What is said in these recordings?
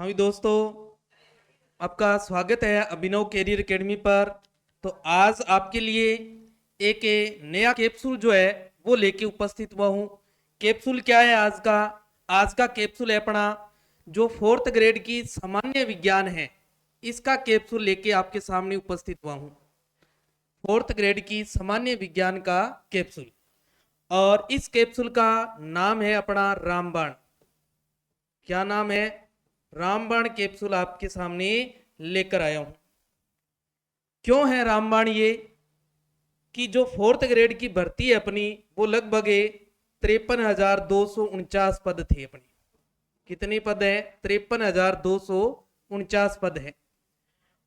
हाँ भी दोस्तों, आपका स्वागत है अभिनव कैरियर एकेडमी पर। तो आज आपके लिए एक नया कैप्सूल जो है वो लेके उपस्थित हुआ हूँ। कैप्सूल क्या है आज का कैप्सूल है अपना जो फोर्थ ग्रेड की सामान्य विज्ञान है, इसका कैप्सूल लेके आपके सामने उपस्थित हुआ हूँ। फोर्थ ग्रेड की सामान्य विज्ञान का कैप्सूल, और इस कैप्सूल का नाम है अपना रामबाण। क्या नाम है? रामबाण कैप्सूल आपके सामने लेकर आया हूं। क्यों है रामबाण? ये कि जो फोर्थ ग्रेड की भर्ती है अपनी, वो लगभग 53,249 पद थे अपनी। कितने पद है? 53,249 पद है।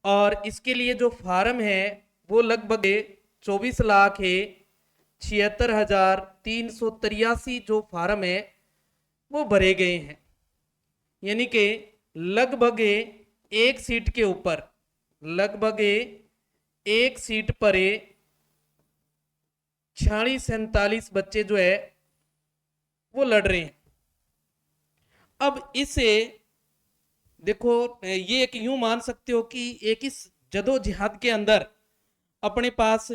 और इसके लिए जो फार्म है वो लगभग 24,76,383 जो फार्म है वो भरे गए हैं। यानी कि लगभग एक सीट के ऊपर, लगभग एक सीट पर 46-47 बच्चे जो है वो लड़ रहे हैं। अब इसे देखो, ये एक यूं मान सकते हो कि एक इस जदोजिहाद के अंदर अपने पास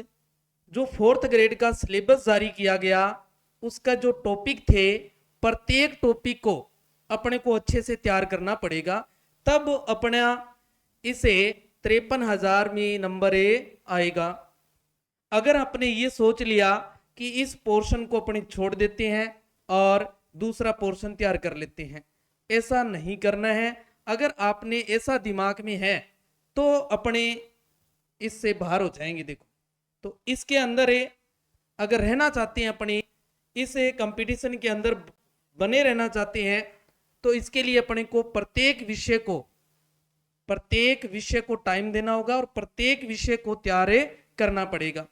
जो फोर्थ ग्रेड का सिलेबस जारी किया गया, उसका जो टॉपिक थे, प्रत्येक टॉपिक को अपने को अच्छे से तैयार करना पड़ेगा, तब अपना इसे 53,000 में नंबर आएगा। अगर आपने ये सोच लिया कि इस पोर्शन को अपने छोड़ देते हैं और दूसरा पोर्शन तैयार कर लेते हैं, ऐसा नहीं करना है। अगर आपने ऐसा दिमाग में है तो अपने इससे बाहर हो जाएंगे। देखो, तो इसके अंदर अगर रहना चाहते हैं, अपने इस कंपटीशन के अंदर बने रहना चाहते हैं, तो इसके लिए अपने को प्रत्येक विषय को टाइम देना होगा और प्रत्येक विषय को तैयार करना पड़ेगा।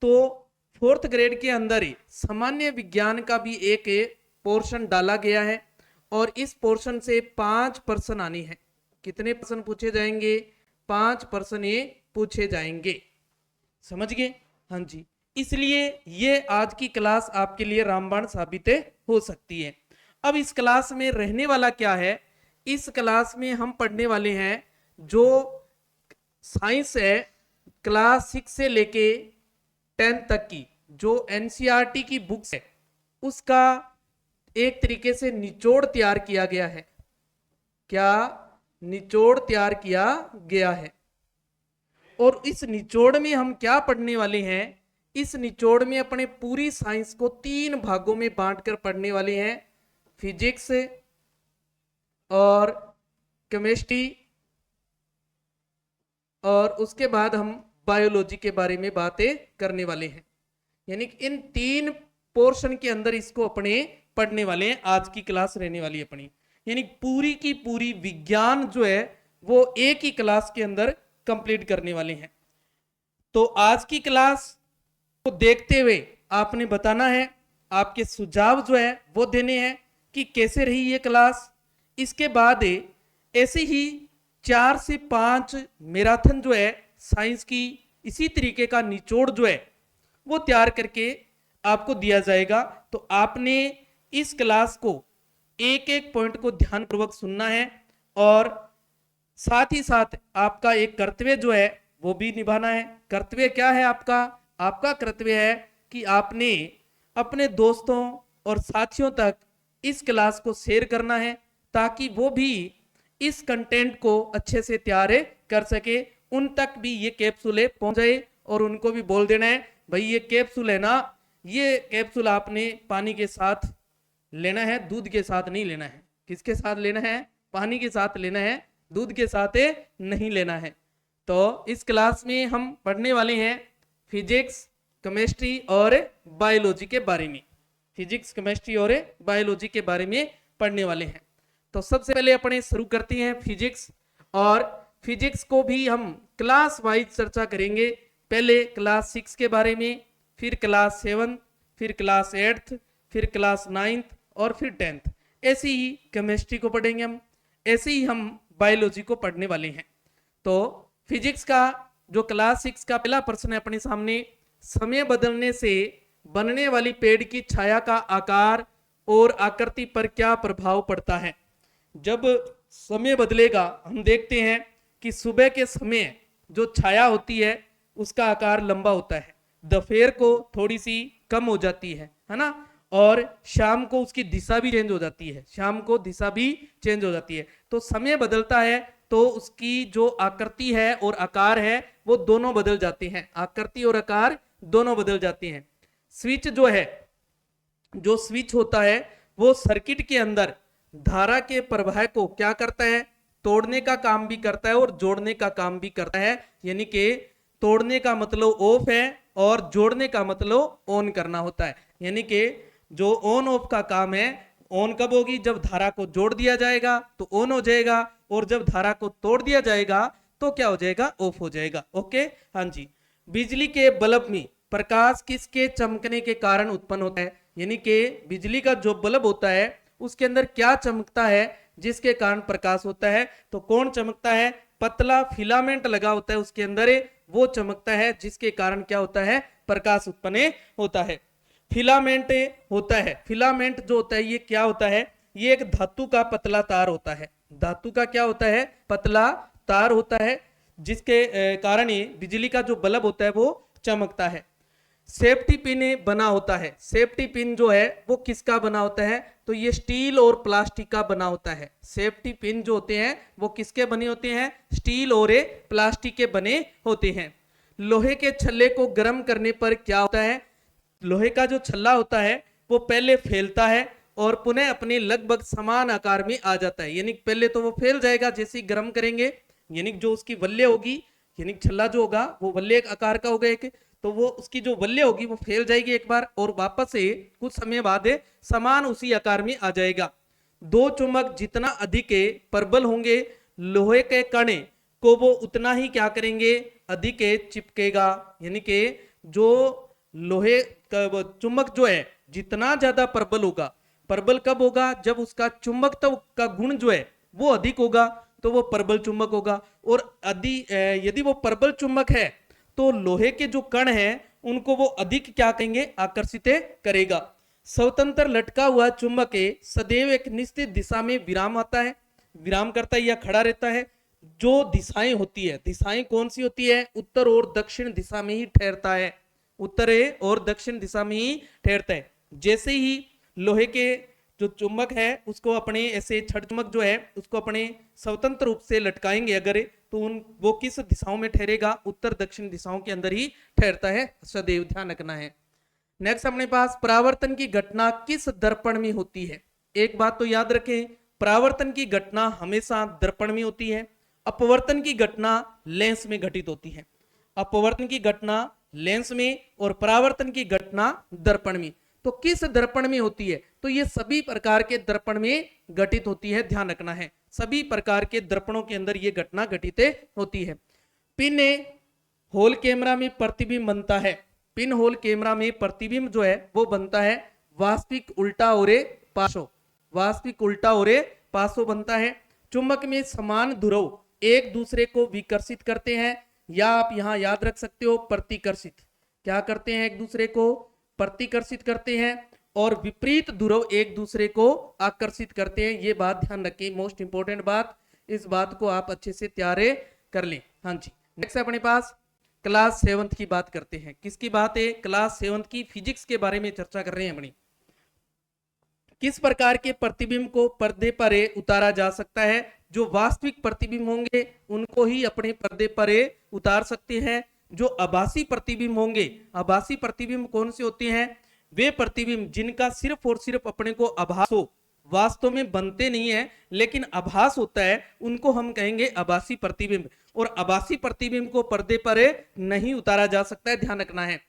तो फोर्थ ग्रेड के अंदर ही सामान्य विज्ञान का भी एक पोर्शन डाला गया है, और इस पोर्शन से 5 प्रश्न आने हैं। कितने प्रश्न पूछे जाएंगे? 5 प्रश्न ये पूछे जाएंगे। समझ गए? हाँ जी। इसलिए ये आज की क्लास आपके लिए रामबाण साबित हो सकती है। अब इस क्लास में रहने वाला क्या है? इस क्लास में हम पढ़ने वाले हैं जो साइंस है, क्लास 6 से लेके 10 तक की जो एनसीईआरटी की बुक्स है, उसका एक तरीके से निचोड़ तैयार किया गया है। क्या निचोड़ तैयार किया गया है? और इस निचोड़ में हम क्या पढ़ने वाले हैं? इस निचोड़ में अपने पूरी साइंस को 3 भागों में बांटकर पढ़ने वाले हैं। फिजिक्स और केमिस्ट्री, और उसके बाद हम बायोलॉजी के बारे में बातें करने वाले हैं। यानी कि इन 3 पोर्शन के अंदर इसको अपने पढ़ने वाले हैं। आज की क्लास रहने वाली है अपनी, यानी पूरी की पूरी विज्ञान जो है वो एक ही क्लास के अंदर कंप्लीट करने वाले हैं। तो आज की क्लास को देखते हुए आपने बताना है, आपके सुझाव जो है वो देने हैं कि कैसे रही ये क्लास। इसके बाद ऐसे ही 4 से 5 मैराथन जो है साइंस की, इसी तरीके का निचोड़ जो है वो तैयार करके आपको दिया जाएगा। तो आपने इस क्लास को एक एक पॉइंट को ध्यानपूर्वक सुनना है, और साथ ही साथ आपका एक कर्तव्य जो है वो भी निभाना है। कर्तव्य क्या है आपका? आपका कर्तव्य है कि आपने अपने दोस्तों और साथियों तक इस क्लास को शेयर करना है, ताकि वो भी इस कंटेंट को अच्छे से तैयार कर सके, उन तक भी ये कैप्सूल पहुंच जाए। और उनको भी बोल देना है, भाई ये कैप्सूल है ना, ये कैप्सूल आपने पानी के साथ लेना है, दूध के साथ नहीं लेना है। किसके साथ लेना है? पानी के साथ लेना है, दूध के साथ नहीं लेना है। तो इस क्लास में हम पढ़ने वाले हैं फिजिक्स, केमिस्ट्री और बायोलॉजी के बारे में। फिजिक्स, केमिस्ट्री और बायोलॉजी के बारे में पढ़ने वाले हैं। तो सबसे पहले अपने शुरू करते हैं फिजिक्स, और फिजिक्स को भी हम क्लास वाइज चर्चा करेंगे। पहले क्लास 6 के बारे में, फिर क्लास 7, फिर क्लास 8, फिर क्लास 9 और फिर 10th। ऐसे ही केमिस्ट्री को पढ़ेंगे हम, ऐसे ही हम बायोलॉजी को पढ़ने वाले हैं। तो फिजिक्स का जो क्लास 6 का पहला प्रश्न है अपने सामने, समय बदलने से बनने वाली पेड़ की छाया का आकार और आकृति पर क्या प्रभाव पड़ता है? जब समय बदलेगा हम देखते हैं कि सुबह के समय जो छाया होती है उसका आकार लंबा होता है, दोपहर को थोड़ी सी कम हो जाती है ना, और शाम को उसकी दिशा भी चेंज हो जाती है, शाम को दिशा भी चेंज हो जाती है। तो समय बदलता है तो उसकी जो आकृति है और आकार है वो दोनों बदल जाते हैं, आकृति और आकार दोनों बदल जाते हैं। स्विच जो है, जो स्विच होता है वो सर्किट के अंदर धारा के प्रवाह को क्या करता है, तोड़ने का काम भी करता है और जोड़ने का काम भी करता है। यानी कि तोड़ने का मतलब ऑफ है और जोड़ने का मतलब ऑन करना होता है। यानी कि जो ऑन ऑफ का काम है, ऑन कब होगी, जब धारा को जोड़ दिया जाएगा तो ऑन हो जाएगा, और जब धारा को तोड़ दिया जाएगा तो क्या हो जाएगा, ऑफ हो जाएगा। ओके, हाँ जी। बिजली के बल्ब में प्रकाश किसके चमकने के कारण उत्पन्न होता है, यानी कि बिजली का जो बल्ब होता है उसके अंदर क्या चमकता है जिसके कारण प्रकाश होता है, तो कौन चमकता है, पतला फिलामेंट लगा होता है उसके अंदर, वो चमकता है जिसके कारण क्या होता है, प्रकाश उत्पन्न होता है। फिलामेंट होता है, फिलामेंट जो होता है ये क्या होता है, ये एक धातु का पतला तार होता है, धातु का क्या होता है, पतला तार होता है, जिसके कारण ही बिजली का जो बल्ब होता है वो चमकता है। सेफ्टी पिन बना होता है, सेफ्टी पिन जो है वो किसका बना होता है, तो ये स्टील और प्लास्टिक का बना होता है। सेफ्टी पिन जो होते हैं वो किसके बने होते हैं, स्टील और प्लास्टिक के बने होते हैं। लोहे के छल्ले को गर्म करने पर क्या होता है, लोहे का जो छल्ला होता है वो पहले फैलता है और पुनः अपने लगभग समान आकार में आ जाता है। यानी पहले तो वो फैल जाएगा जैसे ही गर्म करेंगे, यानी जो उसकी वल्ले होगी, यानी छल्ला जो होगा वो वल्ले एक आकार का होगा एक, तो वो उसकी जो वल्ले होगी वो फैल जाएगी एक बार और वापस से कुछ समय बाद समान उसी आकार में आ जाएगा। दो चुंबक जितना अधिक प्रबल होंगे लोहे के कण को वो उतना ही क्या करेंगे, अधिक चिपकेगा। यानी कि जो लोहे का चुंबक जो है जितना ज्यादा प्रबल होगा, प्रबल कब होगा, जब उसका चुंबकत्व का गुण जो है वो अधिक होगा तो वो प्रबल चुंबक होगा। और यदि वो प्रबल चुंबक है तो लोहे के जो कण हैं उनको वो अधिक क्या कहेंगे, आकर्षित करेगा। स्वतंत्र लटका हुआ चुंबक सदैव एक निश्चित दिशा में विराम आता है, विराम करता है या खड़ा रहता है। जो दिशाएं होती है, दिशाएं कौन सी होती है, उत्तर और दक्षिण दिशा में ही ठहरता है, उत्तर और दक्षिण दिशा में ही ठहरता है। जैसे ही लोहे के जो चुंबक है उसको अपने ऐसे छड़ चुंबक जो है उसको अपने स्वतंत्र रूप से लटकाएंगे अगर, तो वो किस दिशाओं में ठहरेगा, उत्तर दक्षिण दिशाओं के अंदर ही ठहरता है, सदैव ध्यान रखना है। नेक्स्ट अपने पास परावर्तन की घटना किस दर्पण में होती है। एक बात तो याद रखें, परावर्तन की घटना हमेशा दर्पण में होती है, अपवर्तन की घटना लेंस में घटित होती है। अपवर्तन की घटना लेंस में और परावर्तन की घटना दर्पण में। तो किस दर्पण में होती है, तो ये सभी प्रकार के दर्पण में घटित होती है, ध्यान रखना है, सभी प्रकार के दर्पणों के अंदर ये घटना घटित होती है। पिन होल कैमरा में प्रतिबिंब बनता है, पिन होल कैमरा में प्रतिबिंब जो है वो बनता है वास्तविक उल्टा और पार्श्व, वास्तविक उल्टा और पार्श्व बनता है। चुंबक में समान ध्रुव एक दूसरे को विकर्षित करते हैं, या आप यहां याद रख सकते हो प्रतिकर्षित, क्या करते हैं, एक दूसरे को प्रतिकर्षित करते हैं, और विपरीत ध्रुव एक दूसरे को आकर्षित करते हैं। ये बात ध्यान रखिए, मोस्ट इंपोर्टेंट बात, इस बात को आप अच्छे से तैयार कर लें। हाँ जी, नेक्स्ट अपने पास क्लास 7th की बात करते हैं। किसकी बात है, क्लास 7th की फिजिक्स के बारे में चर्चा कर रहे हैं अपनी। किस प्रकार के प्रतिबिंब को पर्दे पर उतारा जा सकता है, जो वास्तविक प्रतिबिंब होंगे उनको ही अपने पर्दे पर उतार सकते हैं। जो आभासी प्रतिबिंब होंगे, आभासी प्रतिबिंब कौन से होते हैं, वे प्रतिबिंब जिनका सिर्फ और सिर्फ अपने को आभास हो, वास्तव में बनते नहीं है लेकिन आभास होता है, उनको हम कहेंगे आभासी प्रतिबिंब। और आभासी प्रतिबिंब को पर्दे पर नहीं उतारा जा सकता है, ध्यान रखना है।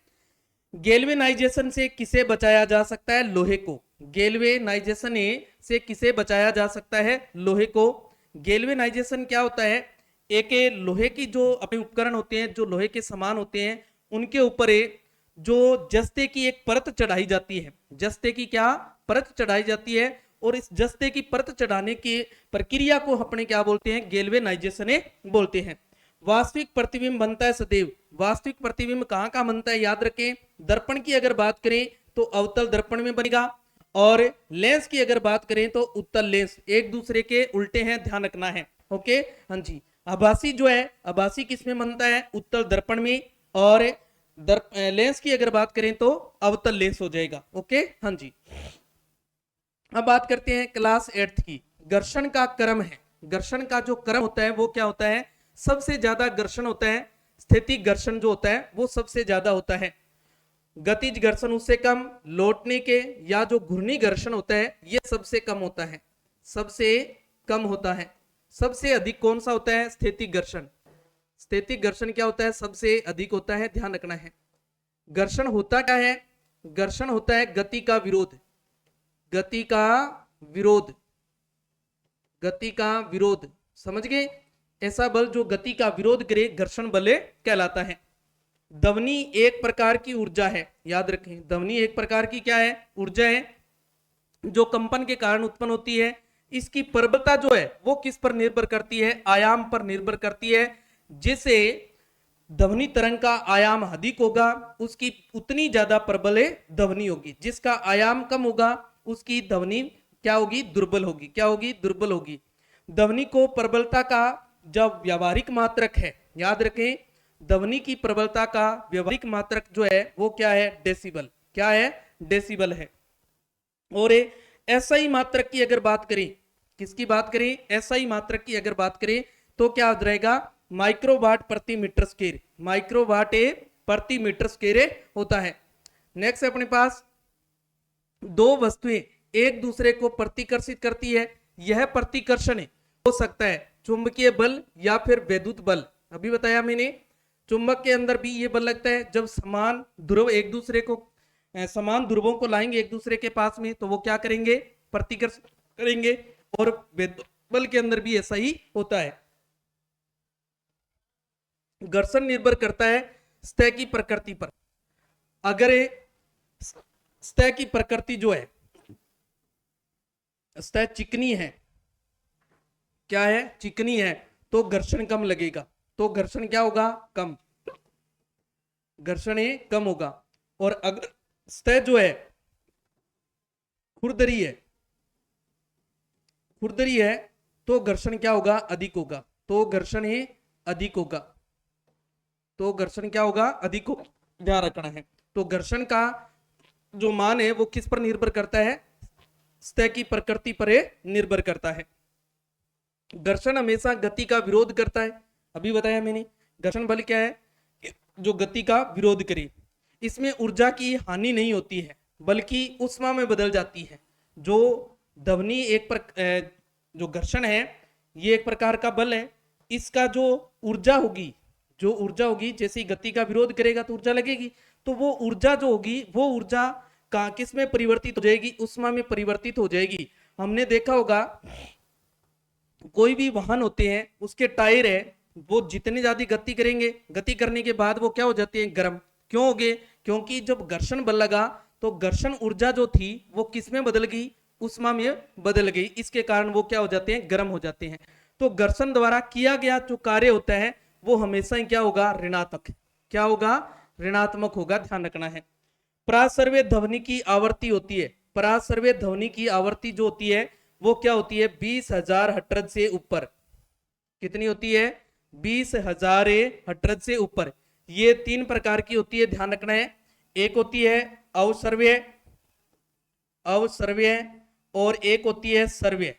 गैल्वेनाइजेशन से किसे बचाया जा सकता है, लोहे को। गैल्वेनाइजेशन से किसे बचाया जा सकता है, लोहे को। गैल्वेनाइजेशन क्या होता है, एक लोहे की जो अपने उपकरण होते हैं जो लोहे के समान होते हैं उनके ऊपर जो जस्ते की एक परत चढ़ाई जाती है, जस्ते की क्या परत चढ़ाई जाती है, और इस जस्ते की परत चढ़ाने की प्रक्रिया को अपने क्या बोलते हैं, गैल्वेनाइजेशन बोलते हैं। वास्तविक प्रतिबिंब बनता है सदैव, वास्तविक प्रतिबिंब कहाँ का बनता है, याद रखें। दर्पण की अगर बात करें तो अवतल दर्पण में बनेगा, और लेंस की अगर बात करें तो उत्तल लेंस, एक दूसरे के उल्टे हैं, ध्यान रखना है। ओके, हाँ जी। आभासी जो है, आभासी किस में बनता है? उत्तल दर्पण में। और लेंस की अगर बात करें तो अवतल लेंस हो जाएगा। ओके, हाँ जी। अब बात करते हैं क्लास 8th की। घर्षण का क्रम है, घर्षण का जो क्रम होता है वो क्या होता है? सबसे ज्यादा घर्षण होता है, स्थैतिक घर्षण जो होता है वो सबसे ज्यादा होता है, गतिज घर्षण उससे कम, लौटने के या जो घूर्णी घर्षण होता है ये सबसे कम होता है, सबसे कम होता है। सबसे अधिक कौन सा होता है? स्थैतिक घर्षण। स्थैतिक घर्षण क्या होता है? सबसे अधिक होता है, ध्यान रखना है। घर्षण होता क्या है? घर्षण होता है गति का विरोध, गति का विरोध, गति का विरोध, समझ गए? ऐसा बल जो गति का विरोध करे घर्षण बल कहलाता है। ध्वनि एक प्रकार की ऊर्जा है, याद रखें, ध्वनि एक प्रकार की क्या है? ऊर्जा है, जो कंपन के कारण उत्पन्न होती है। इसकी प्रबलता जो है वो किस पर निर्भर करती है? आयाम पर निर्भर करती है। जिसे ध्वनि तरंग का आयाम अधिक होगा उसकी उतनी ज्यादा प्रबल ध्वनि होगी, जिसका आयाम कम होगा उसकी ध्वनि क्या होगी? दुर्बल होगी। क्या होगी? दुर्बल होगी। ध्वनि को प्रबलता का जब व्यावहारिक मात्रक है, याद रखें, ध्वनि की प्रबलता का व्यावहारिक मात्रक जो है वो क्या है? डेसिबल। क्या है? डेसिबल है। और एसआई मात्रक की अगर बात करें, किसकी बात करें? एसआई मात्रक की अगर बात करें तो क्या रहेगा? माइक्रोवाट प्रति मीटर स्क्वायर, माइक्रोवाट प्रति मीटर स्क्वायर होता है। नेक्स्ट अपने पास दो वस्तुएं एक दूसरे को प्रतिकर्षित करती है, यह प्रतिकर्षण हो सकता है चुंबकीय बल या फिर वैद्युत बल। अभी बताया मैंने, चुंबक के अंदर भी ये बल लगता है, जब समान ध्रुव एक दूसरे को, समान ध्रुवों को लाएंगे एक दूसरे के पास में तो वो क्या करेंगे? प्रतिकर्षण करेंगे। और वैद्युत बल के अंदर भी ऐसा ही होता है। घर्षण निर्भर करता है सतह की प्रकृति पर। अगर सतह की प्रकृति जो है, सतह चिकनी है, क्या है? चिकनी है, तो घर्षण कम लगेगा। तो घर्षण क्या होगा? कम, घर्षण कम होगा। और अगर सतह जो है खुरदरी है, खुरदरी है तो घर्षण क्या होगा? अधिक होगा। तो घर्षण अधिक होगा, तो घर्षण क्या होगा? अधिक होगा, ध्यान रखना है। तो घर्षण का जो मान है वो किस पर निर्भर करता है? सतह की प्रकृति पर निर्भर करता है। घर्षण हमेशा गति का विरोध करता है, अभी बताया मैंने। घर्षण बल क्या है? जो गति का विरोध करे। इसमें ऊर्जा की हानि नहीं होती है बल्कि ऊष्मा में बदल जाती है। जो ध्वनि जो घर्षण है ये एक प्रकार का बल है, इसका जो ऊर्जा होगी, जो ऊर्जा होगी, जैसे गति का विरोध करेगा तो ऊर्जा लगेगी, तो वो ऊर्जा जो होगी वो ऊर्जा का किस में परिवर्तित हो जाएगी? ऊष्मा में परिवर्तित हो जाएगी। हमने देखा होगा कोई भी वाहन होते हैं उसके टायर है, वो जितनी ज्यादा गति करेंगे, गति करने के बाद वो क्या हो जाते हैं? गर्म। क्यों हो गए? क्योंकि जब घर्षण बल लगा तो घर्षण ऊर्जा जो थी वो किस में बदल गई? ऊष्मा में बदल गई। इसके कारण वो क्या हो जाते हैं? गर्म हो जाते हैं। तो घर्षण द्वारा किया गया जो कार्य होता है वो हमेशा ही क्या होगा? ऋणात्मक। क्या होगा? ऋणात्मक होगा, ध्यान रखना है। पराश्रव्य ध्वनि की आवृत्ति होती है, पराश्रव्य ध्वनि की आवृत्ति जो होती है वो क्या होती है? 20,000 हर्ट्ज से ऊपर। कितनी होती है? 20,000 हर्ट्ज से ऊपर। ये तीन प्रकार की होती है, ध्यान रखना है। एक होती है अवश्रव्य, अवश्रव्य, और एक होती है श्रव्य,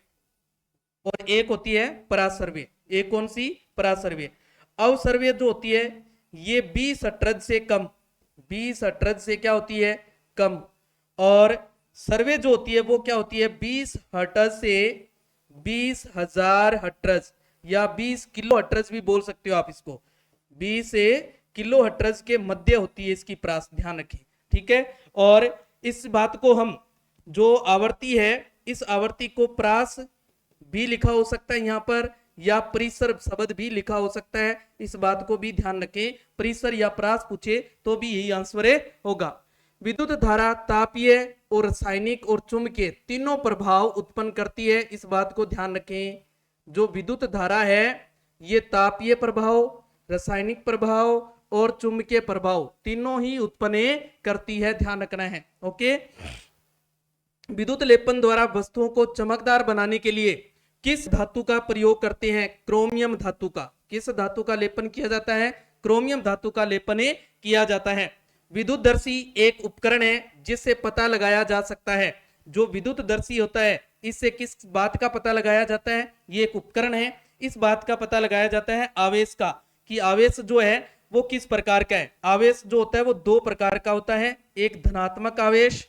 और एक होती है पराश्रव्य। एक कौन सी? पराश्रव्य। अवश्रव्य जो होती है ये 20 हर्ट्ज से कम, 20 हर्ट्ज से क्या होती है? कम। और सर्वे जो होती है वो क्या होती है? 20 हर्ट्ज से 20,000 हर्ट्ज या 20 किलो हर्ट्ज भी बोल सकते हो आप इसको। 20 से किलो हर्ट्ज के मध्य होती है इसकी प्रास, ध्यान रखें, ठीक है। और इस बात को हम जो आवृत्ति है, इस आवृत्ति को प्रास भी लिखा हो सकता है यहाँ पर, या परिसर शब्द भी लिखा हो सकता है। इस बात को भी ध्यान रखें, परिसर या प्रास पूछे तो भी यही आंसर होगा। विद्युत धारा तापीय और रासायनिक और चुंबकीय तीनों प्रभाव उत्पन्न करती है, इस बात को ध्यान रखें। जो विद्युत धारा है ये तापीय प्रभाव, रासायनिक प्रभाव और चुंबकीय प्रभाव तीनों ही उत्पन्न करती है, ध्यान रखना है। ओके, विद्युत लेपन द्वारा वस्तुओं को चमकदार बनाने के लिए किस धातु का प्रयोग करते हैं? क्रोमियम धातु का। किस धातु का लेपन किया जाता है? क्रोमियम धातु का लेपन किया जाता है। विद्युतदर्शी एक उपकरण है जिससे पता लगाया जा सकता है। जो विद्युतदर्शी होता है इससे किस बात का पता लगाया जाता है? ये एक उपकरण है, इस बात का पता लगाया जाता है आवेश का, कि आवेश जो है वो किस प्रकार का है। आवेश जो होता है वो दो प्रकार का होता है, एक धनात्मक आवेश,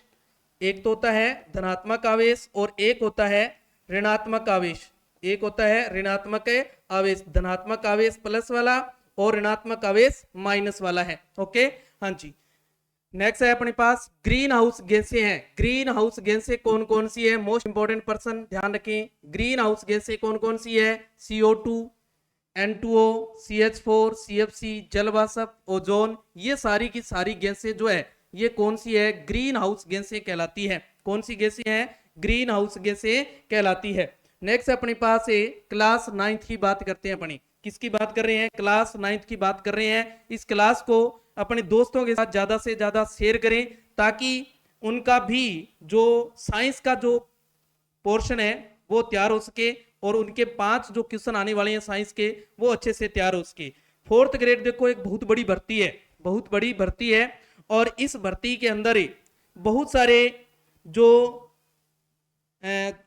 एक तो होता है धनात्मक आवेश और एक होता है ऋणात्मक आवेश। एक होता है ऋणात्मक आवेश, धनात्मक आवेश प्लस वाला और ऋणात्मक आवेश माइनस वाला है। ओके, हाँ जी। नेक्स्ट है अपने पास ग्रीन हाउस गैसें हैं। ग्रीन हाउस गैसें कौन कौन सी है? मोस्ट इंपॉर्टेंट पर्सन ध्यान रखें। ग्रीन हाउस गैसें कौन कौन सी है? CO2, N2O, CH4, CFC, जल वाष्प, ओजोन। ये सारी की सारी गैसें जो है ये कौन सी है? ग्रीन हाउस गैसें कहलाती है। कौन सी गैसें हैं? ग्रीन हाउस गैसें कहलाती है। नेक्स्ट अपने पास है क्लास 9th की बात करते हैं। अपनी किसकी बात कर रहे हैं? क्लास 9th की बात कर रहे हैं। इस क्लास को अपने दोस्तों के साथ ज्यादा से ज्यादा शेयर करें ताकि उनका भी जो साइंस का जो पोर्शन है वो तैयार हो सके और उनके 5 जो क्वेश्चन आने वाले हैं साइंस के वो अच्छे से तैयार हो सके। 4th ग्रेड देखो एक बहुत बड़ी भर्ती है, बहुत बड़ी भर्ती है और इस भर्ती के अंदर बहुत सारे जो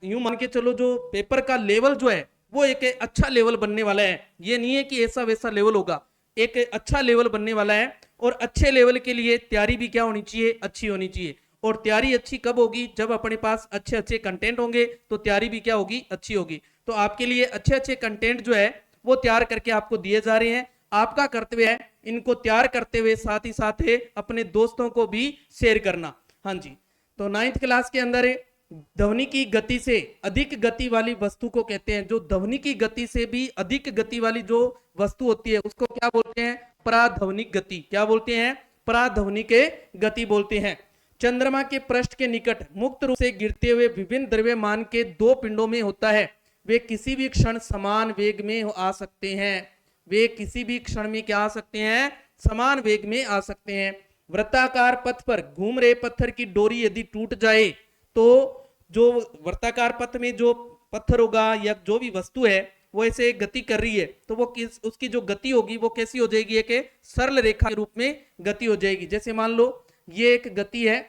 यूं मान के चलो जो पेपर का लेवल जो है वो एक अच्छा लेवल बनने वाला है। ये नहीं है कि ऐसा वैसा लेवल होगा, एक अच्छा लेवल बनने वाला है। और अच्छे लेवल के लिए तैयारी भी क्या होनी चाहिए? अच्छी होनी चाहिए। और तैयारी अच्छी कब होगी? जब अपने पास अच्छे अच्छे कंटेंट होंगे तो तैयारी भी क्या होगी? अच्छी होगी। तो आपके लिए अच्छे अच्छे कंटेंट जो है वो तैयार करके आपको दिए जा रहे हैं। आपका कर्तव्य है इनको तैयार करते हुए साथ ही साथ अपने दोस्तों को भी शेयर करना। हाँ जी, तो 9th क्लास के अंदर ध्वनि की गति से अधिक गति वाली वस्तु को कहते हैं, जो ध्वनि की गति से भी अधिक गति वाली जो वस्तु होती है उसको क्या बोलते हैं? पराध्वनिक गति। क्या बोलते हैं? पराध्वनिक गति बोलते हैं। चंद्रमा के पृष्ठ के निकट मुक्त रूप से गिरते हुए विभिन्न द्रव्यमान के 2 पिंडों में होता है। वे किसी भी क्षण समान वेग में आ सकते हैं। वे किसी भी क्षण में क्या आ सकते हैं? समान वेग में आ सकते हैं। वृत्ताकार पथ पर घूम रहे पत्थर की डोरी यदि टूट जाए तो जो वृत्ताकार पथ में जो पत्थर होगा या जो भी वस्तु है वो ऐसे गति कर रही है तो वो उसकी जो गति होगी वो कैसी हो जाएगी? एक सरल रेखा के रूप में गति हो जाएगी। जैसे मान लो ये एक गति है,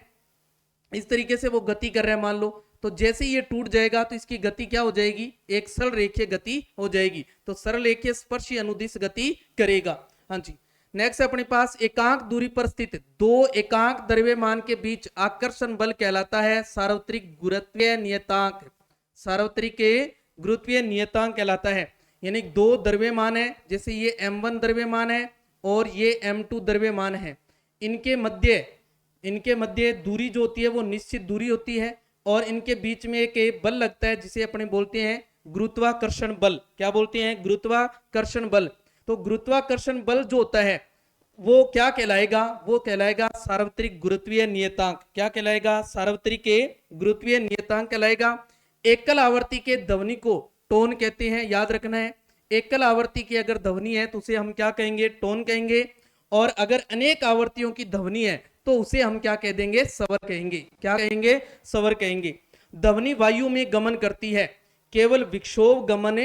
इस तरीके से वो गति कर रहा है मान लो, तो जैसे ये टूट जाएगा तो इसकी गति क्या हो जाएगी? एक सरल रेखीय गति हो जाएगी। तो सरल रेखीय स्पर्शी अनुदिश गति करेगा। हाँ जी, नेक्स्ट अपने पास एकांक दूरी पर स्थित 2 एकांक द्रव्यमान के बीच आकर्षण बल कहलाता है सार्वत्रिक गुरुत्वीय नियतांक। सार्वत्रिक गुरुत्वीय नियतांक कहलाता है। यानी 2 द्रव्यमान है, जैसे ये M1 द्रव्यमान है और ये M2 द्रव्यमान है। इनके मध्य दूरी जो होती है वो निश्चित दूरी होती है और इनके बीच में एक बल लगता है जिसे अपने बोलते हैं गुरुत्वाकर्षण बल। क्या बोलते हैं? गुरुत्वाकर्षण बल। तो गुरुत्वाकर्षण बल जो होता है वो क्या कहलाएगा? वो कहलाएगा सार्वत्रिक गुरुत्वीय नियतांक। क्या कहलाएगा? सार्वत्रिक गुरुत्वीय नियतांक कहलाएगा। एकल आवर्ती के ध्वनि को टोन कहते हैं, याद रखना है। एकल आवर्ती की अगर ध्वनि है तो उसे हम क्या कहेंगे? टोन कहेंगे। और अगर अनेक आवर्तियों की ध्वनि है तो उसे हम क्या कह देंगे? स्वर कहेंगे। क्या कहेंगे? स्वर कहेंगे। ध्वनि वायु में गमन करती है केवल विक्षोभ गमन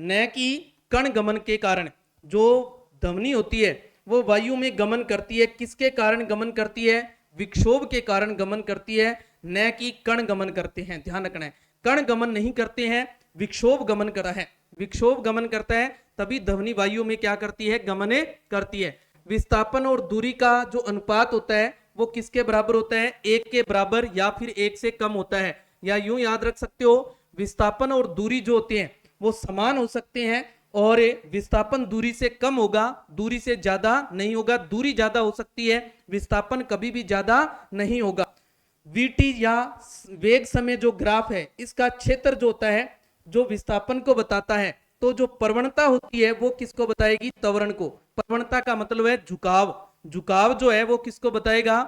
न कि कण गमन के कारण। जो ध्वनि होती है वो वायु में गमन करती है, किसके कारण गमन करती है? विक्षोभ के कारण गमन करती है, न कि कण गमन करते हैं। ध्यान रखना है, कण गमन नहीं करते हैं, विक्षोभ गमन करता है। विक्षोभ गमन करता है तभी ध्वनि वायु में क्या करती है? गमन करती है। विस्थापन और दूरी का जो अनुपात होता है वो किसके बराबर होता है? 1 के बराबर या फिर 1 से कम होता है। या यूं याद रख सकते हो, विस्थापन और दूरी जो होते हैं वो समान हो सकते हैं और विस्थापन दूरी से कम होगा, दूरी से ज्यादा नहीं होगा। दूरी ज्यादा हो सकती है, विस्थापन कभी भी ज्यादा नहीं होगा। VT या वेग समय जो ग्राफ है इसका क्षेत्र जो होता है जो विस्थापन को बताता है, तो जो प्रवणता होती है वो किसको बताएगी? त्वरण को। प्रवणता का मतलब है झुकाव। झुकाव जो है वो किसको बताएगा?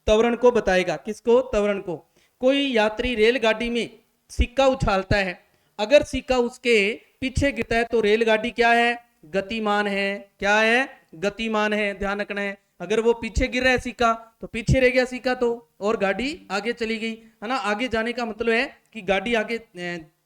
त्वरण को बताएगा। किसको? त्वरण को। कोई यात्री रेलगाड़ी में सिक्का उछालता है, अगर सिक्का उसके पीछे गिरता है तो रेलगाड़ी क्या है? गतिमान है। क्या है? गतिमान है। ध्यान रखना है, अगर वो पीछे गिर रहा है सिक्का तो पीछे रह गया सिक्का, तो और गाड़ी आगे चली गई, है ना। आगे जाने का मतलब है कि गाड़ी आगे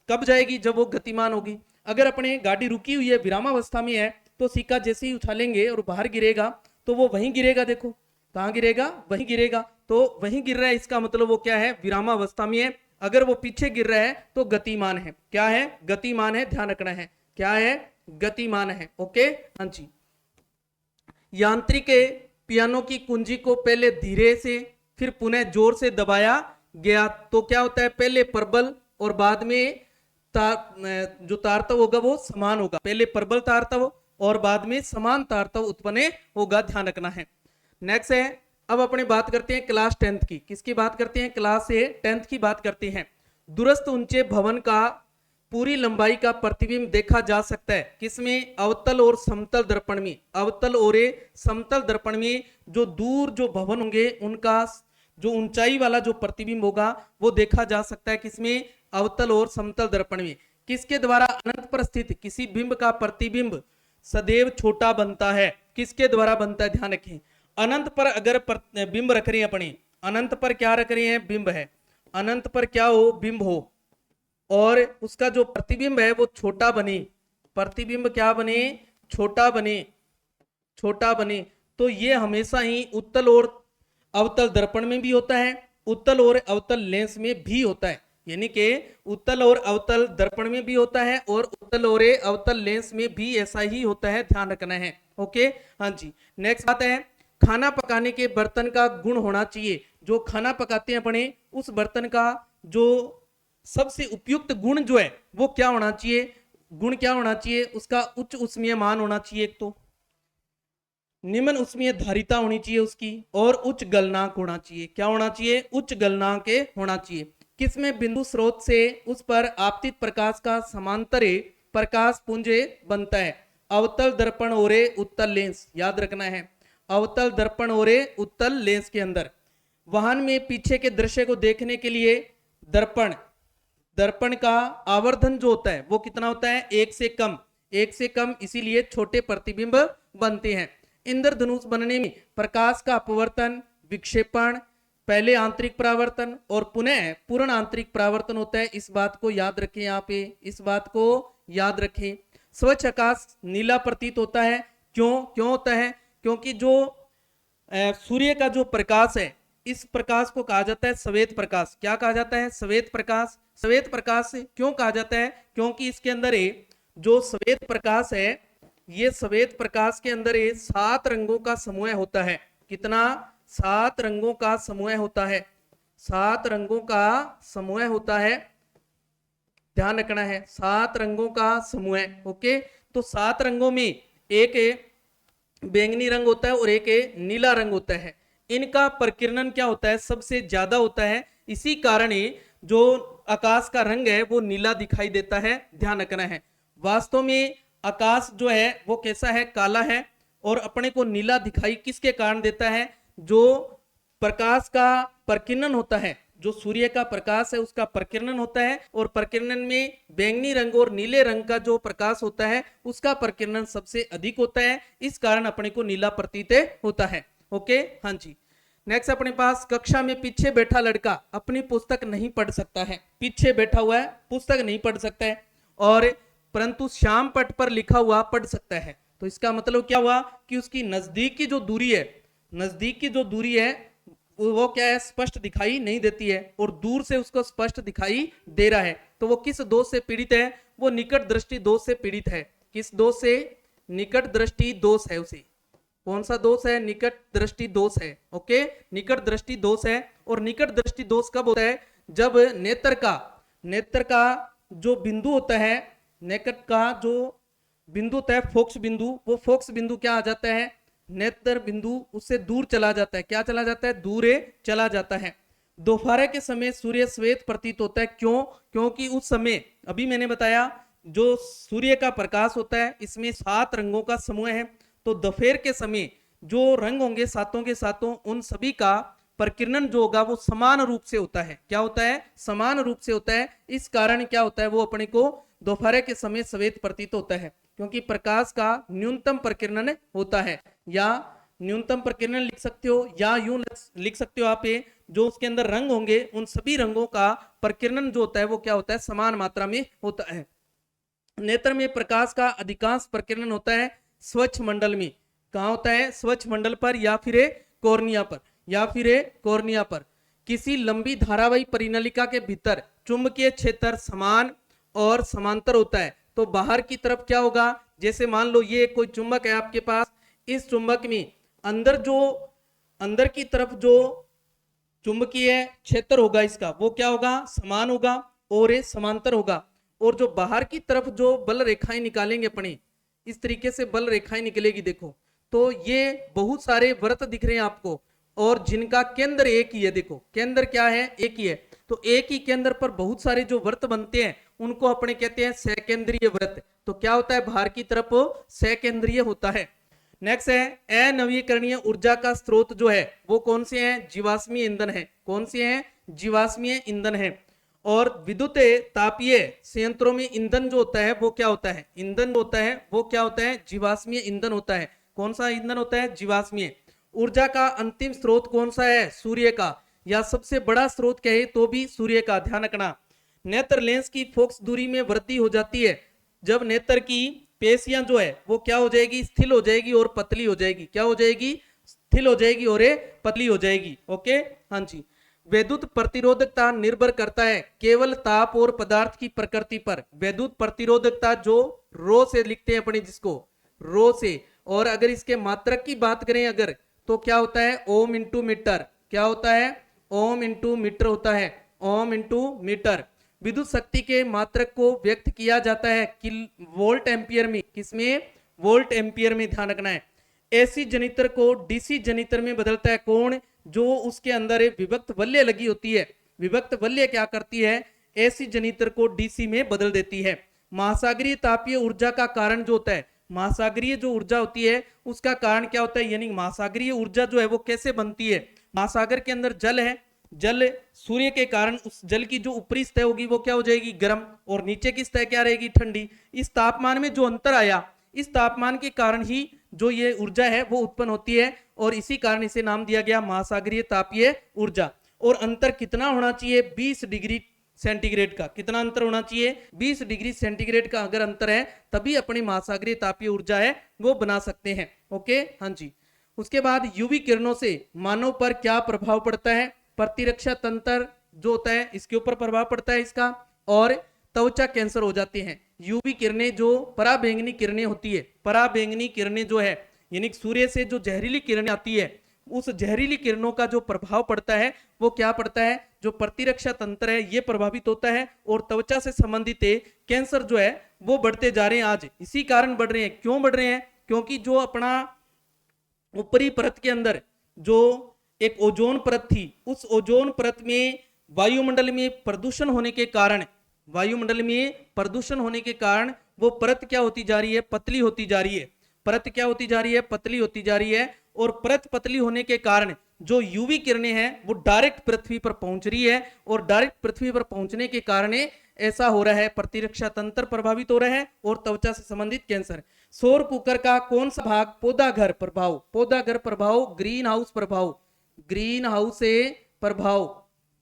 कब जाएगी, जब वो गतिमान होगी। अगर अपने गाड़ी रुकी हुई है, विरामावस्था में है, तो सिक्का जैसे ही उछालेंगे और बाहर गिरेगा तो वो वहीं गिरेगा। देखो कहाँ गिरेगा, वहीं गिरेगा, तो वहीं गिर रहा है, इसका मतलब वो क्या है, विरामावस्था में है। अगर वो पीछे गिर रहा है तो गतिमान है। क्या है, गतिमान है, ध्यान रखना है, क्या है, गतिमान है। ओके, हाँ जी। यांत्रिक पियानो की कुंजी को पहले धीरे से फिर पुनः जोर से दबाया गया तो क्या होता है, पहले प्रबल और बाद में जो तारतव होगा वो समान होगा। पहले प्रबल तारतव और बाद में समान तारतव उत्पन्न होगा, ध्यान रखना है। नेक्स्ट है, अब अपने बात करते हैं क्लास 10th की। किसकी बात करते हैं, क्लास 10th की बात करते हैं। दूरस्थ ऊंचे भवन का पूरी लंबाई का प्रतिबिंब देखा जा सकता है, किसमें, अवतल और समतल दर्पण में। अवतल और समतल दर्पण में जो दूर जो भवन होंगे उनका जो ऊंचाई वाला जो प्रतिबिंब होगा वो देखा जा सकता है, किसमें, अवतल और समतल दर्पण में। किसके द्वारा, अनंत पर स्थित किसी बिंब का प्रतिबिंब सदैव छोटा बनता है। किसके द्वारा बनता है, ध्यान रखें। अनंत पर अगर बिंब रख रहे हैं अपने, अनंत पर क्या रख रहे हैं, बिंब है, अनंत पर क्या हो, बिंब हो, और उसका जो प्रतिबिंब है वो छोटा बने, प्रतिबिंब क्या बने, छोटा बने, छोटा बने, तो ये हमेशा ही उत्तल और अवतल दर्पण में भी होता है, उत्तल और अवतल लेंस में भी होता है। यानी कि उत्तल और अवतल दर्पण में भी होता है और उत्तल और अवतल लेंस में भी ऐसा ही होता है, ध्यान रखना है। ओके, हाँ जी। नेक्स्ट बात है, खाना पकाने के बर्तन का गुण होना चाहिए। जो खाना पकाते हैं अपने, उस बर्तन का जो सबसे उपयुक्त गुण जो है वो क्या होना चाहिए, गुण क्या होना चाहिए, उसका उच्च उष्मीय मान होना चाहिए, एक तो निम्न उष्मीय धारिता होनी चाहिए उसकी, और उच्च गलनांक होना चाहिए। क्या होना चाहिए, उच्च गलनांक होना चाहिए। किसमें बिंदु स्रोत से उस पर आपतित प्रकाश का समांतर प्रकाश पुंज बनता है, अवतल दर्पण और उत्तल लेंस, याद रखना है, अवतल दर्पण और उत्तल लेंस के अंदर। वाहन में पीछे के दृश्य को देखने के लिए दर्पण, दर्पण का आवर्धन जो होता है वो कितना होता है, एक से कम, एक से कम, इसीलिए छोटे प्रतिबिंब बनते हैं। इंद्रधनुष बनने में प्रकाश का अपवर्तन, विक्षेपण, पहले आंतरिक परावर्तन और पुनः पूर्ण आंतरिक परावर्तन होता है। इस बात को याद रखें, यहाँ पे इस बात को याद रखें। स्वच्छ आकाश नीला प्रतीत होता है, क्यों होता है, क्योंकि जो सूर्य का जो प्रकाश है, इस प्रकाश को कहा जाता है श्वेत प्रकाश। क्या कहा जाता है, श्वेत प्रकाश। श्वेत प्रकाश क्यों कहा जाता है, क्योंकि इसके अंदर जो श्वेत प्रकाश है, ये श्वेत प्रकाश के अंदर 7 रंगों का समूह होता है। कितना, 7 रंगों का समूह होता है, 7 रंगों का समूह होता है, ध्यान रखना है, 7 रंगों का समूह। ओके, तो 7 रंगों में एक बैंगनी रंग होता है और एक नीला रंग होता है। इनका प्रकीर्णन क्या होता है, सबसे ज्यादा होता है, इसी कारण जो आकाश का रंग है वो नीला दिखाई देता है, ध्यान रखना है। वास्तव में आकाश जो है वो कैसा है, काला है, और अपने को नीला दिखाई किसके कारण देता है, जो प्रकाश का प्रकीर्णन होता है, जो सूर्य का प्रकाश है उसका प्रकीर्णन होता है, और प्रकीर्णन में बैंगनी रंग और नीले रंग का जो प्रकाश होता है उसका प्रकीर्णन सबसे अधिक होता है, इस कारण अपने को नीला प्रतीत होता है। ओके, हाँ जी। नेक्स्ट अपने पास, कक्षा में पीछे बैठा लड़का अपनी पुस्तक नहीं पढ़ सकता है, पीछे बैठा हुआ है, पुस्तक नहीं पढ़ सकता है, और परंतु श्याम पट पर लिखा हुआ पढ़ सकता है। तो इसका मतलब क्या हुआ कि उसकी नजदीक की जो दूरी है, नजदीक की जो दूरी है वो क्या है, स्पष्ट दिखाई नहीं देती है, और दूर से उसको स्पष्ट दिखाई दे रहा है। तो वो किस दोष से पीड़ित है, वो निकट दृष्टि दोष से पीड़ित है। किस दोष से, निकट दृष्टि दोष है उसे। कौन सा दोष है, निकट दृष्टि दोष है। ओके, निकट दृष्टि दोष है। और निकट दृष्टि दोष कब होता है, जब नेत्र का जो बिंदु होता है, निकट का जो बिंदु होता है फोक्स बिंदु, वो फोक्स बिंदु क्या आ जाता है, नेत्र बिंदु उससे दूर चला जाता है। क्या चला जाता है, दूर चला जाता है। दोपहर के समय सूर्य श्वेत प्रतीत होता है, क्यों, क्योंकि उस समय अभी मैंने बताया जो सूर्य का प्रकाश होता है इसमें 7 रंगों का समूह है, तो दोपहर के समय जो रंग होंगे सातों के सातों, उन सभी का प्रकीर्णन जो होगा वो समान रूप से होता है। क्या होता है, समान रूप से होता है। इस कारण क्या होता है, वो अपने को दोपहर के समय श्वेत प्रतीत होता है, क्योंकि प्रकाश का न्यूनतम प्रकीर्णन होता है या न्यूनतम प्रकीर्णन लिख सकते हो, या यूं लिख सकते हो आप ये, जो उसके अंदर रंग होंगे उन सभी रंगों का प्रकीर्णन जो होता है वो क्या होता है, समान मात्रा में होता है। नेत्र में प्रकाश का अधिकांश प्रकीर्णन होता है स्वच्छ मंडल में। कहाँ होता है, स्वच्छ मंडल पर, या फिर कॉर्निया पर, या फिर कॉर्निया पर। किसी लंबी धारावाही परिनलिका के भीतर चुंबकीय क्षेत्र समान और समांतर होता है, तो बाहर की तरफ क्या होगा, जैसे मान लो ये कोई चुंबक है आपके पास, इस चुंबक में अंदर की तरफ जो चुंबकीय क्षेत्र होगा इसका वो क्या होगा, समान होगा और ये समांतर होगा। और जो बाहर की तरफ जो बल रेखाएं निकालेंगे अपने, इस तरीके से बल रेखाएं निकलेगी देखो, तो ये बहुत सारे वृत्त दिख रहे हैं आपको, और जिनका केंद्र एक ही है। देखो केंद्र क्या है, एक ही है। तो एक ही केंद्र पर बहुत सारे जो वृत्त बनते हैं उनको अपने कहते हैं सकेंद्रीय वृत्त। तो क्या होता है, बाहर की तरफ सकेंद्रीय होता है। नेक्स्ट है अनवीकरणीय ऊर्जा का स्रोत जो है वो कौन से हैं, जीवाश्मीय ईंधन है। कौन से हैं, जीवाश्मीय ईंधन है। और विद्युत तापीय संयंत्रों में ईंधन जो होता है वो क्या होता है, ईंधन होता है वो क्या होता है, जीवाश्मीय ईंधन होता है। कौन सा ईंधन होता है, जीवाश्मीय। ऊर्जा का अंतिम स्रोत कौन सा है, सूर्य का, या सबसे बड़ा स्रोत कहे तो भी सूर्य का। ध्यान रखना, नेत्र लेंस की फोकस दूरी में वृद्धि हो जाती है जब नेत्र की पेशियां जो है वो क्या हो जाएगी, स्थिर हो जाएगी और पतली हो जाएगी। क्या हो जाएगी, स्थिर हो जाएगी और पतली हो जाएगी। ओके, हाँ जी। विद्युत प्रतिरोधकता निर्भर करता है केवल ताप और पदार्थ की प्रकृति पर। विद्युत प्रतिरोधकता जो रो से लिखते हैं अपने, जिसको रो से, और अगर इसके मात्रक की बात करें अगर, तो क्या होता है, ओम इंटू मीटर। क्या होता है, ओम इंटू मीटर होता है, ओम इंटू मीटर। विद्युत शक्ति के मात्रक को व्यक्त किया जाता है वोल्ट एम्पियर में। किसमें, वोल्ट एम्पियर में। ध्यान रखना है। एसी जनित्र को डीसी जनित्र में बदलता है कौन, जो उसके अंदर विभक्त वल्य लगी होती है। विभक्त वल्य क्या करती है, एसी जनित्र को डीसी में बदल देती है। महासागरीय तापीय ऊर्जा का कारण जो होता है, महासागरीय जो ऊर्जा होती है उसका कारण क्या होता है, यानी महासागरीय ऊर्जा जो है वो कैसे बनती है। महासागर के अंदर जल है, जल सूर्य के कारण उस जल की जो ऊपरी सतह होगी वो क्या हो जाएगी, गर्म, और नीचे की सतह क्या रहेगी, ठंडी। इस तापमान में जो अंतर आया, इस तापमान के कारण ही जो ये ऊर्जा है वो उत्पन्न होती है, और इसी कारण इसे नाम दिया गया महासागरीय तापीय ऊर्जा। और अंतर कितना होना चाहिए, 20 डिग्री सेंटीग्रेड का। कितना अंतर होना चाहिए, 20 डिग्री सेंटीग्रेड का अगर अंतर है तभी अपनी महासागरीय तापीय ऊर्जा है वो बना सकते हैं। ओके, हाँ जी। उसके बाद यूवी किरणों से मानव पर क्या प्रभाव पड़ता है, प्रतिरक्षा तंत्र जो होता है इसके ऊपर प्रभाव पड़ता है इसका, और त्वचा कैंसर हो जाते हैं। यूवी किरणें जो पराबैंगनी किरणें होती है, पराबैंगनी किरणें जो है यानी सूर्य से जो जहरीली किरणें आती है, उस जहरीली किरणों का जो प्रभाव पड़ता है वो क्या पड़ता है, जो प्रतिरक्षा तंत्र है ये प्रभावित होता है, और त्वचा से संबंधित कैंसर जो है वो बढ़ते जा रहे हैं आज। इसी कारण बढ़ रहे हैं। क्यों बढ़ रहे हैं, क्योंकि जो अपना ऊपरी परत के अंदर जो एक ओजोन परत थी, उस ओजोन परत में वायुमंडल में प्रदूषण होने के कारण, वायुमंडल में प्रदूषण होने के कारण वो परत क्या होती जा रही है, पतली होती जा रही है। परत क्या होती जा रही है, पतली होती जा रही है। और परत पतली होने के कारण जो यूवी किरणें हैं वो डायरेक्ट पृथ्वी पर पहुंच रही है, और डायरेक्ट पृथ्वी पर पहुंचने के कारण ऐसा हो रहा है, प्रतिरक्षा तंत्र प्रभावित हो रहा है और त्वचा से संबंधित कैंसर। सौर कुकर का कौन सा भाग, पौधाघर प्रभाव, पौधाघर प्रभाव, ग्रीन हाउस प्रभाव, ग्रीन हाउस से प्रभाव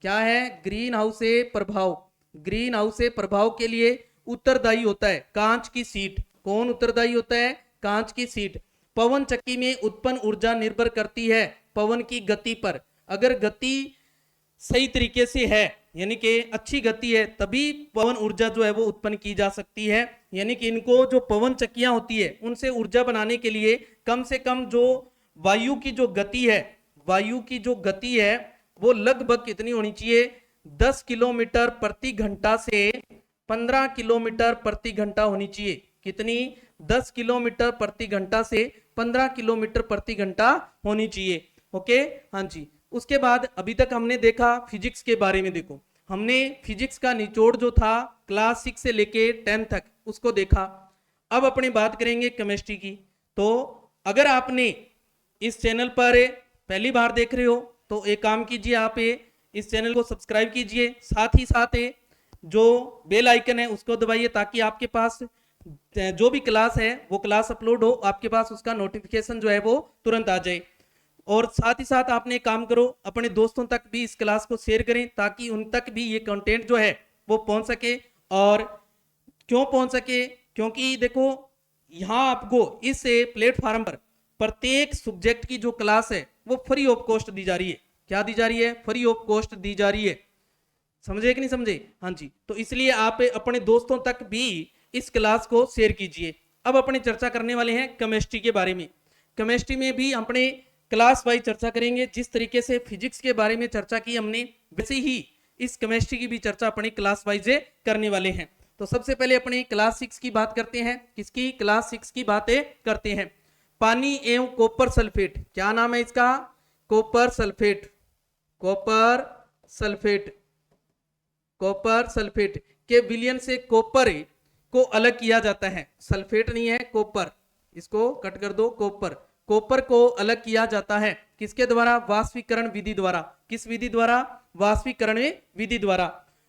क्या है, ग्रीन हाउस से प्रभाव, ग्रीन हाउस से प्रभाव के लिए उत्तरदायी होता है कांच की सीट। कौन उत्तरदायी होता है, कांच की सीट। पवन चक्की में उत्पन्न ऊर्जा निर्भर करती है पवन की गति पर। अगर गति सही तरीके से है, यानी कि अच्छी गति है, तभी पवन ऊर्जा जो है वो उत्पन्न की जा सकती है। यानी कि इनको जो पवन चक्कियां होती है उनसे ऊर्जा बनाने के लिए कम से कम जो वायु की जो गति है, वायु की जो गति है वो लगभग कितनी होनी चाहिए, 10 किलोमीटर प्रति घंटा से 15 किलोमीटर प्रति घंटा होनी चाहिए। कितनी, 10 किलोमीटर प्रति घंटा से 15 किलोमीटर प्रति घंटा होनी चाहिए। ओके, हाँ जी। उसके बाद अभी तक हमने देखा फिजिक्स के बारे में। देखो हमने फिजिक्स का निचोड़ जो था क्लास 6 से लेके 10 तक उसको देखा। अब अपने बात करेंगे केमिस्ट्री की। तो अगर आपने इस चैनल पर पहली बार देख रहे हो तो एक काम कीजिए, आप इस चैनल को सब्सक्राइब कीजिए, साथ ही साथ जो बेल आइकन है उसको दबाइए ताकि आपके पास जो भी क्लास है वो क्लास अपलोड हो, आपके पास उसका नोटिफिकेशन जो है वो तुरंत आ जाए। और साथ ही साथ आपने एक काम करो, अपने दोस्तों तक भी इस क्लास को शेयर करें ताकि उन तक भी ये कंटेंट जो है वो पहुंच सके। और क्यों पहुंच सके, क्योंकि देखो यहाँ आपको इस प्लेटफॉर्म पर प्रत्येक सब्जेक्ट की जो क्लास है वो फ्री ऑफ कॉस्ट दी जा रही है। क्या दी जा रही है? फ्री ऑफ कॉस्ट दी जा रही है। समझे कि नहीं समझे? हाँ जी, तो इसलिए आप अपने दोस्तों तक भी इस क्लास को शेयर कीजिए। अब अपने चर्चा करने वाले हैं केमिस्ट्री के बारे में। केमिस्ट्री में भी अपने क्लास वाइज चर्चा करेंगे। जिस तरीके से फिजिक्स के बारे में चर्चा की हमने, वैसे ही इस केमिस्ट्री की भी चर्चा अपनी क्लास वाइज करने वाले हैं। तो सबसे पहले अपने क्लास 6 की बात करते हैं। किसकी? क्लास 6 की बातें करते हैं। पानी एवं कॉपर सल्फेट, क्या नाम है इसका? Copper sulphate. Copper sulphate, copper sulphate के विलयन से कॉपर को अलग किया जाता है। सल्फेट नहीं है, कॉपर, इसको कट कर दो। कॉपर, कॉपर को अलग किया जाता है किसके द्वारा? वाष्पीकरण विधि द्वारा। किस विधि द्वारा? वाष्पीकरण विधि द्वारा।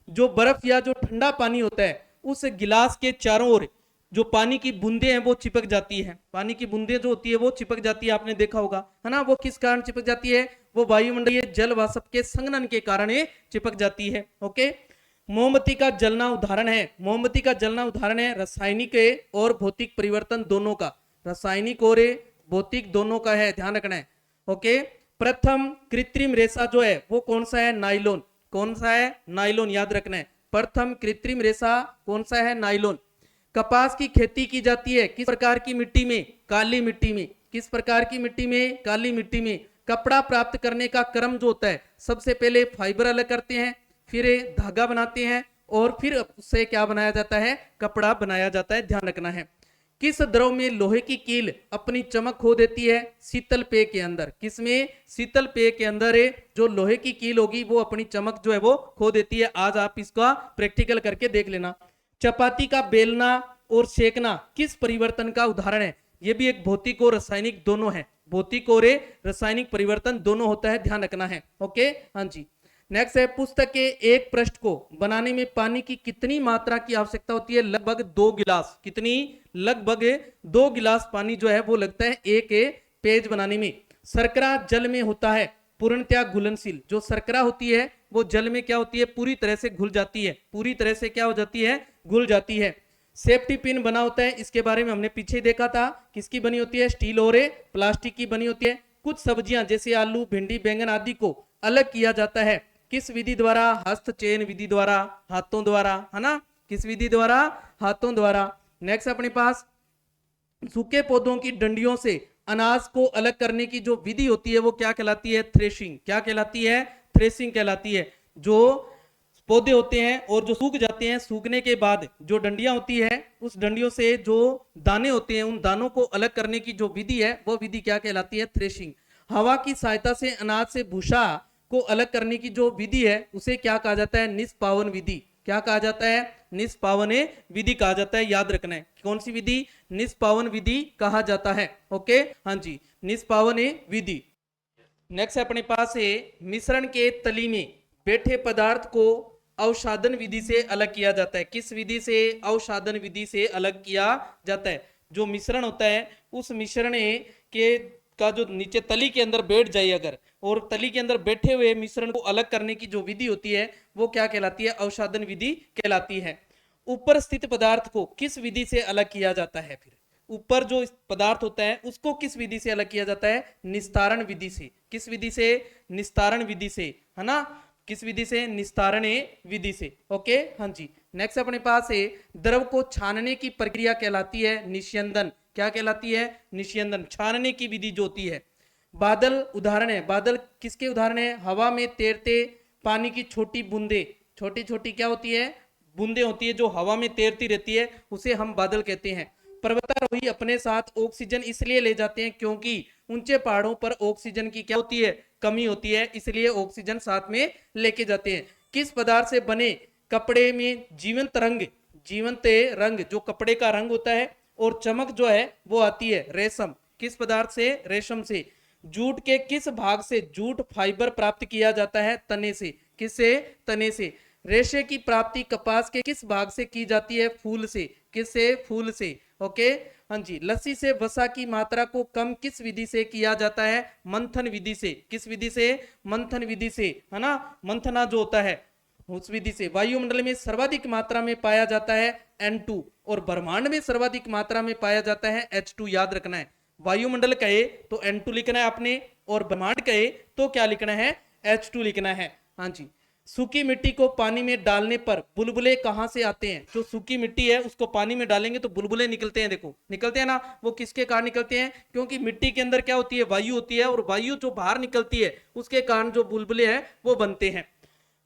जो बर्फ या जो ठंडा पानी होता है उस गिलास के चारों ओर जो पानी की बूंदे हैं वो चिपक जाती है। पानी की बूंदे जो होती है वो चिपक जाती है, आपने देखा होगा, है ना? वो किस कारण चिपक जाती है? वो वायुमंडलीय जल वाष्प के संघनन के कारण चिपक जाती है। ओके। मोमबत्ती का जलना उदाहरण है। मोमबत्ती का जलना उदाहरण है रासायनिक और भौतिक परिवर्तन दोनों का। रासायनिक और भौतिक दोनों का है, ध्यान रखना है। ओके। प्रथम कृत्रिम रेशा जो है वो कौन सा है? नाइलॉन। कौन सा है? नाइलॉन, याद रखना है। प्रथम कृत्रिम रेशा कौन सा है? नाइलॉन। कपास की खेती की जाती है किस प्रकार की मिट्टी में? काली मिट्टी में। किस प्रकार की मिट्टी में? काली मिट्टी में। कपड़ा प्राप्त करने का क्रम जो होता है, सबसे पहले फाइबर अलग करते हैं, फिर धागा बनाते हैं और फिर उससे क्या बनाया जाता है? कपड़ा बनाया जाता है, ध्यान रखना है। किस द्रव में लोहे की कील अपनी चमक खो देती है? शीतल पेय के अंदर। किसमें? शीतल पेय के अंदर जो लोहे की कील होगी वो अपनी चमक जो है वो खो देती है। आज आप इसका प्रैक्टिकल करके देख लेना। चपाती का बेलना और सेकना किस परिवर्तन का उदाहरण है? ये भी एक भौतिक और रासायनिक दोनों है। भौतिक और रासायनिक परिवर्तन दोनों होता है, ध्यान रखना है। ओके, हाँ जी। नेक्स्ट है, पुस्तक के एक पृष्ठ को बनाने में पानी की कितनी मात्रा की आवश्यकता होती है? लगभग 2 गिलास। कितनी? लगभग 2 गिलास पानी जो है वो लगता है एक पेज बनाने में। शर्करा जल में होता है पूर्णतया घुलनशील। जो शर्करा होती है वो जल में क्या होती है? पूरी तरह से घुल जाती है। पूरी तरह से क्या हो जाती है? घुल जाती है। सेफ्टी पिन बना होता है, इसके बारे में हमने पीछे देखा था। किसकी बनी होती है? स्टील और प्लास्टिक की बनी होती है। कुछ सब्जियां जैसे आलू, भिंडी, बैंगन आदि को अलग किया जाता है किस विधि द्वारा? हस्तचयन विधि द्वारा, हाथों द्वारा, है ना? किस विधि द्वारा? हाथों द्वारा। नेक्स्ट अपने पास सूखे पौधों की डंडियों से अनाज को अलग करने की जो विधि होती है वो क्या कहलाती है? थ्रेशिंग। क्या कहलाती है? थ्रेशिंग कहलाती है। जो पौधे होते हैं और जो सूख जाते हैं, सूखने के बाद जो डंडियां होती है उस डंडियों से जो दाने होते हैं उन दानों को अलग करने की जो विधि है वो विधि क्या कहलाती है? थ्रेशिंग। हवा की सहायता से अनाज से भूसा को अलग करने की जो विधि है उसे क्या कहा जाता है? निष्पावन विधि। क्या कहा जाता है? निष्पावन विधि कहा जाता है, याद रखना है। कौन सी विधि? निष्पावन विधि कहा जाता है। ओके, हाँ जी, निष्पावन विधि। नेक्स्ट अपने पास है, मिश्रण के तली में बैठे पदार्थ को अवसादन विधि से अलग किया जाता है। किस विधि से? अवसादन विधि से अलग किया जाता है। जो मिश्रण होता है उस मिश्रण के का जो नीचे तली के अंदर बैठ जाए अगर, और तली के अंदर बैठे हुए मिश्रण को अलग करने की जो विधि होती है वो क्या कहलाती है? अवसादन विधि कहलाती है। ऊपर स्थित पदार्थ को किस विधि से अलग किया जाता है? फिर ऊपर जो पदार्थ होता है उसको किस विधि से अलग किया जाता है? निस्तारण विधि से। किस विधि से? निस्तारण विधि से, है ना? किस विधि से? निस्तारण विधि से। ओके, हाँ जी। नेक्स्ट अपने पास है, द्रव को छानने की प्रक्रिया कहलाती है निस्यंदन। क्या कहलाती है? निस्यंदन। छानने की विधि जो होती है। बादल उदाहरण है। बादल किसके उदाहरण है? हवा में तैरते पानी की छोटी बूंदे। छोटी छोटी क्या होती है? बूंदे होती है जो हवा में तैरती रहती है, उसे हम बादल कहते हैं। पर्वतारोही अपने साथ ऑक्सीजन इसलिए ले जाते हैं क्योंकि ऊंचे पहाड़ों पर ऑक्सीजन की क्या होती है? कमी होती है, इसलिए ऑक्सीजन साथ में लेके जाते हैं। किस पदार्थ से बने कपड़े में जीवंत रंग, जीवंत रंग जो कपड़े का रंग होता है और चमक जो है वो आती है? रेशम। किस पदार्थ से? रेशम से। जूट के किस भाग से जूट फाइबर प्राप्त किया जाता है? तने से। किससे? तने से। रेशे की प्राप्ति कपास के किस भाग से की जाती है? फूल से। किससे? फूल से। ओके, हाँ जी। लस्सी से वसा की मात्रा को कम किस विधि से किया जाता है? मंथन विधि से। किस विधि से? मंथन विधि से, है ना। मंथना जो होता है उस विधि से। वायुमंडल में सर्वाधिक मात्रा में पाया जाता है N2 और ब्रह्मांड में सर्वाधिक मात्रा में पाया जाता है H2। याद रखना है, वायुमंडल कहे तो N2 लिखना है आपने, और ब्रह्मांड कहे तो क्या लिखना है? H2 लिखना है। हाँ जी। सूखी मिट्टी को पानी में डालने पर बुलबुले कहां से आते हैं? जो सूखी मिट्टी है उसको पानी में डालेंगे तो बुलबुले निकलते हैं। देखो निकलते हैं ना, वो किसके कारण निकलते हैं? क्योंकि मिट्टी के अंदर क्या होती है? वायु होती है, और वायु जो बाहर निकलती है उसके कारण जो बुलबुले हैं वो बनते हैं।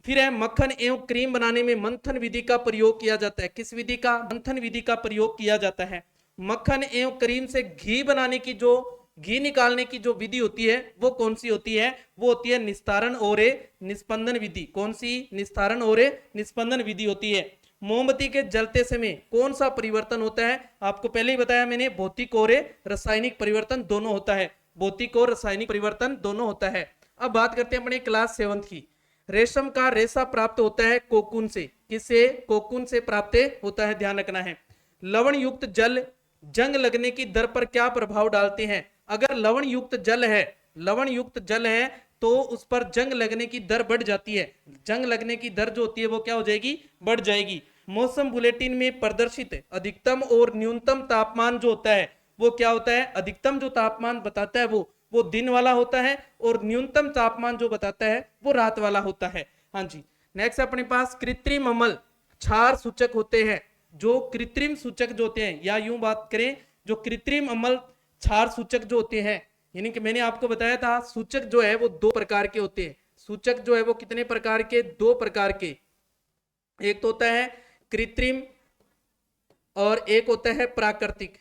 फिर है मक्खन एवं क्रीम बनाने में मंथन विधि का प्रयोग किया जाता है। किस विधि का? मंथन विधि का प्रयोग किया जाता है। मक्खन एवं क्रीम से घी बनाने की जो घी निकालने की जो विधि होती है वो कौन सी होती है? वो होती है निस्तारण और निस्पंदन विधि। कौन सी? निस्तारण और निस्पंदन विधि होती है। मोमबत्ती के जलते समय कौन सा परिवर्तन होता है? आपको पहले ही बताया मैंने, भौतिक और रासायनिक परिवर्तन दोनों होता है। भौतिक और रासायनिक परिवर्तन दोनों होता है। अब बात करते हैं अपने क्लास 7 की। रेशम का रेशा प्राप्त होता है कोकून से। किससे? कोकून से प्राप्त होता है, ध्यान रखना है। लवण युक्त जल जंग लगने की दर पर क्या प्रभाव डालते हैं? अगर लवण युक्त जल है, लवण युक्त जल है तो उस पर जंग लगने की दर बढ़ जाती है। जंग लगने की दर जो होती है वो क्या हो जाएगी? बढ़ जाएगी। मौसम बुलेटिन में प्रदर्शित अधिकतम और न्यूनतम तापमान जो होता है वो क्या होता है? अधिकतम जो तापमान बताता है वो दिन वाला होता है, और न्यूनतम तापमान जो बताता है वो रात वाला होता है। हाँ जी। नेक्स्ट अपने पास कृत्रिम अम्ल क्षार सूचक होते हैं। जो कृत्रिम सूचक जो होते हैं, या यूं बात करें जो कृत्रिम अम्ल क्षार सूचक जो होते हैं, यानी कि मैंने आपको बताया था सूचक जो है वो 2 प्रकार के होते हैं। सूचक जो है वो कितने प्रकार के? 2 प्रकार के। एक तो होता है कृत्रिम और एक होता है प्राकृतिक।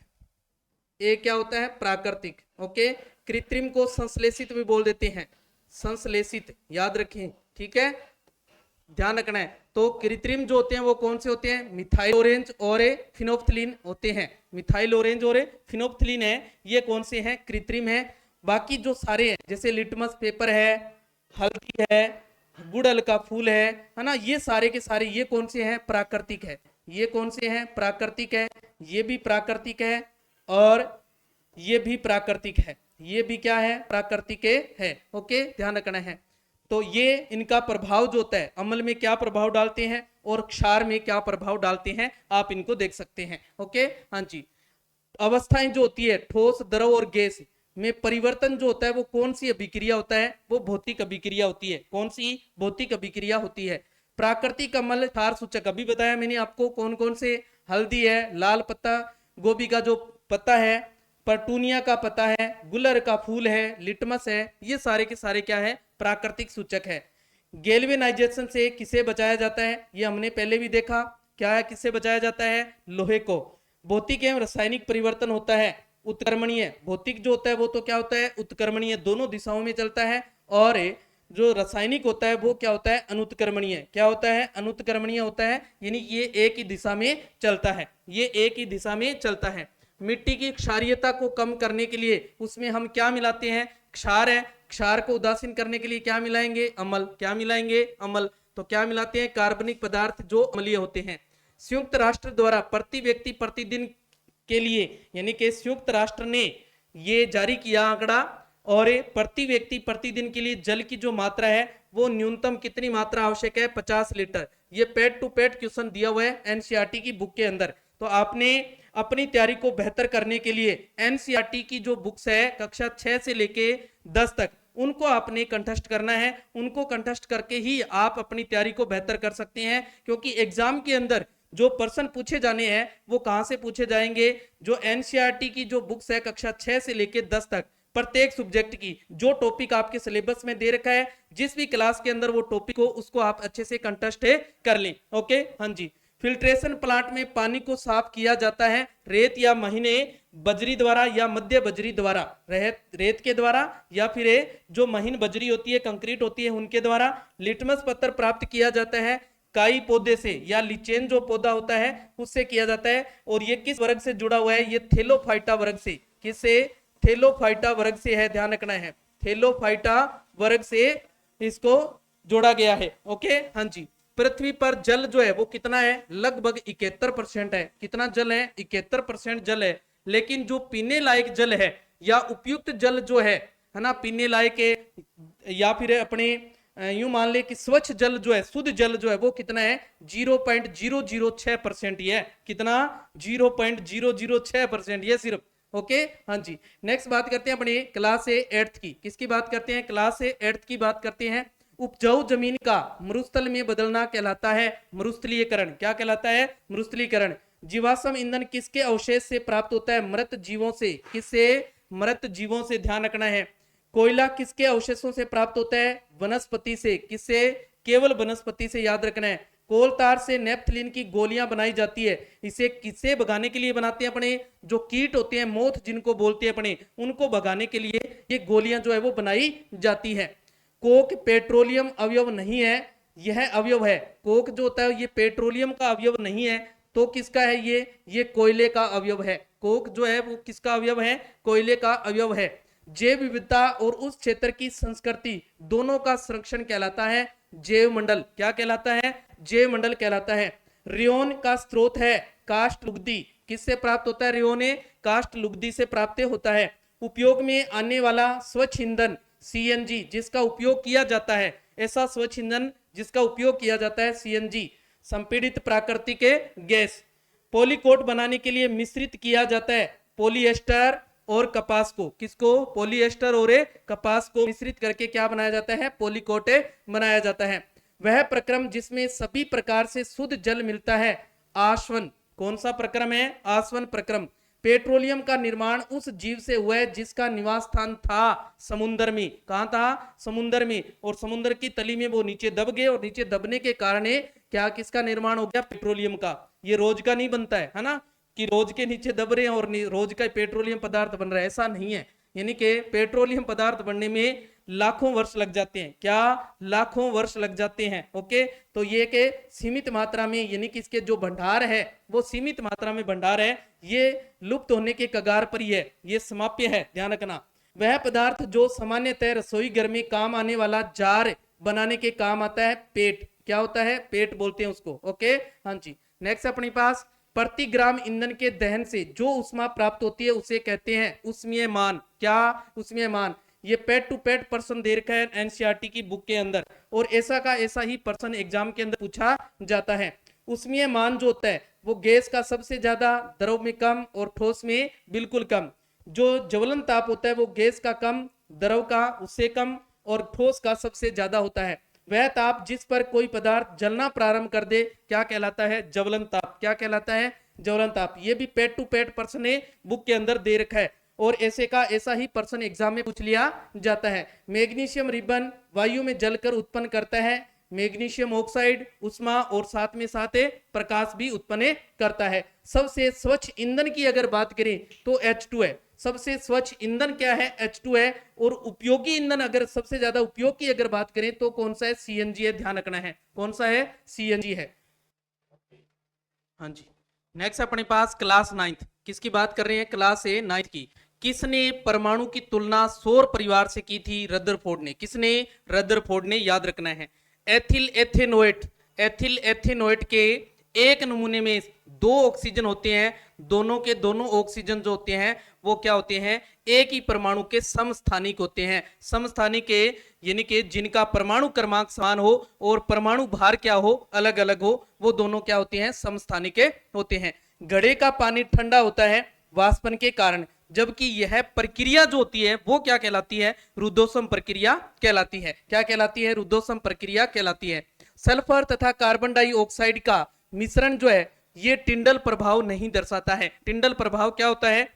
एक क्या होता है? प्राकृतिक। ओके, कृत्रिम को संश्लेषित भी बोल देते हैं। संश्लेषित, याद रखें, ठीक है, ध्यान रखना है। तो कृत्रिम जो होते हैं वो कौन से होते हैं? मिथाइल ऑरेंज और फिनोप्थलीन होते हैं। मिथाइल ऑरेंज और फिनोप्थलीन है, ये कौन से हैं? कृत्रिम है। बाकी जो सारे हैं जैसे लिटमस पेपर है, हल्दी है, गुड़हल का फूल है ना, ये सारे के सारे ये कौन से हैं? प्राकृतिक है। ये कौन से हैं? प्राकृतिक है। ये भी प्राकृतिक है और ये भी प्राकृतिक है। ये भी क्या है? प्राकृतिक है। ओके, ध्यान रखना है। तो ये इनका प्रभाव जो होता है, अम्ल में क्या प्रभाव डालते हैं और क्षार में क्या प्रभाव डालते हैं, आप इनको देख सकते हैं। ओके, हाँ जी। अवस्थाएं जो होती है ठोस, द्रव और गैस में परिवर्तन जो होता है वो कौन सी अभिक्रिया होता है? वो भौतिक अभिक्रिया होती है। कौन सी? भौतिक अभिक्रिया होती है। प्राकृतिक अम्ल क्षार सूचक अभी बताया मैंने आपको कौन कौन से। हल्दी है, लाल पत्ता गोभी का जो पत्ता है, पर्टूनिया का पत्ता है, गुलर का फूल है, लिटमस है, ये सारे के सारे क्या है? प्राकृतिक सूचक है। गैल्वेनाइजेशन से किसे बचाया जाता है? ये हमने पहले भी देखा, क्या है? किससे बचाया जाता है? लोहे को। भौतिक एवं रासायनिक परिवर्तन होता है उत्क्रमणीय। भौतिक जो होता है वो तो क्या होता है? उत्क्रमणीय, दोनों दिशाओं में चलता है। और जो रासायनिक होता है वो क्या होता है? अनुत्क्रमणीय। क्या होता है? अनुत्क्रमणीय होता है, यानी ये एक ही दिशा में चलता है। ये एक ही दिशा में चलता है। मिट्टी की क्षारीयता को कम करने के लिए उसमें हम क्या मिलाते हैं? क्षार है। क्षार को उदासीन करने के लिए क्या मिलाएंगे? अम्ल। क्या मिलाएंगे? अम्ल। तो क्या मिलाते हैं? कार्बनिक पदार्थ जो अम्लीय होते हैं। संयुक्त राष्ट्र द्वारा प्रति व्यक्ति प्रतिदिन के लिए, यानी कि संयुक्त राष्ट्र ने ये जारी किया आंकड़ा, और प्रति व्यक्ति प्रतिदिन के लिए जल की जो मात्रा है वो न्यूनतम कितनी मात्रा आवश्यक है? 50 लीटर। ये पेड टू पेड क्वेश्चन दिया हुआ है एनसीईआरटी की बुक के अंदर। तो आपने अपनी तैयारी को बेहतर करने के लिए एनसीईआरटी की जो बुक्स है कक्षा 6 से लेके 10 तक, उनको आपने कंटेस्ट करना है। उनको कंटेस्ट करके ही आप अपनी तैयारी को बेहतर कर सकते हैं, क्योंकि एग्जाम के अंदर जो प्रश्न पूछे जाने हैं वो कहां से पूछे जाएंगे? जो एनसीईआरटी की जो बुक्स है कक्षा 6 से लेके 10 तक, प्रत्येक सब्जेक्ट की जो टॉपिक आपके सिलेबस में दे रखा है, जिस भी क्लास के अंदर वो टॉपिक हो उसको आप अच्छे से कंटेस्ट कर लें। ओके, हाँ जी। फिल्ट्रेशन प्लांट में पानी को साफ किया जाता है रेत या महीने बजरी द्वारा या मध्य बजरी द्वारा? रेत के द्वारा या फिर जो महीन बजरी होती है, कंक्रीट होती है, उनके द्वारा। लिटमस पत्थर प्राप्त किया जाता है काई पौधे से या लिचेन जो पौधा होता है उससे किया जाता है। और ये किस वर्ग से जुड़ा हुआ है? ये थेलोफाइटा वर्ग से। किससे? थेलोफाइटा वर्ग से है, ध्यान रखना है। थेलोफाइटा वर्ग से इसको जोड़ा गया है। ओके, हाँ जी। पृथ्वी पर जल जो है वो कितना है, लगभग 71% है। कितना जल है, 71% जल है। लेकिन जो पीने लायक जल है या उपयुक्त जल जो है ना, पीने लायक है, या फिर अपने यूं मान ले कि स्वच्छ जल जो है, शुद्ध जल जो है वो कितना है, 0.006% ही है। कितना, 0.006% ये सिर्फ। ओके, हाँ जी। नेक्स्ट बात करते हैं अपने क्लास ए 8th की। किसकी बात करते हैं, क्लास ए 8th की बात करते हैं। उपजाऊ जमीन का मरुस्थल में बदलना कहलाता है मरुस्थलीकरण। क्या कहलाता है, मरुस्थलीकरण। जीवाश्म ईंधन किसके अवशेष से प्राप्त होता है, मृत जीवों से। किससे, मृत जीवों से, ध्यान रखना है। कोयला किसके अवशेषों से प्राप्त होता है, वनस्पति से। किससे, केवल वनस्पति से, याद रखना है। कोल तार से नेपथलीन की गोलियां बनाई जाती है। इसे किसे भगाने के लिए बनाते हैं, अपने जो कीट होते हैं, मोथ जिनको बोलते हैं अपने, उनको भगाने के लिए ये गोलियां जो है वो बनाई जाती है। कोक पेट्रोलियम अवयव नहीं है, यह अवयव है। कोक जो होता है ये पेट्रोलियम का अवयव नहीं है, तो किसका है ये कोयले का अवयव है। कोक जो है वो किसका अवयव है, कोयले का अवयव है। जैव विविधता और उस क्षेत्र की संस्कृति दोनों का संरक्षण कहलाता है जैव मंडल। क्या कहलाता है, जैव मंडल कहलाता है। रेयोन का स्रोत है काष्ठ लुगदी। किससे प्राप्त होता है, रेयोन काष्ठ लुगदी से प्राप्त होता है। उपयोग में आने वाला स्वच्छ ईंधन सीएनजी, जिसका उपयोग किया जाता है, ऐसा स्वच्छ ईंधन जिसका उपयोग किया जाता है सीएनजी, संपीड़ित प्राकृतिक गैस। पॉलीकोट बनाने के लिए मिश्रित किया जाता है पॉलिएस्टर और कपास को। किसको, पॉलिएस्टर और कपास को मिश्रित करके क्या बनाया जाता है, पॉलीकोट बनाया जाता है। वह प्रक्रम जिसमें सभी प्रकार से शुद्ध जल मिलता है आसवन। कौन सा प्रक्रम है, आसवन प्रक्रम। पेट्रोलियम का निर्माण उस जीव से हुआ है जिसका निवास स्थान था समुद्र में। कहां था, समुद्र में। और समुद्र की तली में वो नीचे दब गए, और नीचे दबने के कारण क्या, किसका निर्माण हो गया, पेट्रोलियम का। ये रोज का नहीं बनता है ना, कि रोज के नीचे दब रहे हैं और रोज का पेट्रोलियम पदार्थ बन रहा है, ऐसा नहीं है। यानी कि पेट्रोलियम पदार्थ बनने में लाखों वर्ष लग जाते हैं। क्या, लाखों वर्ष लग जाते हैं। ओके, तो ये के सीमित मात्रा में, यानी कि इसके जो भंडार है वो सीमित मात्रा में भंडार है, ये लुप्त होने के कगार पर ही है, ये समाप्य है, ध्यान रखना। वह पदार्थ जो सामान्यतः रसोई घर में काम आने वाला जार बनाने के काम आता है पेट। क्या होता है, पेट बोलते हैं उसको। ओके, हाँ जी। नेक्स्ट अपने पास प्रति ग्राम ईंधन के दहन से जो उष्मा प्राप्त होती है उसे कहते हैं उष्मीयमान। क्या, उष्मीयमान। ये पेड टू पेड पर्सन दे रखा है एनसीईआरटी की बुक के अंदर, और ऐसा का ऐसा ही पर्सन एग्जाम के अंदर पूछा जाता है। उष्मीयमान जो होता है वो गैस का सबसे ज्यादा, द्रव में कम और ठोस में बिल्कुल कम। जो ज्वलन ताप होता है वो गैस का कम, द्रव का उससे कम, और ठोस का सबसे ज्यादा होता है। वह ताप जिस पर कोई पदार्थ जलना प्रारंभ कर दे क्या कहलाता है, ज्वलन ताप। क्या कहलाता है, ज्वलन ताप। ये भी पेड टू पेड पर्सन ने बुक के अंदर दे रखा है, और ऐसे का ऐसा ही पर्सन एग्जाम में पूछ लिया जाता है। मैग्नीशियम रिबन वायु में जलकर उत्पन्न करता है मैग्नीशियम ऑक्साइड, उष्मा और साथ में साथ प्रकाश भी उत्पन्न करता है। सबसे स्वच्छ ईंधन की अगर बात करें तो H2 है। सबसे स्वच्छ ईंधन क्या है, H2 है। और उपयोगी ईंधन अगर सबसे ज्यादा उपयोग की अगर बात करें तो कौन सा है, सीएनजी है, ध्यान रखना है। कौन सा है, सीएनजी है। हाँ जी। नेक्स्ट अपने पास क्लास 9th। किसकी बात कर रहे हैं, क्लास ए 9th की। किसने परमाणु की तुलना सौर परिवार से की थी, रदरफोर्ड ने। किसने, रदरफोर्ड ने, याद रखना है। एथिल एथेनोएट, एथिल एथेनोएट के एक नमूने में 2 ऑक्सीजन होते हैं। दोनों के दोनों ऑक्सीजन जो होते हैं वो क्या होते हैं, एक ही परमाणु के समस्थानिक होते हैं। समस्थानिक के यानी कि जिनका परमाणु क्रमांक समान हो और परमाणु भार क्या हो, अलग अलग हो, वो दोनों क्या होते हैं, समस्थानिक होते हैं। घड़े का पानी ठंडा होता है वाष्पन के कारण, जबकि यह प्रक्रिया जो होती है वो क्या कहलाती है, रुद्धोष्म प्रक्रिया कहलाती है। क्या कहलाती है, रुद्धोष्म प्रक्रिया कहलाती है। सल्फर तथा कार्बन डाइऑक्साइड का मिश्रण जो है ये टिंडल प्रभाव नहीं दर्शाता है। टिंडल प्रभाव क्या होता है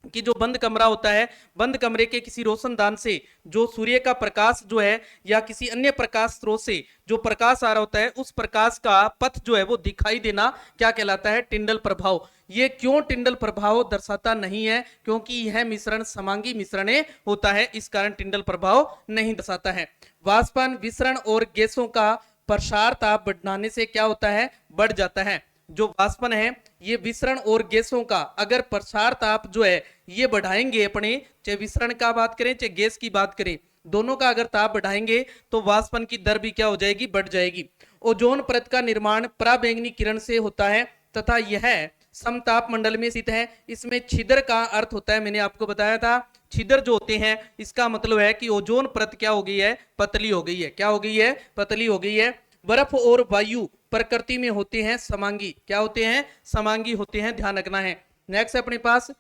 कि जो बंद कमरा होता है, बंद कमरे के किसी रोशनदान से जो सूर्य का प्रकाश जो है या किसी अन्य प्रकाश स्रोत से जो प्रकाश आ रहा होता है, उस प्रकाश का पथ जो है वो दिखाई देना क्या कहलाता है, टिंडल प्रभाव। ये क्यों टिंडल प्रभाव दर्शाता नहीं है, क्योंकि यह मिश्रण समांगी मिश्रण होता है, इस कारण टिंडल प्रभाव नहीं दर्शाता है। वाष्पन, विसरण और गैसों का प्रसार ताप बढ़ाने से क्या होता है, बढ़ जाता है। जो वाष्पन है ये विसरण और गैसों का अगर प्रसार ताप जो है ये बढ़ाएंगे, अपने चाहे विसरण का बात करें चाहे गैस की बात करें, दोनों का अगर ताप बढ़ाएंगे तो वाष्पन की दर भी क्या हो जाएगी, बढ़ जाएगी। ओजोन परत का निर्माण पराबैंगनी किरण से होता है तथा यह समताप मंडल में स्थित है। इसमें छिद्र का अर्थ होता है, मैंने आपको बताया था, छिद्र जो होते हैं इसका मतलब है कि ओजोन परत क्या हो गई है, पतली हो गई है। क्या हो गई है, पतली हो गई है। बर्फ और वायु प्रकृति में होते हैं समांगी। क्या होते हैं, समांगी होते हैं, ध्यान रखना है। नेक्स्ट अपने पास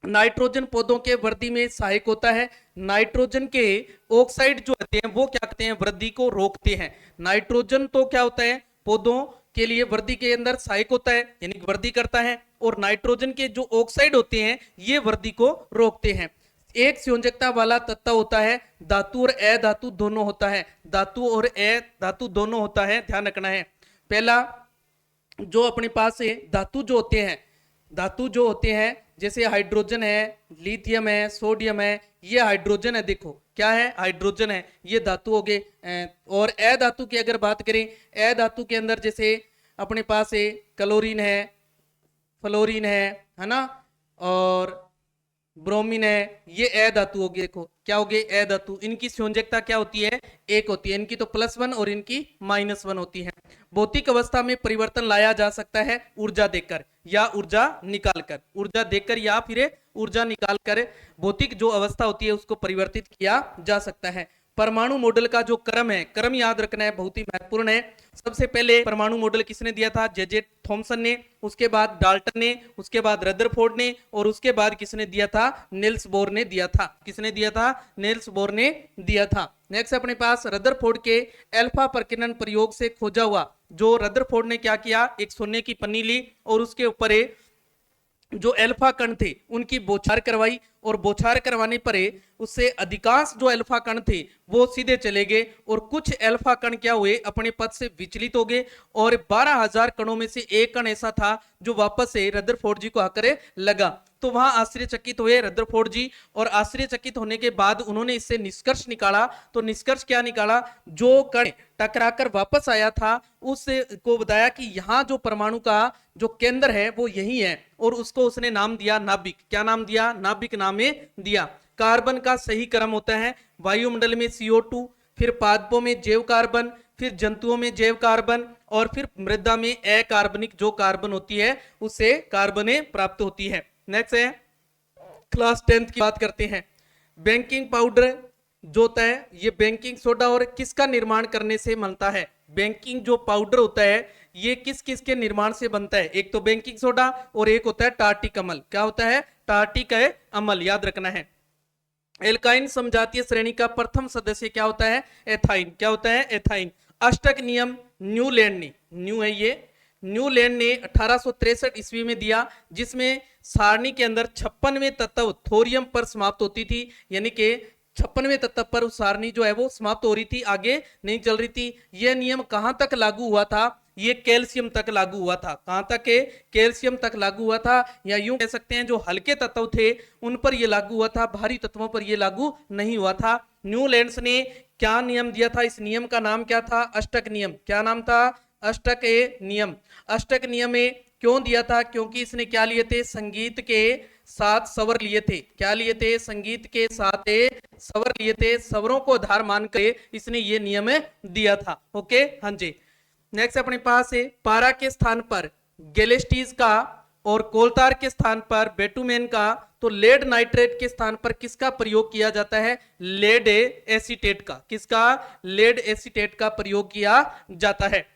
नाइट्रोजन पौधों के वृद्धि में सहायक होता है। नाइट्रोजन के ऑक्साइड जो होते हैं वो क्या करते हैं, वृद्धि को रोकते हैं। नाइट्रोजन तो क्या होता है, पौधों के लिए वृद्धि के अंदर सहायक होता है, यानी वृद्धि करता है। और नाइट्रोजन के जो ऑक्साइड होते हैं ये वृद्धि को रोकते हैं। एक संयोजकता वाला तत्व होता है, धातु और अधातु दोनों होता है। धातु और अधातु दोनों होता है, ध्यान रखना है। पहला जो अपने पास है धातु जो होते हैं, धातु जो होते हैं जैसे हाइड्रोजन है, लिथियम है, सोडियम है, ये हाइड्रोजन है। देखो क्या है, हाइड्रोजन है, ये धातु हो गए। और अधातु की अगर बात करें, अधातु के अंदर जैसे अपने पास है क्लोरीन है, फ्लोरीन है ना, और ब्रोमीन है, ये अधातु हो गए। देखो क्या हो गए, अधातु। इनकी संयोजकता क्या होती है, एक होती है। इनकी तो +1 और इनकी -1 होती है। भौतिक अवस्था में परिवर्तन लाया जा सकता है ऊर्जा देकर या ऊर्जा निकालकर। ऊर्जा देकर या फिर ऊर्जा निकालकर भौतिक जो अवस्था होती है उसको परिवर्तित किया जा सकता है। परमाणु मॉडल का जो क्रम है, क्रम याद रखना है, बहुत ही महत्वपूर्ण है। सबसे पहले परमाणु मॉडल किसने दिया था, जे थॉमसन ने, उसके बाद डाल्टन ने, उसके बाद रदरफोर्ड ने, और उसके बाद किसने दिया था, निल्स बोर ने दिया था। किसने दिया था, निल्स बोर ने दिया था। नेक्स्ट अपने पास रदरफोर्ड के अल्फा प्रकीर्णन प्रयोग से खोजा हुआ, जो रदरफोर्ड ने क्या किया, एक सोने की पन्नी ली और उसके ऊपर जो अल्फा कण थे उनकी बौछार करवाई, और बौछार करवाने पर उससे अधिकांश जो अल्फा कण थे वो सीधे चले गए, और कुछ अल्फा कण क्या हुए, अपने पथ से विचलित हो गए, और 12,000 कणों में से एक कण ऐसा था जो वापस से रदरफोर्ड जी को आकर लगा। तो वहां आश्चर्यचकित हुए रदरफोर्ड जी, और आश्चर्यचकित होने के बाद उन्होंने इससे निष्कर्ष निकाला। तो निष्कर्ष क्या निकाला, जो कण टकराकर वापस आया था उससे को बताया कि यहाँ जो परमाणु का जो केंद्र है वो यही है, और उसको उसने नाम दिया नाभिक। क्या नाम दिया, नाभिक नाम दिया। कार्बन का सही क्रम होता है, वायुमंडल में CO2, फिर पादपों में जैव कार्बन, फिर जंतुओं में जैव कार्बन, और फिर मृदा में अकार्बनिक जो कार्बन होती है उससे कार्बने प्राप्त होती है। नेक्स्ट है क्लास 10 की बात करते हैं। बेकिंग पाउडर जो होता है ये बेकिंग सोडा और किसका निर्माण करने से बनता है। बेकिंग जो पाउडर होता है ये किस किस के निर्माण से बनता है, एक तो बेकिंग सोडा और एक होता है टार्टिक अम्ल। क्या होता है, टार्टिक अम्ल, याद रखना है। एल्काइन समजातीय श्रेणी का प्रथम सदस्य क्या होता है, एथाइन। क्या होता है, एथाइन। अष्टक नियम न्यूलैंड ने, न्यू है ये, न्यूलैंड ने 1863 ईस्वी में दिया, जिसमें सारणी के अंदर 56वें तत्व थोरियम पर समाप्त होती थी, यानी कि 56वें तत्व पर उस सारणी जो है वो समाप्त हो रही थी, आगे नहीं चल रही थी। यह नियम कहां तक लागू हुआ था, ये कैल्शियम तक लागू हुआ था। कहां तक है, कैल्शियम तक लागू हुआ था, या यूं कह सकते हैं जो हल्के तत्व थे उन पर यह लागू हुआ था, भारी तत्वों पर यह लागू नहीं हुआ था। न्यूलैंड्स ने क्या नियम दिया था, इस नियम का नाम क्या था, अष्टक नियम। क्या नाम था, अष्टक नियम। अष्टक नियम में क्यों दिया था, क्योंकि इसने क्या लिए थे, संगीत के 7 स्वर लिए थे। क्या लिए थे, संगीत के 7 स्वर लिए थे। स्वरों को आधार मानकर इसने ये नियम दिया था। ओके, हाँ जी। नेक्स्ट अपने पास है पारा के स्थान पर गैलेस्टीज का और कोलतार के स्थान पर बेटुमेन का, तो लेड नाइट्रेट के स्थान पर किसका प्रयोग किया जाता है, लेड एसीटेट का। किसका, लेड एसीटेट का प्रयोग किया जाता है।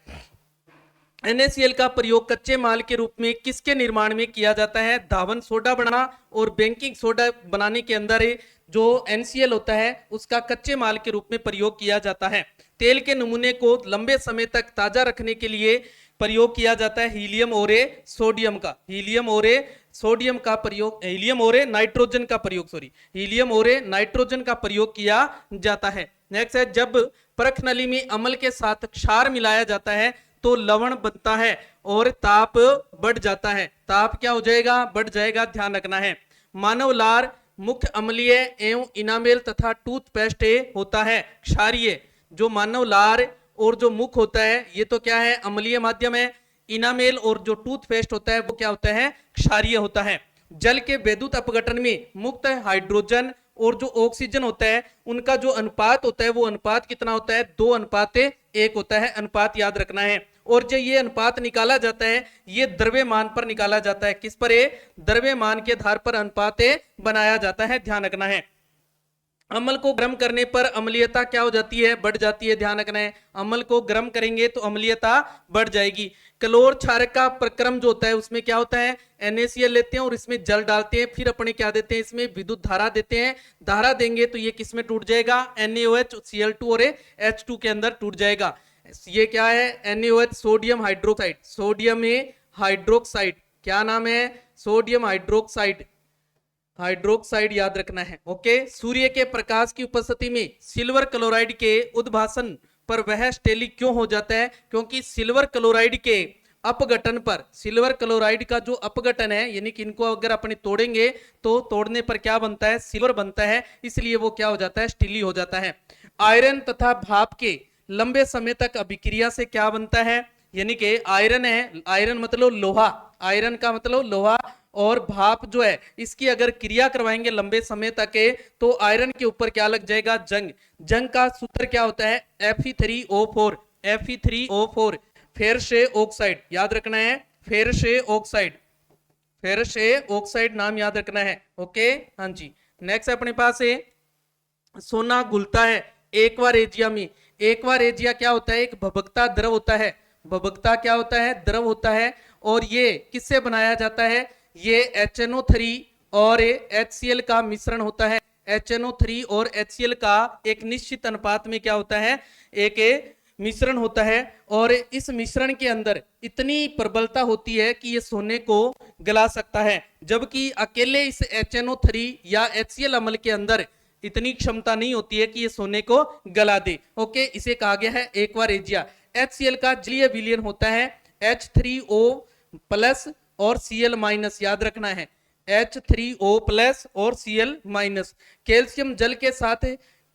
NaCl का प्रयोग कच्चे माल के रूप में किसके निर्माण में किया जाता है, धावन सोडा बनाना और बेकिंग सोडा बनाने के अंदर जो NaCl होता है उसका कच्चे माल के रूप में प्रयोग किया जाता है। तेल के नमूने को लंबे समय तक ताजा रखने के लिए प्रयोग किया जाता है हीलियम और सोडियम का। हीलियम और सोडियम का प्रयोग, हीलियम और नाइट्रोजन का प्रयोग, सॉरी, हीलियम और नाइट्रोजन का प्रयोग किया जाता है। नेक्स्ट है जब परख नली में अम्ल के साथ क्षार मिलाया जाता है तो लवण बनता है और ताप बढ़ जाता है। ताप क्या हो जाएगा, बढ़ जाएगा, ध्यान रखना है। मानव लार मुख्य अम्लीय एवं इनामेल तथा टूथपेस्ट होता है क्षारीय। जो मानव लार और जो मुख होता है ये तो क्या है, अम्लीय माध्यम है। इनामेल और जो टूथपेस्ट होता है वो क्या होता है, क्षारीय होता है। जल के विद्युत अपघटन में मुक्त हाइड्रोजन और जो ऑक्सीजन होता है उनका जो अनुपात होता है वो अनुपात कितना होता है, 2:1 होता है, अनुपात याद रखना है। और जो ये अनुपात निकाला जाता है ये द्रव्यमान पर निकाला जाता है, किस पर, द्रव्यमान के आधार पर अनुपात बनाया जाता है, ध्यान रखना है। अम्ल को गर्म करने पर अम्लीयता क्या हो जाती है, बढ़ जाती है, ध्यान रखना है। अम्ल को गर्म करेंगे तो अम्लीयता बढ़ जाएगी। क्लोर क्षारक का प्रक्रम जो होता है उसमें क्या होता है, NaCl लेते हैं और इसमें जल डालते हैं, फिर अपने क्या देते हैं, इसमें विद्युत धारा देते हैं। धारा देंगे तो ये किसमें टूट जाएगा, NaOH Cl2 और H2 के अंदर टूट जाएगा। ये क्या है, NaOH sodium hydroxide, sodium hydroxide, क्या नाम है, सोडियम हाइड्रोक्साइड, हाइड्रोक्साइड याद रखना है। ओके, सूर्य के प्रकाश की उपस्थिति में सिल्वर क्लोराइड के उद्भासन पर वह स्टेली क्यों हो जाता है, क्योंकि सिल्वर क्लोराइड के अपघटन पर, सिल्वर क्लोराइड का जो अपघटन है यानी कि इनको अगर अपने तोड़ेंगे तो तोड़ने पर क्या बनता है, सिल्वर बनता है, इसलिए वो क्या हो जाता है, स्टीली हो जाता है। आयरन तथा भाप के लंबे समय तक अभिक्रिया से क्या बनता है, यानी कि आयरन है, आयरन मतलब लोहा, आयरन का मतलब लोहा, और भाप जो है इसकी अगर क्रिया करवाएंगे लंबे समय तक तो आयरन के ऊपर क्या लग जाएगा, जंग। जंग का सूत्र क्या होता है, Fe3O4, Fe3O4, फेरस ऑक्साइड याद रखना है, फेरस ऑक्साइड, फेरस ऑक्साइड नाम याद रखना है। ओके, हाँ जी। नेक्स्ट अपने पास है सोना घुलता है एक्वारेजिया में। एक्वारेजिया क्या होता है, एक भभकता द्रव होता है, भभकता क्या होता है, द्रव होता है, और ये किससे बनाया जाता है, ये HNO3 और HCl का मिश्रण होता है। HNO3 और HCl का एक निश्चित अनुपात में क्या होता है, एक मिश्रण होता है, और इस मिश्रण के अंदर इतनी प्रबलता होती है कि ये सोने को गला सकता है, जबकि अकेले इस HNO3 या HCl अम्ल के अंदर इतनी क्षमता नहीं होती है कि ये सोने को गला दे। ओके, इसे कहा गया है एक्वारेजिया। HCl का जलीय विलयन होता है H3O+ और Cl- याद रखना है, H3O+ और Cl-। कैल्शियम जल के साथ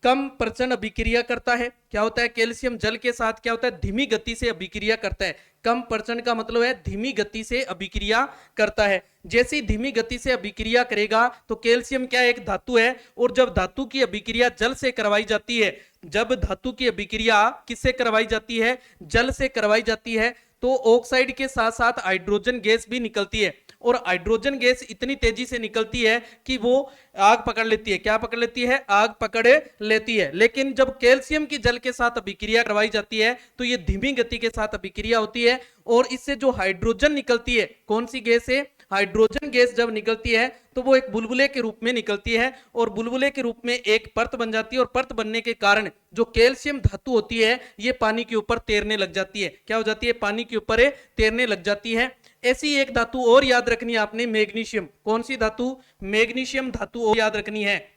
कम प्रचंड अभिक्रिया करता है, क्या होता है, कैल्शियम जल के साथ क्या होता है, धीमी गति से अभिक्रिया करता है। कम प्रचंड का मतलब है धीमी गति से अभिक्रिया करता है। जैसे ही धीमी गति से अभिक्रिया करेगा तो कैल्शियम क्या एक धातु है, और जब धातु की अभिक्रिया जल से करवाई जाती है, जब धातु की अभिक्रिया किससे करवाई जाती है, जल से करवाई जाती है, तो ऑक्साइड के साथ साथ हाइड्रोजन गैस भी निकलती है, और हाइड्रोजन गैस इतनी तेजी से निकलती है कि वो आग पकड़ लेती है, क्या पकड़ लेती है, आग पकड़ लेती है। लेकिन जब कैल्शियम की जल के साथ अभिक्रिया करवाई जाती है तो ये धीमी गति के साथ अभिक्रिया होती है, और इससे जो हाइड्रोजन निकलती है, कौन सी गैस है, हाइड्रोजन गैस जब निकलती है तो वो एक बुलबुले के रूप में निकलती है, और बुलबुले के रूप में एक परत बन जाती है, और परत बनने के कारण जो कैल्शियम धातु होती है ये पानी के ऊपर तैरने लग जाती है, क्या हो जाती है, पानी के ऊपर तैरने लग जाती है। ऐसी एक धातु और याद रखनी है आपने, मैग्नीशियम। कौन सी धातु, मैग्नीशियम धातु और याद रखनी है।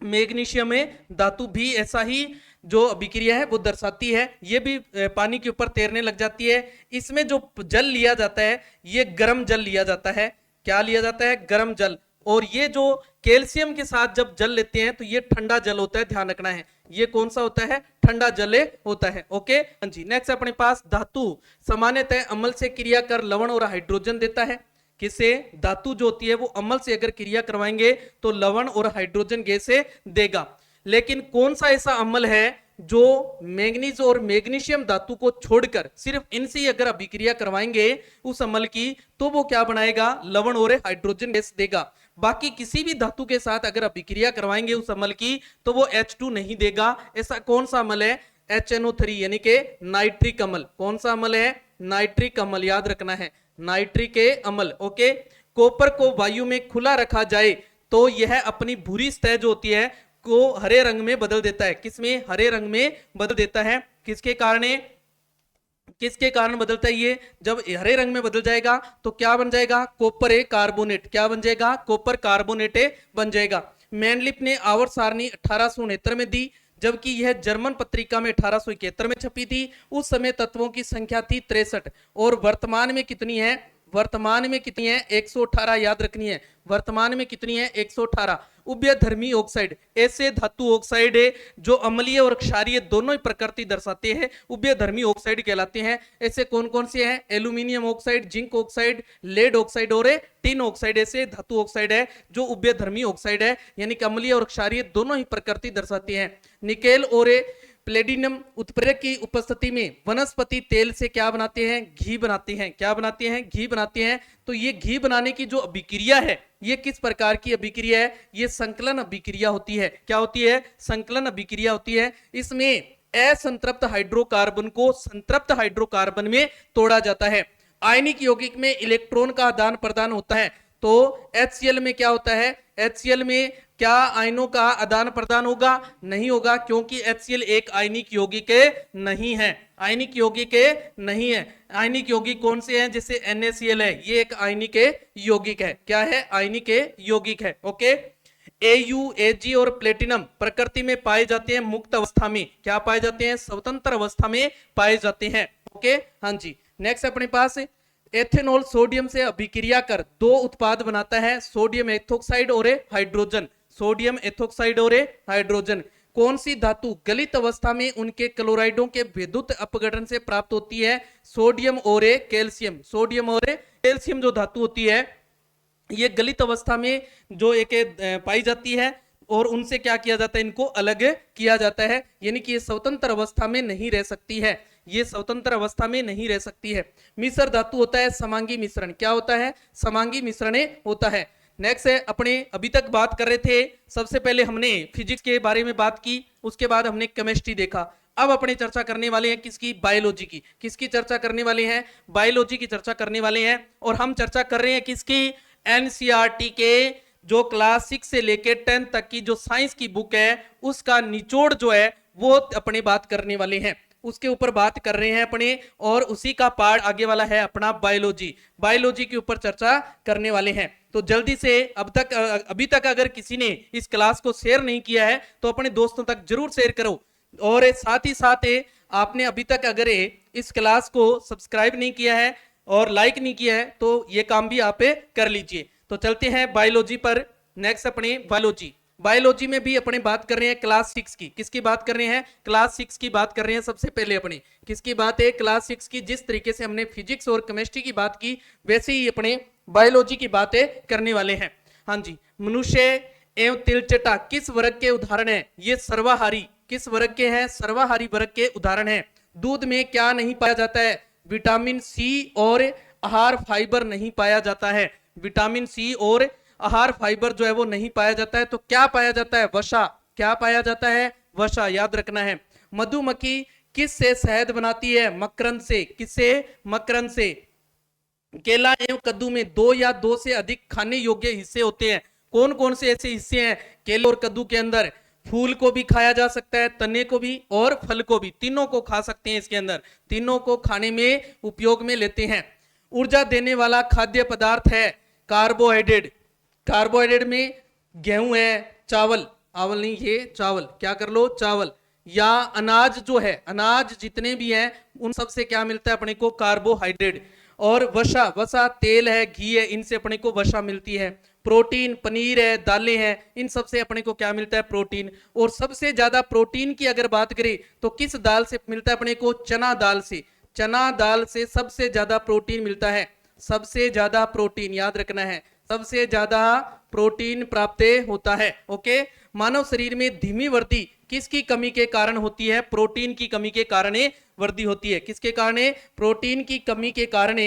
मैग्नीशियम में धातु भी ऐसा ही जो अभिक्रिया है वो दर्शाती है, ये भी पानी के ऊपर तैरने लग जाती है। इसमें जो जल लिया जाता है ये गर्म जल लिया जाता है, क्या लिया जाता है, गर्म जल, और ये जो कैल्शियम के साथ जब जल लेते हैं तो ये ठंडा जल होता है, ध्यान रखना है, ये कौन सा होता है, ठंडा जल होता है। ओके, हाँ जी। नेक्स्ट अपने पास धातु सामान्यतः अम्ल से क्रिया कर लवण और हाइड्रोजन देता है। किसे, धातु जो होती है वो अम्ल से अगर क्रिया करवाएंगे तो लवण और हाइड्रोजन गैस देगा। लेकिन कौन सा ऐसा अम्ल है जो मैंगनीज और मैग्नीशियम धातु को छोड़कर सिर्फ इनसे ही अगर अभिक्रिया करवाएंगे उस अम्ल की, तो वो क्या बनाएगा, लवण और हाइड्रोजन गैस देगा। बाकी किसी भी धातु के साथ अगर अभिक्रिया करवाएंगे उस अम्ल की तो वो H2 नहीं देगा। ऐसा कौन सा अम्ल है, HNO3 यानी कि नाइट्रिक अम्ल। कौन सा अम्ल है, नाइट्रिक अम्ल, याद रखना है, नाइट्रिक अम्ल। ओके, कॉपर को वायु में खुला रखा जाए तो यह अपनी भूरी सतह जो होती है को हरे रंग में बदल देता है, किसमें, हरे रंग में बदल देता है। किसके कारण, किसके कारण बदलता है ये, जब हरे रंग में बदल जाएगा तो क्या बन जाएगा, कॉपर कार्बोनेट, क्या बन जाएगा, कॉपर कार्बोनेट बन जाएगा। मैनलिफ ने आवर्त सारणी 1869 में दी, जबकि यह जर्मन पत्रिका में 1871 में छपी थी। उस समय तत्वों की संख्या थी 63, और वर्तमान में कितनी है, वर्तमान में कितनी है 118, याद रखनी है, वर्तमान में कितनी है 118। उभयधर्मी ऑक्साइड, ऐसे धातु ऑक्साइड है जो अम्लीय और क्षारीय दोनों ही प्रकृति दर्शाते हैं, उभयधर्मी ऑक्साइड कहलाते हैं। ऐसे कौन कौन से हैं, aluminium oxide, zinc oxide, lead oxide और टिन ऑक्साइड, ऐसे धातु ऑक्साइड है जो उभयधर्मी ऑक्साइड है, यानी कि अम्लीय और क्षारीय दोनों ही प्रकृति दर्शाती है। निकेल और प्लेटिनम उत्प्रेरक की उपस्थिति में वनस्पति तेल से क्या बनाते हैं, घी बनाते हैं। क्या बनाते हैं, घी बनाते हैं। तो ये घी बनाने की जो अभिक्रिया है, ये किस प्रकार की अभिक्रिया है, ये संकलन अभिक्रिया होती है। क्या होती है, संकलन अभिक्रिया होती है। इसमें असंतृप्त हाइड्रोकार्बन को संतृप्त हाइड्रोकार्बन में तोड़ा जाता है। आयनिक यौगिक में इलेक्ट्रॉन का आदान प्रदान होता है। तो HCl में क्या होता है, HCl में क्या आयनों का आदान प्रदान होगा, नहीं होगा, क्योंकि HCl एक आयनिक यौगिक नहीं है, आयनिक यौगिक नहीं है। आयनिक यौगिक कौन से हैं, जैसे NaCl है, ये एक आयनिक यौगिक है। क्या है, आयनिक यौगिक है। ओके, Au, Ag और प्लेटिनम प्रकृति में पाए जाते हैं मुक्त अवस्था में। क्या पाए जाते हैं, स्वतंत्र अवस्था में पाए जाते हैं। ओके, हाँ जी। नेक्स्ट अपने पास एथेनॉल सोडियम से अभिक्रिया कर दो उत्पाद बनाता है, सोडियम एथोक्साइड और हाइड्रोजन। सोडियम एथोक्साइड और हाइड्रोजन कौन सी धातु गलित अवस्था में उनके क्लोराइडों के विद्युत अपघटन से प्राप्त होती है, सोडियम और कैल्शियम। सोडियम और कैल्शियम जो धातु होती है ये गलित अवस्था में जो एक पाई जाती है और उनसे क्या किया जाता है, इनको अलग किया जाता है, यानी कि ये स्वतंत्र अवस्था में नहीं रह सकती है, ये स्वतंत्र अवस्था में नहीं रह सकती है। मिश्र धातु होता है समांगी मिश्रण। क्या होता है, समांगी मिश्रण होता है। नेक्स्ट है, अपने अभी तक बात कर रहे थे, सबसे पहले हमने फिजिक्स के बारे में बात की, उसके बाद हमने केमिस्ट्री देखा। अब अपने चर्चा करने वाले हैं किसकी, बायोलॉजी की। किसकी चर्चा करने वाले हैं, बायोलॉजी की चर्चा करने वाले हैं। और हम चर्चा कर रहे हैं किसकी, NCERT के जो क्लास 6 से लेके 10 तक की जो साइंस की बुक है उसका निचोड़ जो है वो अपने बात करने वाले हैं, उसके ऊपर बात कर रहे हैं अपने। और उसी का पार्ट आगे वाला है अपना बायोलॉजी, बायोलॉजी के ऊपर चर्चा करने वाले हैं। तो जल्दी से अभी तक अगर किसी ने इस क्लास को शेयर नहीं किया है तो अपने दोस्तों तक जरूर शेयर करो। और साथ ही साथ आपने अभी तक अगर इस क्लास को सब्सक्राइब नहीं किया है और लाइक नहीं किया है तो ये काम भी आप कर लीजिए। तो चलते हैं बायोलॉजी पर। नेक्स्ट अपने बायोलॉजी, बायोलॉजी में भी अपने बात कर रहे हैं क्लास 6 की। किसकी बात कर रहे हैं, क्लास 6 की बात कर रहे हैं। सबसे पहले अपने किसकी बात है, क्लास 6 की। जिस तरीके से हमने फिजिक्स और केमिस्ट्री की बात की वैसे ही अपने बायोलॉजी की बातें करने वाले हैं। हाँ जी, मनुष्य एवं तिलचटा किस वर्ग के उदाहरण है, ये सर्वाहारी किस वर्ग के हैं, सर्वाहारी वर्ग के उदाहरण है। दूध में क्या नहीं पाया जाता है, विटामिन सी और आहार फाइबर नहीं पाया जाता है। विटामिन सी और आहार फाइबर जो है वो नहीं पाया जाता है। तो क्या पाया जाता है, वसा। क्या पाया जाता है, वसा, याद रखना है। मधुमक्खी किस से शहद बनाती है, मकरंद से। किससे, मकरंद से। केला एवं कद्दू में 2 या 2 से अधिक खाने योग्य हिस्से होते हैं। कौन कौन से ऐसे हिस्से हैं केले और कद्दू के अंदर, फूल को भी खाया जा सकता है, तने को भी और फल को भी, तीनों को खा सकते हैं इसके अंदर, तीनों को खाने में उपयोग में लेते हैं। ऊर्जा देने वाला खाद्य पदार्थ है कार्बोहाइड्रेट। कार्बोहाइड्रेट में गेहूं है, चावल, आवल नहीं, ये चावल, क्या कर लो, चावल या अनाज जो है, अनाज जितने भी हैं उन सब से क्या मिलता है अपने को, कार्बोहाइड्रेट। और वसा, वसा तेल है, घी है, इनसे अपने को वसा मिलती है। प्रोटीन, पनीर है, दालें हैं, इन सब से अपने को क्या मिलता है, प्रोटीन। और सबसे ज्यादा प्रोटीन की अगर बात करें तो किस दाल से मिलता है अपने को, चना दाल से। चना दाल से सबसे ज्यादा प्रोटीन मिलता है, सबसे ज्यादा प्रोटीन, याद रखना है, सबसे ज्यादा प्रोटीन प्राप्त होता है। ओके, मानव शरीर में धीमी वृद्धि किसकी कमी के कारण होती है, प्रोटीन की कमी के कारण वृद्धि होती है। किसके कारण, प्रोटीन की कमी के कारण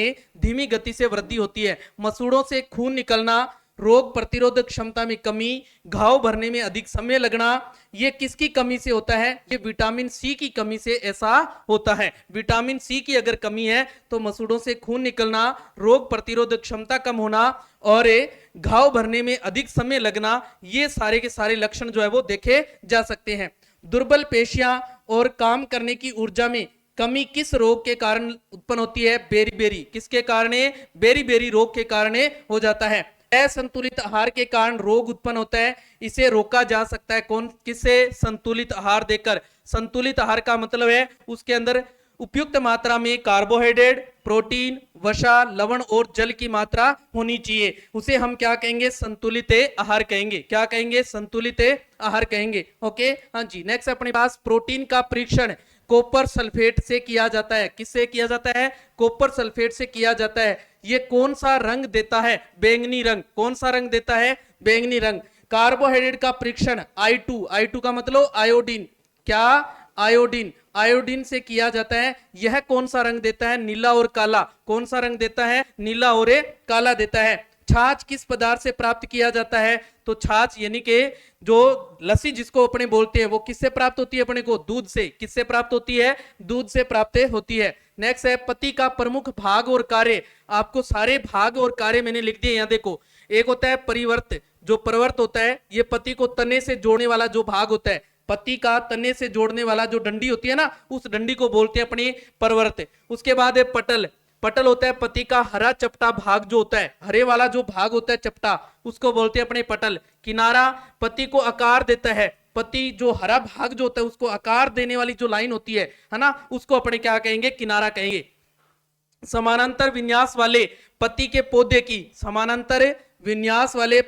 धीमी गति से वृद्धि होती है। मसूड़ों से खून निकलना, रोग प्रतिरोधक क्षमता में कमी, घाव भरने में अधिक समय लगना, ये किसकी कमी से होता है, ये विटामिन सी की कमी से ऐसा होता है। विटामिन सी की अगर कमी है तो मसूड़ों से खून निकलना, रोग प्रतिरोधक क्षमता कम होना और घाव भरने में अधिक समय लगना, ये सारे के सारे लक्षण जो है वो देखे जा सकते हैं। दुर्बल पेशियां और काम करने की ऊर्जा में कमी किस रोग के कारण उत्पन्न होती है, बेरी-बेरी। किसके कारण, बेरी-बेरी रोग के कारण हो जाता है। असंतुलित आहार के कारण रोग उत्पन्न होता है, इसे रोका जा सकता है। कौन, किससे, संतुलित आहार देकर। संतुलित आहार का मतलब है उसके अंदर उपयुक्त मात्रा में कार्बोहाइड्रेट, प्रोटीन, वसा, लवण और जल की मात्रा होनी चाहिए। उसे हम क्या कहेंगे? संतुलित आहार कहेंगे। क्या कहेंगे? संतुलित आहार कहेंगे। ओके, हाँ जी। नेक्स्ट अपने पास प्रोटीन का परीक्षण कॉपर सल्फेट से किया जाता है। किससे किया जाता है? कॉपर सल्फेट से किया जाता है। ये कौन सा रंग देता है? बैंगनी रंग। कौन सा रंग देता है? बैंगनी रंग। कार्बोहाइड्रेट का परीक्षण I2 का मतलब आयोडीन। क्या? आयोडीन। आयोडीन से किया जाता है। यह कौन सा रंग देता है? नीला और काला। कौन सा रंग देता है? नीला और काला देता है। छाछ किस पदार्थ से प्राप्त किया जाता है? तो छाछ यानी कि जो लस्सी जिसको अपने बोलते हैं वो किससे प्राप्त होती है? अपने को दूध से। किससे प्राप्त होती है? दूध से प्राप्त होती है। नेक्स्ट है पति का प्रमुख भाग और कार्य। आपको सारे भाग और कार्य मैंने लिख दिए यहाँ देखो। एक होता है परिवर्त। जो परिवर्त होता है ये पति को तने से जोड़ने वाला जो भाग होता है, पति का तने से जोड़ने वाला जो डंडी होती है ना, उस डंडी को बोलते हैं अपनी परिवर्त। उसके बाद है पटल। पटल होता है पति का हरा चपटा भाग जो होता है, हरे वाला जो भाग होता है चपटा, उसको बोलते हैं अपने पटल। किनारा पति को आकार देता है। पति जो हरा भाग जो होता है उसको आकार देने वाली जो लाइन होती है ना, उसको अपने क्या कहेंगे? किनारा कहेंगे। समानांतर विन्यास वाले पत्ती के पौधे की, समानांतर विन्यास वाले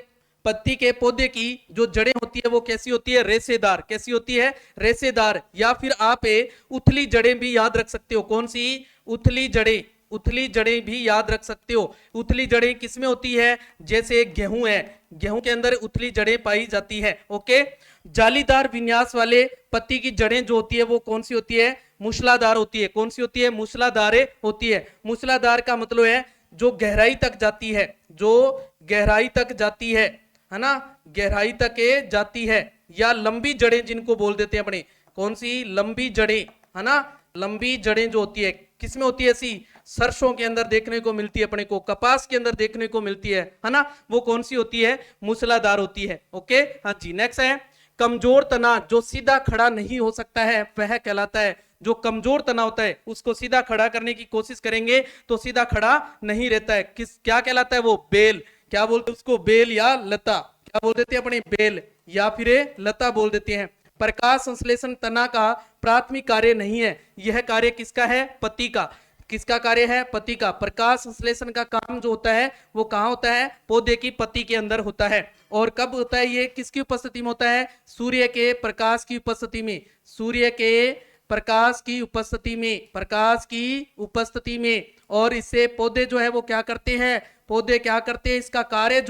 पत्ती के पौधे की जो जड़ें होती है वो कैसी होती है? रेशेदार। कैसी होती है? रेशेदार। या फिर आप उथली जड़ें भी याद रख सकते हो। कौन सी? उथली जड़ें। उथली जड़ें भी याद रख सकते हो। उथली जड़ें किसमें होती है? जैसे गेहूं है, गेहूं के अंदर उथली जड़ें पाई जाती है। ओके। जालीदार विन्यास वाले पत्ती की जड़ें जो होती है वो कौन सी होती है? मूसलाधार होती है। कौन सी होती है? मूसलाधार होती है। मूसलाधार का मतलब है जो गहराई तक जाती है, जो गहराई तक जाती है ना, गहराई तक जाती है। या लंबी जड़ें जिनको बोल देते हैं अपने, कौन सी? लंबी जड़ें, है ना। लंबी जड़ें जो होती है किसमें होती है? ऐसी सरसों के अंदर देखने को मिलती है अपने को, कपास के अंदर देखने को मिलती है ना। वो कौन सी होती है? मूसलाधार होती है। ओके, हाँ जी। नेक्स्ट है कमजोर तना जो सीधा खड़ा नहीं हो सकता है वह कहलाता है। जो कमजोर तना होता है उसको सीधा खड़ा करने की कोशिश करेंगे तो सीधा खड़ा नहीं रहता है। क्या कहलाता है वो? बेल। क्या बोलते हैं उसको? बेल या लता। क्या बोल देते हैं अपने? बेल या फिर लता बोल देते हैं। प्रकाश संश्लेषण तना का प्राथमिक कार्य नहीं है। यह कार्य किसका है? पति का। किसका कार्य है? पति का। प्रकाश संश्लेषण का काम जो होता है वो कहाँ होता है? पौधे की पत्ती के अंदर होता है। और कब होता है ये? किसकी उपस्थिति में होता है? सूर्य के प्रकाश की उपस्थिति में। सूर्य के प्रकाश की उपस्थिति में, प्रकाश की उपस्थिति में। और इससे पौधे जो है वो क्या करते हैं? पौधे क्या करते हैं? इसका कार्य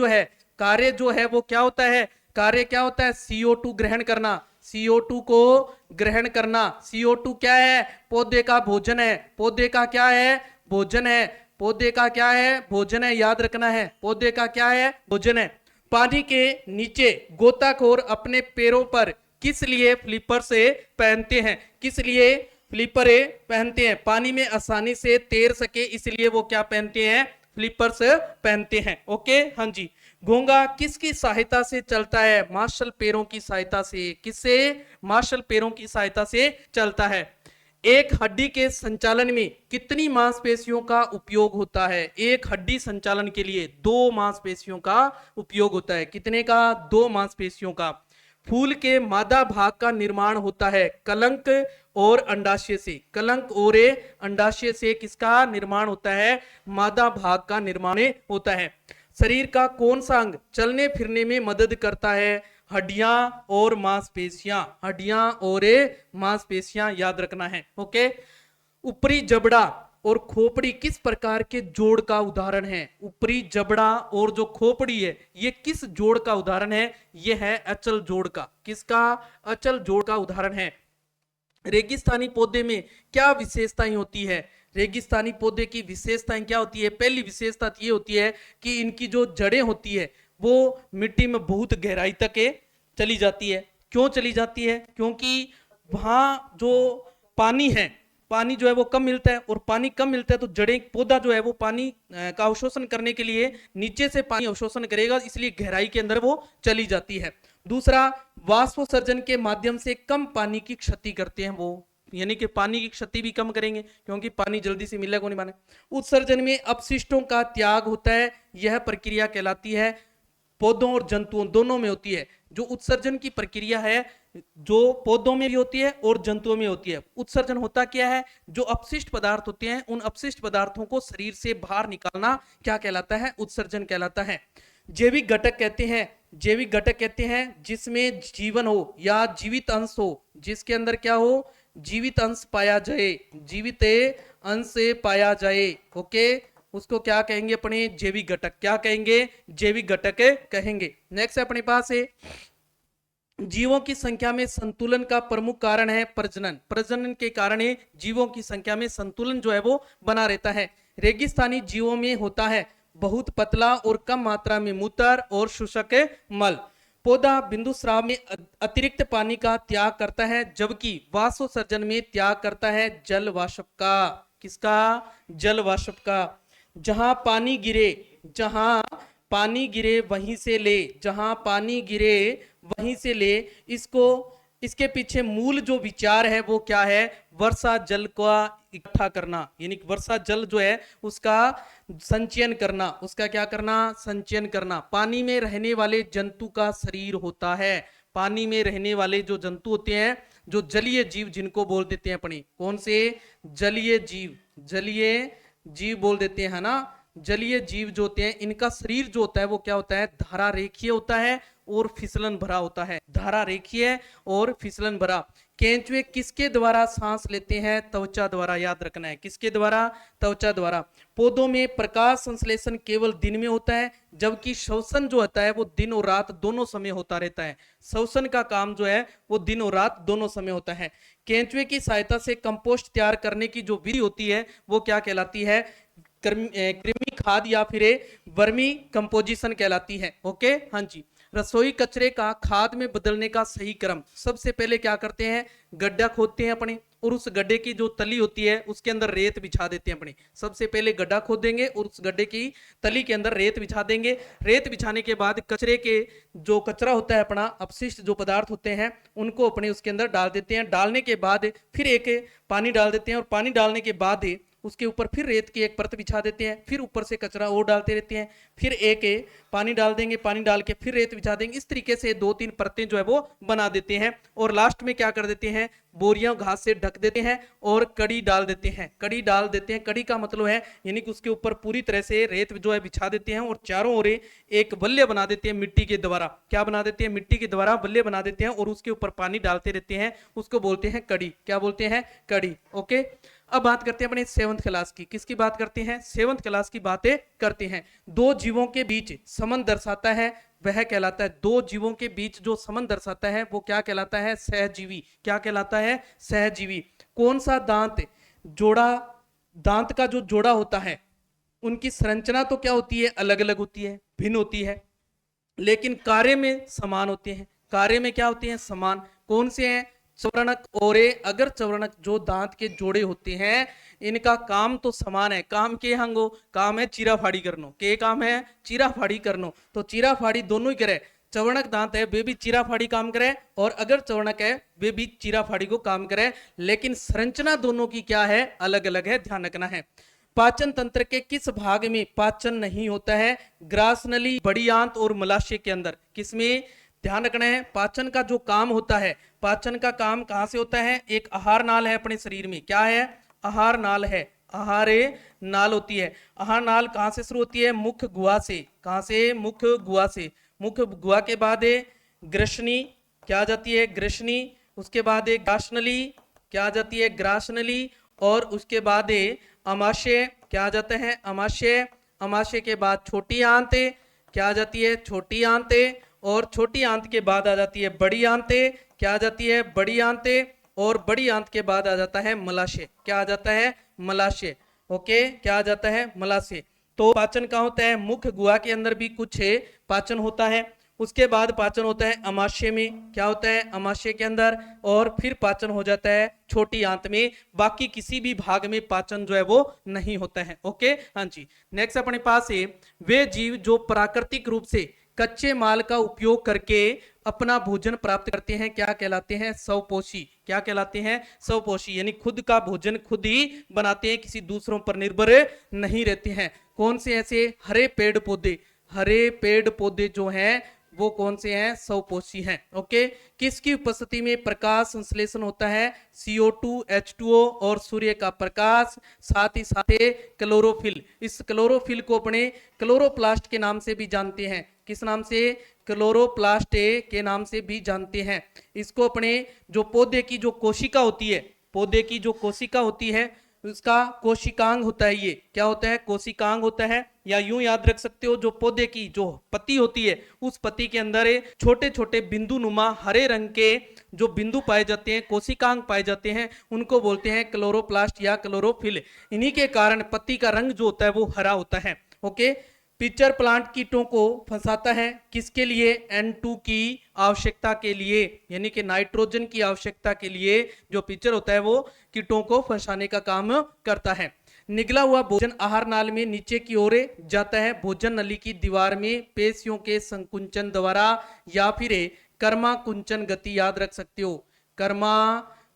जो है वो क्या होता है? कार्य क्या होता है? CO2 ग्रहण करना। CO2 को ग्रहण करना। CO2 क्या है? पौधे का भोजन है। पौधे का क्या है? भोजन है। पौधे का क्या है? भोजन है। याद रखना है, पौधे का क्या है? भोजन है। पानी के नीचे गोताखोर अपने पैरों पर किस लिए फ्लिपर से पहनते हैं? किस लिए फ्लिपर पहनते हैं? पानी में आसानी से तैर सके इसलिए वो क्या पहनते हैं? फ्लिपर्स पहनते हैं। ओके, हाँ जी। घोंगा किसकी सहायता से चलता है? मार्शल पैरों की सहायता से। किससे? मार्शल पैरों की सहायता से चलता है। एक हड्डी के संचालन में कितनी मांसपेशियों का उपयोग होता है? एक हड्डी संचालन के लिए 2 मांसपेशियों का उपयोग होता है। कितने का? 2 मांसपेशियों का। फूल के मादा भाग का निर्माण होता है कलंक और अंडाशय से। कलंक और अंडाशय से किसका निर्माण होता है? मादा भाग का निर्माण होता है। शरीर का कौन सा अंग चलने फिरने में मदद करता है? हड्डियां और मांसपेशियां। हड्डियां और मांसपेशियां याद रखना है। ओके। ऊपरी जबड़ा और खोपड़ी किस प्रकार के जोड़ का उदाहरण है? ऊपरी जबड़ा और जो खोपड़ी है ये किस जोड़ का उदाहरण है? ये है अचल जोड़ का। किसका? अचल जोड़ का उदाहरण है। रेगिस्तानी पौधे में क्या विशेषताएं होती है? रेगिस्तानी पौधे की विशेषताएं क्या होती है? पहली विशेषता ये होती है कि इनकी जो जड़ें होती है वो मिट्टी में बहुत गहराई तक चली जाती है। क्यों चली जाती है? क्योंकि वहां जो पानी है, पानी जो है वो कम मिलता है, और पानी कम मिलता है तो जड़ें, पौधा जो है वो पानी का अवशोषण करने के लिए नीचे से पानी अवशोषण करेगा, इसलिए गहराई के अंदर वो चली जाती है। दूसरा, वाष्पोत्सर्जन के माध्यम से कम पानी की क्षति करते हैं वो, यानी कि पानी की क्षति भी कम करेंगे क्योंकि पानी जल्दी से मिलेगा को नहीं माने। उत्सर्जन में अपशिष्टों का त्याग होता है, यह प्रक्रिया कहलाती है पौधों और जंतुओं दोनों में होती है। जो उत्सर्जन की प्रक्रिया है जो पौधों में भी होती है और जंतुओं में होती है। उत्सर्जन होता क्या है, जो अपशिष्ट पदार्थ होते हैं उन अपशिष्ट पदार्थों को शरीर से बाहर निकालना क्या कहलाता है, उत्सर्जन कहलाता है। जैविक घटक कहते हैं, जैविक घटक कहते हैं जिसमें जीवन हो या जीवित अंश हो, जिसके अंदर क्या हो, जीवित अंश पाया जाए, जीवित अंश पाया जाए। ओके, उसको क्या कहेंगे अपने, जैविक घटक। क्या कहेंगे, जैविक घटक कहेंगे। नेक्स्ट अपने पास है जीवों की संख्या में संतुलन का प्रमुख कारण है प्रजनन। प्रजनन के कारण जीवों की संख्या में संतुलन जो है वो बना रहता है। रेगिस्तानी जीवों में होता है बहुत पतला और कम मात्रा में मूत्र और शुष्क मल। पौधा बिंदुस्राव में अतिरिक्त पानी का त्याग करता है, जबकि वाष्पोत्सर्जन में त्याग करता है जल वाष्प का। किसका, जल वाष्प का। जहां पानी गिरे, जहां पानी गिरे वहीं से ले, जहां पानी गिरे वहीं से ले। इसको, इसके पीछे मूल जो विचार है वो क्या है, वर्षा जल का इकट्ठा करना, यानी वर्षा जल जो है उसका संचयन करना, उसका क्या करना, संचयन करना। पानी में रहने वाले जंतु का शरीर होता है, पानी में रहने वाले जो जंतु होते हैं, जो जलीय जीव जिनको बोल देते हैं अपने, कौन से, जलीय जीव, जलीय जीव बोल देते हैं ना। जलीय जीव जो होते हैं इनका शरीर जो होता है वो क्या होता है, धारा रेखीय होता है और फिसलन भरा होता है, धारा रेखीय और फिसलन भरा। केंचुए किसके द्वारा सांस लेते हैं, त्वचा द्वारा, याद रखना है, किसके द्वारा, त्वचा द्वारा। पौधों में प्रकाश संश्लेषण केवल दिन में होता है, जबकि श्वसन जो होता है वो दिन और रात दोनों समय होता रहता है। श्वसन का काम जो है वो दिन और रात दोनों समय होता है। केंचुए की सहायता से कंपोस्ट तैयार करने की जो विधि होती है वो क्या कहलाती है, कृमि खाद या फिर वर्मी कंपोजिशन कहलाती है। ओके, हाँ जी। रसोई कचरे का खाद में बदलने का सही क्रम, सबसे पहले क्या करते हैं, गड्ढा खोदते हैं अपने, और उस गड्ढे की जो तली होती है उसके अंदर रेत बिछा देते हैं अपने। सबसे पहले गड्ढा खोद देंगे और उस गड्ढे की तली के अंदर रेत बिछा देंगे। रेत बिछाने के बाद कचरे के जो कचरा होता है अपना, अपशिष्ट जो पदार्थ होते हैं उनको अपने उसके अंदर डाल देते हैं। डालने के बाद फिर एक पानी डाल देते हैं, और पानी डालने के बाद उसके ऊपर फिर रेत की एक परत बिछा देते हैं, फिर ऊपर से कचरा और डालते रहते हैं, फिर एक पानी डाल देंगे, पानी डाल के फिर रेत बिछा देंगे। इस तरीके से 2-3 परतें जो है वो बना देते हैं, और लास्ट में क्या कर देते हैं, बोरियां घास से ढक देते हैं और कड़ी डाल देते हैं। कड़ी डाल देते हैं, कड़ी का मतलब है यानी कि उसके ऊपर पूरी तरह से रेत जो है बिछा देते हैं, और चारों ओर एक बल्ले बना देते हैं मिट्टी के द्वारा। क्या बना देते हैं, मिट्टी के द्वारा बल्ले बना देते हैं, और उसके ऊपर पानी डालते रहते हैं, उसको बोलते हैं कड़ी। क्या बोलते हैं, कड़ी। ओके, अब बात करते हैं अपने 7th क्लास की। किसकी बात करते हैं, 7th क्लास की बातें करते हैं। दो जीवों के बीच संबंध दर्शाता है वह कहलाता है, दो जीवों के बीच जो संबंध दर्शाता है वो क्या कहलाता है, सहजीवी। क्या कहलाता है, सहजीवी। कौन सा दांत जोड़ा, दांत का जो जोड़ा होता है उनकी संरचना तो क्या होती है, अलग अलग होती है, भिन्न होती है, लेकिन कार्य में समान होते हैं। कार्य में क्या होते हैं, समान। कौन से हैं, चौवर्णक और अगर चौवर्णक जो दांत के जोड़े होते हैं इनका काम तो समान है। काम के हंगो, काम है चीरा फाड़ी करनो, के काम है चीरा फाड़ी करनो, तो चीरा फाड़ी दोनों ही करे। चौवर्णक दांत है वे भी चीरा फाड़ी काम करे, और अगर चौवर्णक है वे भी चीरा फाड़ी को काम करे, लेकिन संरचना दोनों की क्या है, अलग अलग है, ध्यान रखना है। पाचन तंत्र के किस भाग में पाचन नहीं होता है, ग्रासनली, बड़ी आंत और मलाशय के अंदर। किसमें, ध्यान रखना है, पाचन का जो काम होता है, पाचन का काम कहां से होता है, एक आहार नाल है अपने शरीर में। क्या है, आहार नाल है, आहार नाल होती है। आहार नाल कहां से शुरू होती है, मुख गुहा से। कहां से, मुख गुहा से। मुख गुहा के बाद ग्रसनी, क्या आ जाती है, ग्रसनी। उसके बाद ग्रासनली, क्या आ जाती है, ग्रासनली। और उसके बाद अमाशय, क्या आ जाता है, अमाशय। अमाशय के बाद छोटी आंत, क्या आ जाती है, छोटी आंत। और छोटी आंत के बाद आ जाती है बड़ी आंत, क्या आ जाती है, बड़ी आंत। और बड़ी आंत के बाद आ जाता है मलाशय। क्या आ जाता है, मलाशय। ओके, क्या आ जाता है, मलाशय। तो पाचन कहाँ होता है, मुख गुहा के अंदर भी कुछ पाचन होता है। उसके बाद पाचन होता है अमाशय में। क्या होता है, अमाशय के अंदर। और फिर पाचन हो जाता है छोटी आंत में। बाकी किसी भी भाग में पाचन जो है वो नहीं होता है। ओके, हाँ जी। नेक्स्ट अपने पास है वे जीव जो प्राकृतिक रूप से कच्चे माल का उपयोग करके अपना भोजन प्राप्त करते हैं, क्या कहलाते हैं, स्वपोषी। क्या कहलाते हैं, स्वपोषी, यानी खुद का भोजन खुद ही बनाते हैं, किसी दूसरों पर निर्भर नहीं रहते हैं। कौन से ऐसे, हरे पेड़ पौधे। हरे पेड़ पौधे जो हैं वो कौन से हैं? स्वपोषी हैं। ओके, किसकी उपस्थिति में प्रकाश संश्लेषण होता है? CO2, H2O और सूर्य का प्रकाश, साथ ही साथ क्लोरोफिल। इस क्लोरोफिल को अपने क्लोरोप्लास्ट के नाम से भी जानते हैं। किस नाम से? क्लोरोप्लास्ट के नाम से भी जानते हैं। इसको अपने जो पौधे की जो कोशिका होती है, पौधे की जो कोशिका होती है उसका कोशिकांग होता है। ये क्या होता है? कोशिकांग होता है। या यूं याद रख सकते हो, जो पौधे की जो पत्ती होती है उस पत्ती के अंदर छोटे छोटे बिंदु नुमा हरे रंग के जो बिंदु पाए जाते हैं, कोशिकांग पाए जाते हैं, उनको बोलते हैं क्लोरोप्लास्ट या क्लोरोफिल। इन्हीं के कारण पत्ती का रंग जो होता है वो हरा होता है। ओके, पिचर प्लांट कीटों को फंसाता है किसके लिए? N2 की आवश्यकता के लिए, यानी कि नाइट्रोजन की आवश्यकता के लिए जो पिचर होता है वो कीटों को फंसाने का काम करता है। निगला हुआ भोजन आहार नाल में नीचे की ओर जाता है भोजन नली की दीवार में पेशियों के संकुंचन द्वारा या फिर कर्मा कुंचन गति। याद रख सकते हो, कर्मा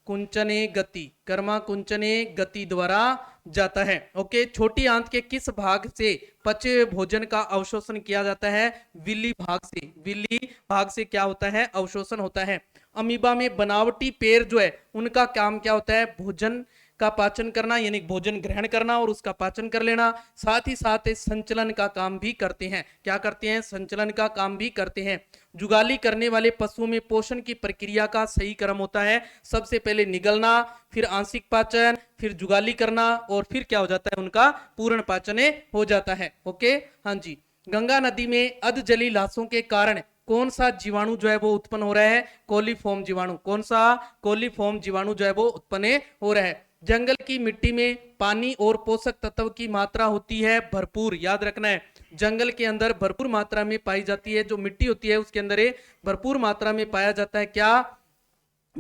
कुंचने गति, कर्मा कुंचने गति द्वारा जाता है। ओके, छोटी आंत के किस भाग से पचे हुए भोजन का अवशोषण किया जाता है? विली भाग से। विली भाग से क्या होता है? अवशोषण होता है। अमीबा में बनावटी पैर जो है उनका काम क्या होता है? भोजन का पाचन करना, यानी भोजन ग्रहण करना और उसका पाचन कर लेना। साथ ही साथ संचलन का काम भी करते हैं। क्या करते हैं? संचलन का काम भी करते हैं। जुगाली करने वाले पशुओं में पोषण की प्रक्रिया का सही क्रम होता है। सबसे पहले निगलना, फिर आंशिक पाचन, फिर जुगाली करना और फिर क्या हो जाता है? उनका पूर्ण पाचन हो जाता है। ओके, हाँ जी। गंगा नदी में अधजली लाशों के कारण कौन सा जीवाणु जो है वो उत्पन्न हो रहा है? कोलीफॉर्म जीवाणु। कौन सा? कोलीफॉर्म जीवाणु जो है वो उत्पन्न हो रहा है। जंगल की मिट्टी में पानी और पोषक तत्व की मात्रा होती है भरपूर। याद रखना है, जंगल के अंदर भरपूर मात्रा में पाई जाती है, जो मिट्टी होती है उसके अंदर भरपूर मात्रा में पाया जाता है क्या?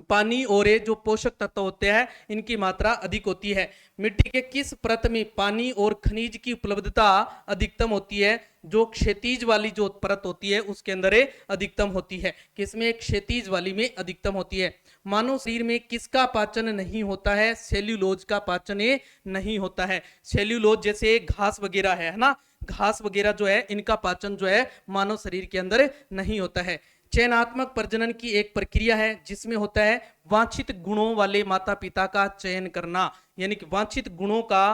पानी और जो पोषक तत्व होते हैं इनकी मात्रा अधिक होती है। मिट्टी के किस परत में पानी और खनिज की उपलब्धता अधिकतम होती है? जो क्षैतिज वाली जो परत होती है उसके अंदर अधिकतम होती है। किसमें? क्षैतिज वाली में अधिकतम होती है। मानव शरीर में किसका पाचन नहीं होता है? सेल्यूलोज का पाचन नहीं होता है। सेल्यूलोज जैसे घास वगैरह है ना, घास वगैरह जो है इनका पाचन जो है मानव शरीर के अंदर नहीं होता है। चयनात्मक प्रजनन की एक प्रक्रिया है जिसमें होता है वांछित गुणों वाले माता पिता का चयन करना, यानी कि वांछित गुणों का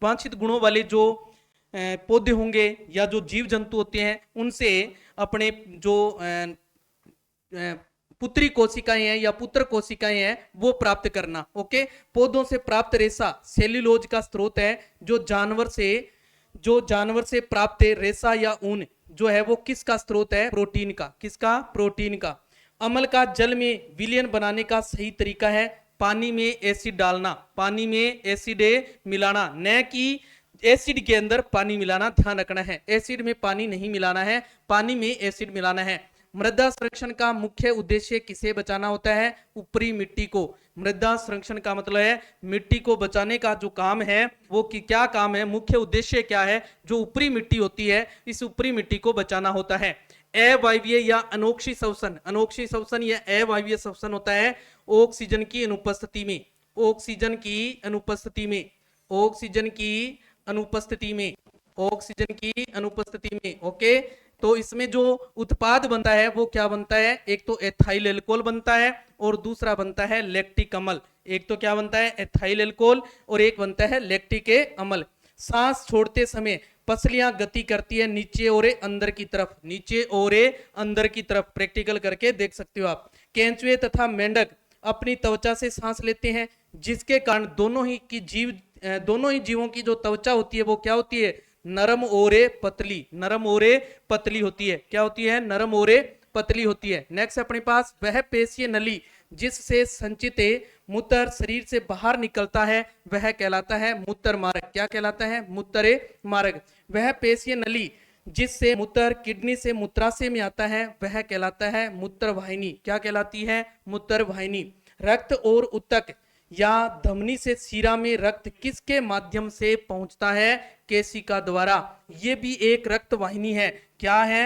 वांछित गुणों वाले जो पौधे होंगे या जो जीव जंतु होते हैं उनसे अपने जो पुत्री कोशिकाएं हैं या पुत्र कोशिकाएं हैं वो प्राप्त करना। ओके, पौधों से प्राप्त रेशा सेल्यूलोज का स्रोत है। जो जानवर से प्राप्त रेशा या ऊन जो है वो किसका स्रोत है? प्रोटीन का। किसका? प्रोटीन का। अम्ल का जल में विलयन बनाने का सही तरीका है पानी में एसिड डालना, पानी में एसिड मिलाना, न कि एसिड के अंदर पानी मिलाना। ध्यान रखना है, एसिड में पानी नहीं मिलाना है, पानी में एसिड मिलाना है। मृदा संरक्षण का मुख्य उद्देश्य किसे बचाना होता है? ऊपरी मिट्टी को। मृदा संरक्षण का मतलब है मिट्टी को बचाने का जो काम है वो क्या काम है? मुख्य उद्देश्य क्या है? जो ऊपरी मिट्टी होती है इस ऊपरी मिट्टी को बचाना होता है। अवायवीय या अनोक्षी श्वसन, अनोक्षी श्वसन या अवायवीय श्वसन होता है ऑक्सीजन की अनुपस्थिति में, ऑक्सीजन की अनुपस्थिति में, ऑक्सीजन की अनुपस्थिति में, ऑक्सीजन की अनुपस्थिति में। ओके, तो इसमें जो उत्पाद बनता है वो क्या बनता है? एक तो एथाइल एल्कोहल बनता है और दूसरा बनता है लैक्टिक अम्ल। एक तो क्या बनता है? एथाइल एल्कोहल और एक बनता है लैक्टिक अम्ल। सांस छोड़ते समय पसलियां गति करती है नीचे और अंदर की तरफ, नीचे और अंदर की तरफ। प्रैक्टिकल करके देख सकते हो आप। केंचुए तथा मेंढक अपनी त्वचा से सांस लेते हैं जिसके कारण दोनों ही जीवों की जो त्वचा होती है वो क्या होती है? नरम और पतली, नरम और पतली होती है। क्या होती है? नरम और पतली होती है। नेक्स्ट अपने पास वह पेशीय नली जिससे संचित मूत्र शरीर से बाहर निकलता है वह कहलाता है मूत्र मार्ग। क्या कहलाता है? मूत्र मार्ग। वह पेशीय नली जिससे मूत्र किडनी से मूत्राशय में आता है वह कहलाता है मूत्र वाहिनी। क्या कहलाती है? मूत्र वाहिनी। रक्त और ऊतक या धमनी से शिरा में रक्त किसके माध्यम से पहुंचता है? केशिका द्वारा। ये भी एक रक्त वाहिनी है। क्या है?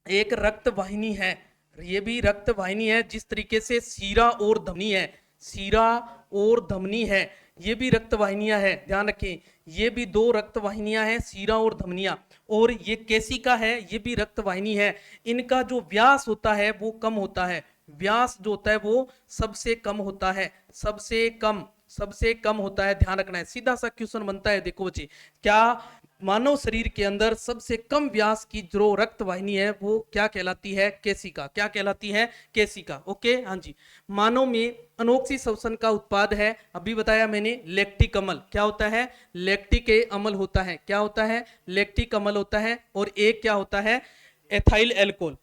एक रक्त वाहिनी है। ये भी रक्त वाहिनी है। जिस तरीके से शिरा और धमनी है, शिरा और धमनी है, ये भी रक्त वाहिनियां हैं, ध्यान रखें, ये भी 2 रक्त वाहिनियां हैं, सीरा और धमनियां। और ये केशिका है, ये भी रक्त वाहिनी है। इनका जो व्यास होता है वो कम होता है, व्यास जो होता है वो सबसे कम होता है, सबसे कम होता है, ध्यान रखना है। सीधा सा क्वेश्चन बनता है, देखो बच्चे, क्या मानव शरीर के अंदर सबसे कम व्यास की जो रक्त वाहिनी है वो क्या कहलाती है? केशिका। क्या कहलाती है? केशिका। ओके, हाँ जी। मानव में अनोक्सी श्वसन का उत्पाद है, अभी बताया मैंने, लैक्टिक अम्ल। क्या होता है? लैक्टिक अम्ल होता है। क्या होता है? लैक्टिक अम्ल होता है। और एक क्या होता है? Ethyl alcohol.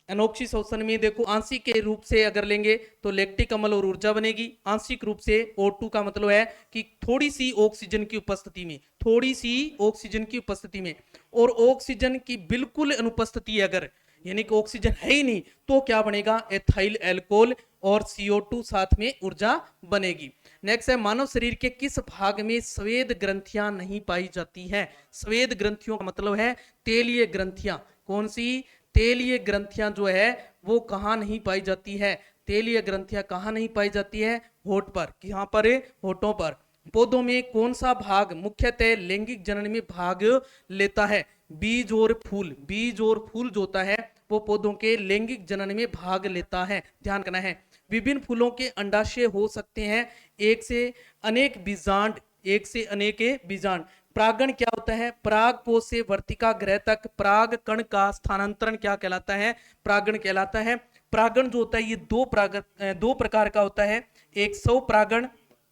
अनोक्सी श्वसन में देखो, आंशिक के रूप से अगर लेंगे तो लैक्टिक अम्ल और ऊर्जा बनेगी। आंशिक रूप से O2 का मतलब है कि थोड़ी सी ऑक्सीजन की उपस्थिति में, थोड़ी सी ऑक्सीजन की उपस्थिति में, और ऑक्सीजन की बिल्कुल अनुपस्थिति अगर, यानी कि ऑक्सीजन है ही नहीं, तो क्या बनेगा? एथाइल एल्कोहल और CO2 साथ में ऊर्जा बनेगी। नेक्स्ट है, मानव शरीर के किस भाग में स्वेद ग्रंथियां नहीं पाई जाती हैं? स्वेद ग्रंथियों का मतलब है तेलीय ग्रंथियां। कौन सी? तेलीय ग्रंथियां जो है वो कहां नहीं पाई जाती है? तेलीय ग्रंथियां कहां नहीं पाई जाती है? होठ पर। कहां पर? होठों पर। पौधों में कौन सा भाग मुख्यतः लैंगिक जनन में भाग लेता है? बीज और फूल। बीज और फूल जो होता है वो पौधों के लैंगिक जनन में भाग लेता है, ध्यान करना है। विभिन्न फूलों के अंडाशय हो सकते हैं एक से अनेक बीजांड, एक से अनेक बीजांड। परागण क्या होता है? पराग कोश से वर्तिका ग्रह तक पराग कण का स्थानांतरण क्या कहलाता है? परागण कहलाता है। परागण जो होता है ये दो प्रकार का होता है। एक स्वपरागण,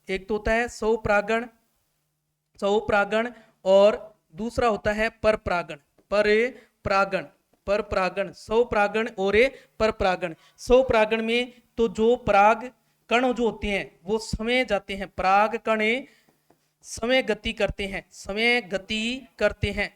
एक तो होता है स्वपरागण, स्वपरागण, और दूसरा होता है परपरागण। परपरागण, परपरागण, स्वपरागण और परपरागण। स्वपरागण में तो जो पराग कण जो होते हैं वो समय जाते हैं, पराग कण समय गति करते हैं, समय गति करते हैं,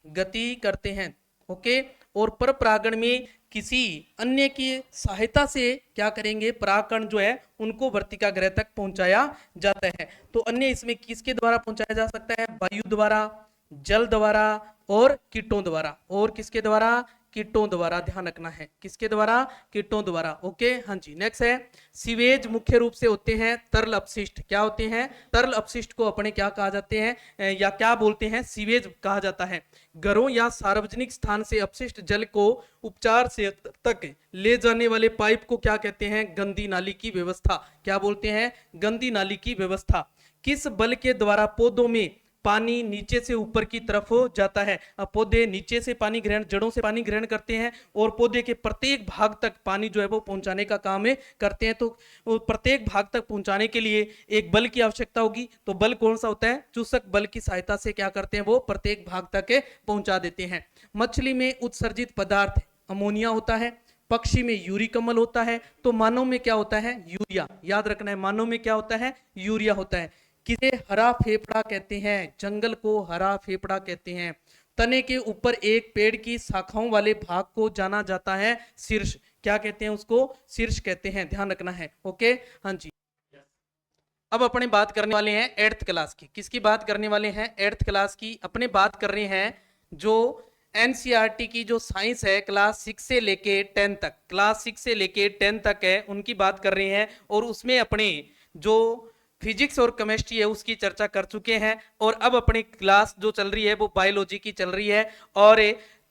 गति करते हैं। ओके। और परपरागण में किसी अन्य की सहायता से क्या करेंगे? परागकण जो है उनको वर्तिका ग्रह तक पहुंचाया जाता है। तो अन्य इसमें किसके द्वारा पहुंचाया जा सकता है? वायु द्वारा, जल द्वारा और कीटों द्वारा। और किसके द्वारा? कीटों द्वारा, ध्यान रखना है, किसके द्वारा? कीटों द्वारा। ओके, हाँ जी। नेक्स्ट है, सीवेज मुख्य रूप से होते हैं तरल अपशिष्ट। क्या होते हैं? तरल अपशिष्ट को अपने क्या कहा जाते हैं या क्या बोलते हैं? सीवेज कहा जाता है। घरों या सार्वजनिक स्थान से अपशिष्ट जल को उपचार से तक ले जाने वाले पाइप को क्या कहते हैं? गंदी नाली की व्यवस्था। क्या बोलते हैं? गंदी नाली की व्यवस्था। किस बल के द्वारा पौधों में पानी नीचे से ऊपर की तरफ जाता है? अब पौधे नीचे से पानी ग्रहण, जड़ों से पानी ग्रहण करते हैं और पौधे के प्रत्येक भाग तक पानी जो है वो पहुंचाने का काम करते हैं। तो प्रत्येक भाग तक पहुंचाने के लिए एक बल की आवश्यकता होगी। तो बल कौन सा होता है? चूसक बल की सहायता से क्या करते हैं? वो प्रत्येक भाग तक पहुंचा देते हैं। मछली में उत्सर्जित पदार्थ अमोनिया होता है, पक्षी में यूरिक अम्ल होता है, तो मानव में क्या होता है? यूरिया। याद रखना है, मानव में क्या होता है? यूरिया होता है। किसे हरा फेफड़ा कहते हैं? जंगल को हरा फेफड़ा कहते हैं। तने के ऊपर एक पेड़ की शाखाओं वाले भाग को जाना जाता है शीर्ष। क्या कहते हैं उसको? शीर्ष कहते हैं, ध्यान रखना है। ओके, हाँ जी। अब अपने बात करने वाले हैं 8th क्लास की। किसकी बात करने वाले हैं? 8th क्लास की। अपने बात कर रहे हैं जो एनसीईआरटी की जो साइंस है क्लास 6 से लेके 10 तक, क्लास 6 से लेके 10 तक है, उनकी बात कर रहे हैं। और उसमें अपने जो फिजिक्स और केमिस्ट्री है उसकी चर्चा कर चुके हैं। और अब अपनी क्लास जो चल रही है वो बायोलॉजी की चल रही है। और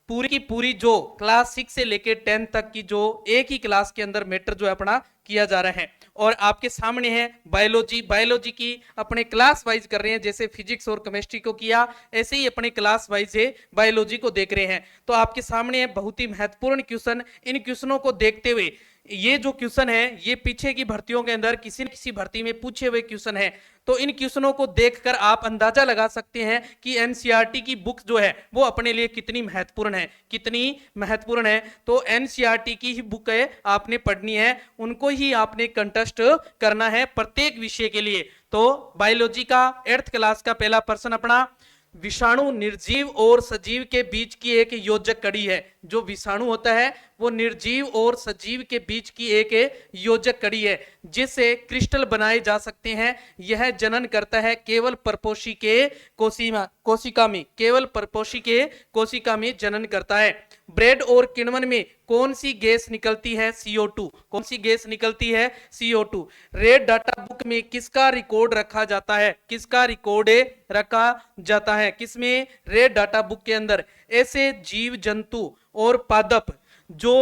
पूरी की पूरी जो क्लास 6 से लेके 10 तक की जो एक ही क्लास के अंदर मैटर जो है अपना किया जा रहा है। और आपके सामने है बायोलॉजी। बायोलॉजी की अपने क्लास वाइज कर रहे हैं, जैसे फिजिक्स और केमिस्ट्री को किया ऐसे ही अपने क्लास वाइज बायोलॉजी को देख रहे हैं। तो आपके सामने है बहुत ही महत्वपूर्ण क्वेश्चन। इन क्वेश्चनों को देखते हुए, ये जो क्वेश्चन है ये पीछे की भर्तियों के अंदर किसी न किसी भर्ती में पूछे हुए क्वेश्चन है। तो इन क्वेश्चनों को देखकर आप अंदाजा लगा सकते हैं कि एनसीईआरटी की बुक जो है वो अपने लिए कितनी महत्वपूर्ण है, कितनी महत्वपूर्ण है। तो एनसीईआरटी की ही बुक है, आपने पढ़नी है, उनको ही आपने कंटेस्ट करना है प्रत्येक विषय के लिए। तो बायोलॉजी का 8th क्लास का पहला प्रश्न अपना, विषाणु निर्जीव और सजीव के बीच की एक योजक कड़ी है। जो विषाणु होता है वो निर्जीव और सजीव के बीच की एक योजक कड़ी है जिससे क्रिस्टल बनाए जा सकते हैं। यह जनन करता है केवल परपोषी के कोशिका में, केवल परपोषी के कोशिका में जनन करता है। ब्रेड और किण्वन में कौन सी गैस निकलती है? CO2। कौन सी गैस निकलती है? CO2। रेड डाटा बुक में किसका रिकॉर्ड रखा जाता है? किसका रिकॉर्ड रखा जाता है? किसमें? रेड डाटा बुक के अंदर। ऐसे जीव जंतु और पादप जो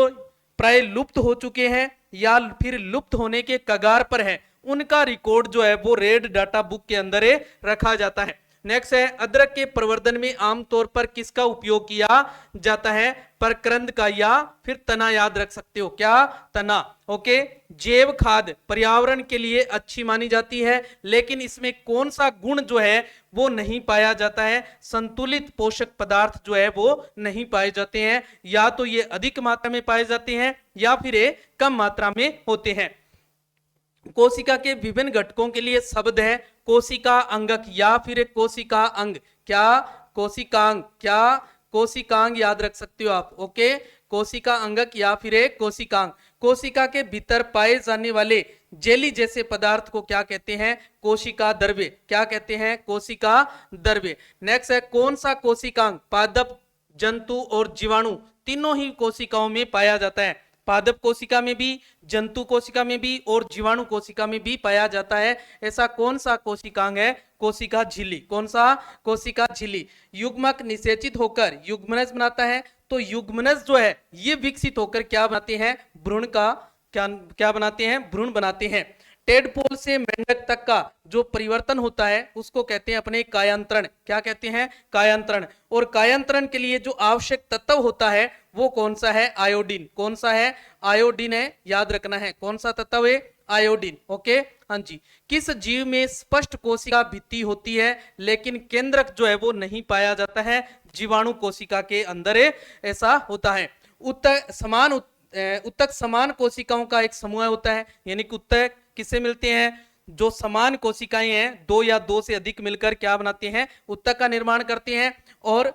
प्राय लुप्त हो चुके हैं या फिर लुप्त होने के कगार पर है, उनका रिकॉर्ड जो है वो रेड डाटा बुक के अंदर रखा जाता है। नेक्स्ट है, अदरक के प्रवर्धन में आमतौर पर किसका उपयोग किया जाता है? परक्रंद का या फिर तना। याद रख सकते हो क्या? तना। ओके। जैव खाद पर्यावरण के लिए अच्छी मानी जाती है, लेकिन इसमें कौन सा गुण जो है वो नहीं पाया जाता है? संतुलित पोषक पदार्थ जो है वो नहीं पाए जाते हैं। या तो ये अधिक मात्रा में पाए जाते हैं या फिर ये कम मात्रा में होते हैं। कोशिका के विभिन्न घटकों के लिए शब्द है कोशिका अंगक या फिर कोशिका अंग। क्या? कोशिकांग। क्या? कोशिकांग याद रख सकते हो आप। ओके। कोशिका अंगक या फिर कोशिकांग। कोशिका के भीतर पाए जाने वाले जेली जैसे पदार्थ को क्या कहते हैं? कोशिका द्रव्य। क्या कहते हैं? कोशिका द्रव्य। नेक्स्ट है, कौन सा कोशिकांग पादप, जंतु और जीवाणु तीनों ही कोशिकाओं में पाया जाता है? पादप कोशिका में भी, जंतु कोशिका में भी और जीवाणु कोशिका में भी पाया जाता है। ऐसा कौन सा कोशिकांग है? कोशिका झिल्ली। कौन सा? कोशिका झिल्ली। युग्मक निषेचित होकर युग्मनज बनाता है, तो युग्मनज जो है ये विकसित होकर क्या बनाते हैं? भ्रूण का क्या बनाते हैं? भ्रूण बनाते हैं। टेडपोल से मेंढक तक का जो परिवर्तन होता है उसको कहते हैं अपने कायांतरण। क्या कहते हैं? कायांतरण। और कायांतरण के लिए जो आवश्यक तत्व होता है वो कौन सा है? आयोडीन। कौन सा है? आयोडीन है, याद रखना है। कौन सा तत्व है? आयोडीन। ओके। हाँ जी। किस जीव में स्पष्ट कोशिका भित्ति होती है लेकिन केंद्रक जो है वो नहीं पाया जाता है? जीवाणु कोशिका के अंदर ऐसा होता है। उत्तक समान कोशिकाओं का एक समूह होता है, यानी कि उत्तक किससे मिलते हैं? जो समान कोशिकाएं हैं, दो या दो से अधिक मिलकर क्या बनाते हैं? उत्तक का निर्माण करते हैं। और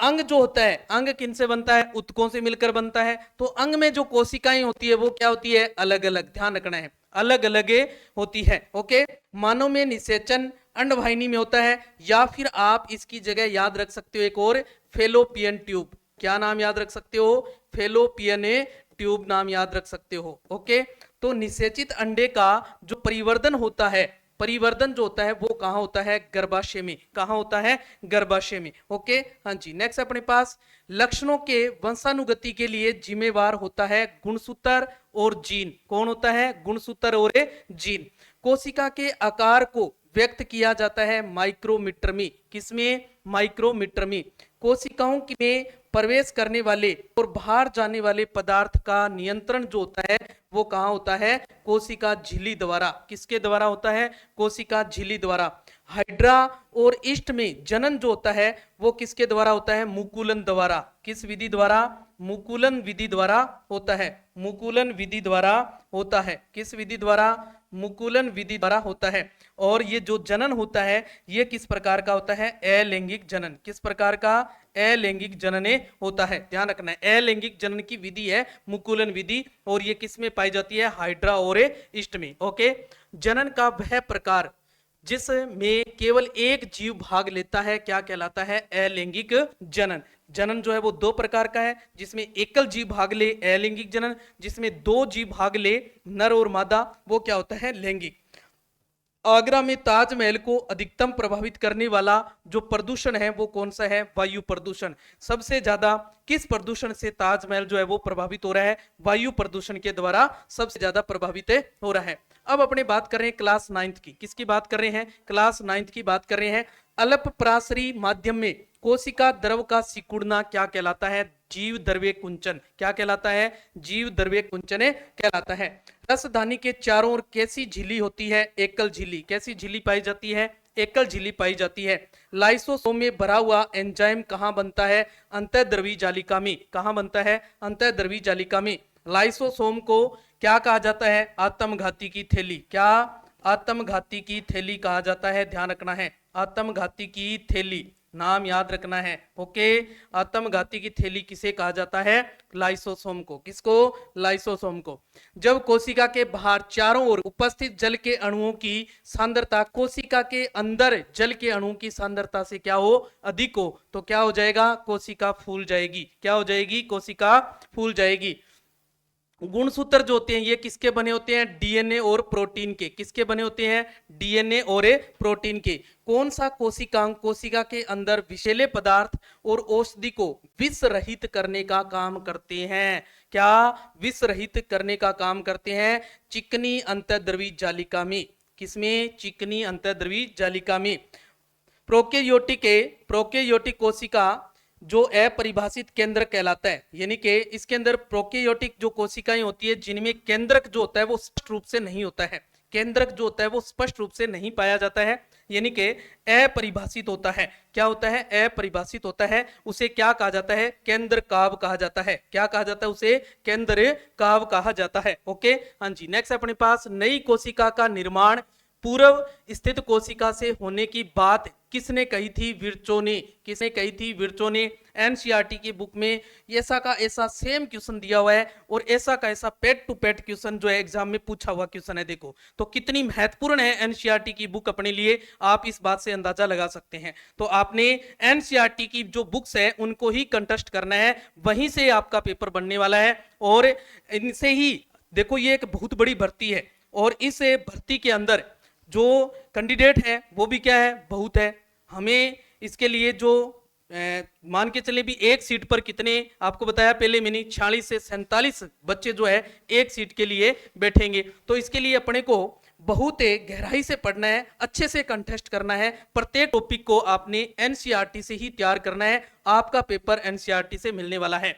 अंग जो होता है, अंग किनसे बनता है? उत्तकों से मिलकर बनता है। तो अंग में जो कोशिकाएं होती है वो क्या होती है? अलग अलग। ध्यान रखना है, अलग अलग होती है। ओके। मानव में निषेचन अंडवाहिनी में होता है, या फिर आप इसकी जगह याद रख सकते हो एक और, फेलोपियन ट्यूब। क्या नाम याद रख सकते हो? फेलोपियन ट्यूब नाम याद रख सकते हो। ओके। तो निषेचित अंडे का जो परिवर्धन होता है, परिवर्धन जो होता है वो कहां होता है? गर्भाशय में। कहां होता है? गर्भाशय में। ओके। हाँ जी। नेक्स्ट अपने पास, लक्षणों के वंशानुगति के लिए जिम्मेवार होता है गुणसूत्र और जीन। कौन होता है? गुणसूत्र और जीन। कोशिका के आकार को व्यक्त किया जाता है माइक्रोमीटर में। किसमें? माइक्रोमीटर में। कोशिकाओं में प्रवेश करने वाले और बाहर जाने वाले पदार्थ का नियंत्रण जो होता है वो कहां होता है? कोशिका झिल्ली द्वारा। किसके द्वारा होता है? कोशिका झिल्ली द्वारा। हाइड्रा और ईस्ट में जनन जो होता है वो किसके द्वारा होता है? मुकुलन द्वारा। किस विधि द्वारा? मुकुलन विधि द्वारा होता है। मुकुलन विधि द्वारा होता है। किस विधि द्वारा? मुकुलन विधि द्वारा होता है। और ये जो जनन होता है ये किस प्रकार का होता है? अलैंगिक जनन। किस प्रकार का? अलैंगिक जनन होता है। ध्यान रखना है, अलैंगिक जनन की विधि है मुकुलन विधि, और ये किस में पाई जाती है? हाइड्रा और ईस्ट में। ओके। जनन का वह प्रकार जिसमें केवल एक जीव भाग लेता है क्या कहलाता है? अलैंगिक जनन। जनन जो है वो दो प्रकार का है, जिसमें एकल जीव भाग ले अलैंगिक जनन, जिसमें दो जीव भाग ले नर और मादा वो क्या होता है? लैंगिक। आगरा में ताजमहल को अधिकतम प्रभावित करने वाला जो प्रदूषण है वो कौन सा है? वायु प्रदूषण। सबसे ज्यादा किस प्रदूषण से ताजमहल जो है वो प्रभावित हो रहा है? वायु प्रदूषण के द्वारा सबसे ज्यादा प्रभावित हो रहा है। अब अपने बात कर रहे हैं क्लास 9th की। किसकी बात कर रहे हैं? क्लास 9th की बात कर रहे हैं। अल्प प्रासरी माध्यम में कोशिका द्रव का सिकुड़ना क्या कहलाता है? जीव द्रव्य कुंचन। क्या कहलाता है? जीव द्रव्य कुंचन कहलाता है। रसधानी के चारों ओर कैसी झिल्ली होती है? एकल झिल्ली। कैसी झिल्ली पाई जाती है? एकल झिल्ली पाई जाती है। लाइसोसोम में भरा हुआ एंजाइम कहां बनता है? अंतःद्रवी जालिका में। कहां बनता है? अंतःद्रवी जालिका में। लाइसोसोम को क्या कहा जाता है? आत्मघाती की थैली। क्या? आत्मघाती की थैली कहा जाता है। ध्यान रखना है, आत्मघाती की थैली। नाम याद रखना है। ओके, आत्मघाती की थैली किसे कहा जाता है? लाइसोसोम को। किसको? लाइसोसोम को। जब कोशिका के बाहर चारों ओर उपस्थित जल के अणुओं की सांद्रता कोशिका के अंदर जल के अणुओं की सांद्रता से क्या हो? अधिक हो, तो क्या हो जाएगा? कोशिका फूल जाएगी। क्या हो जाएगी? कोशिका फूल जाएगी। गुणसूत्र जो होते हैं ये किसके बने होते हैं? डीएनए और प्रोटीन के। किसके बने होते हैं? डीएनए और प्रोटीन के। कौन सा कोशिकांग कोशिका के अंदर विषैले पदार्थ और औषधि को विष रहित करने का काम करते हैं? क्या विष रहित करने का काम करते हैं? चिकनी अंतःद्रवी जालिका में। किसमें? चिकनी अंतःद्रवी जालिका में। प्रोकैरियोटिक कोशिका जो अपरिभाषित केंद्रक कहलाता है, यानी कि इसके अंदर प्रोकैरियोटिक जो कोशिकाएं होती है जिनमें केंद्रक जो होता है वो स्पष्ट रूप से नहीं होता है। केंद्रक जो होता है वो स्पष्ट रूप से नहीं पाया जाता है, यानी कि अपरिभाषित होता है। क्या होता है? अपरिभाषित होता है। उसे क्या कहा जाता है? केंद्रकाव कहा जाता है। क्या कहा जाता है? उसे केंद्रकाव कहा जाता है। ओके, हाँ जी। नेक्स्ट अपने पास नई कोशिका का निर्माण पूर्व स्थित कोशिका से होने की बात किसने कही थी? विर्चो ने। किसने कही थी? विर्चो ने। एनसीईआरटी की बुक में ऐसा का ऐसा सेम क्वेश्चन दिया हुआ है और ऐसा का ऐसा पेट टू पेट क्वेश्चन जो है एग्जाम में पूछा हुआ क्वेश्चन है। देखो तो कितनी महत्वपूर्ण है एनसीईआरटी की बुक अपने लिए, आप इस बात से अंदाजा लगा सकते हैं। तो आपने एनसीईआरटी की जो बुक्स है उनको ही कंटेस्ट करना है, वहीं से आपका पेपर बनने वाला है। और इनसे ही देखो ये एक बहुत बड़ी भर्ती है और इस भर्ती के अंदर जो कैंडिडेट है वो भी क्या है? बहुत है। हमें इसके लिए जो मान के चले भी एक सीट पर कितने, आपको बताया पहले मैंने 46 से 47 बच्चे जो है एक सीट के लिए बैठेंगे। तो इसके लिए अपने को बहुत गहराई से पढ़ना है, अच्छे से कंटेस्ट करना है। प्रत्येक टॉपिक को आपने एनसीईआरटी से ही तैयार करना है। आपका पेपर एनसीईआरटी से मिलने वाला है।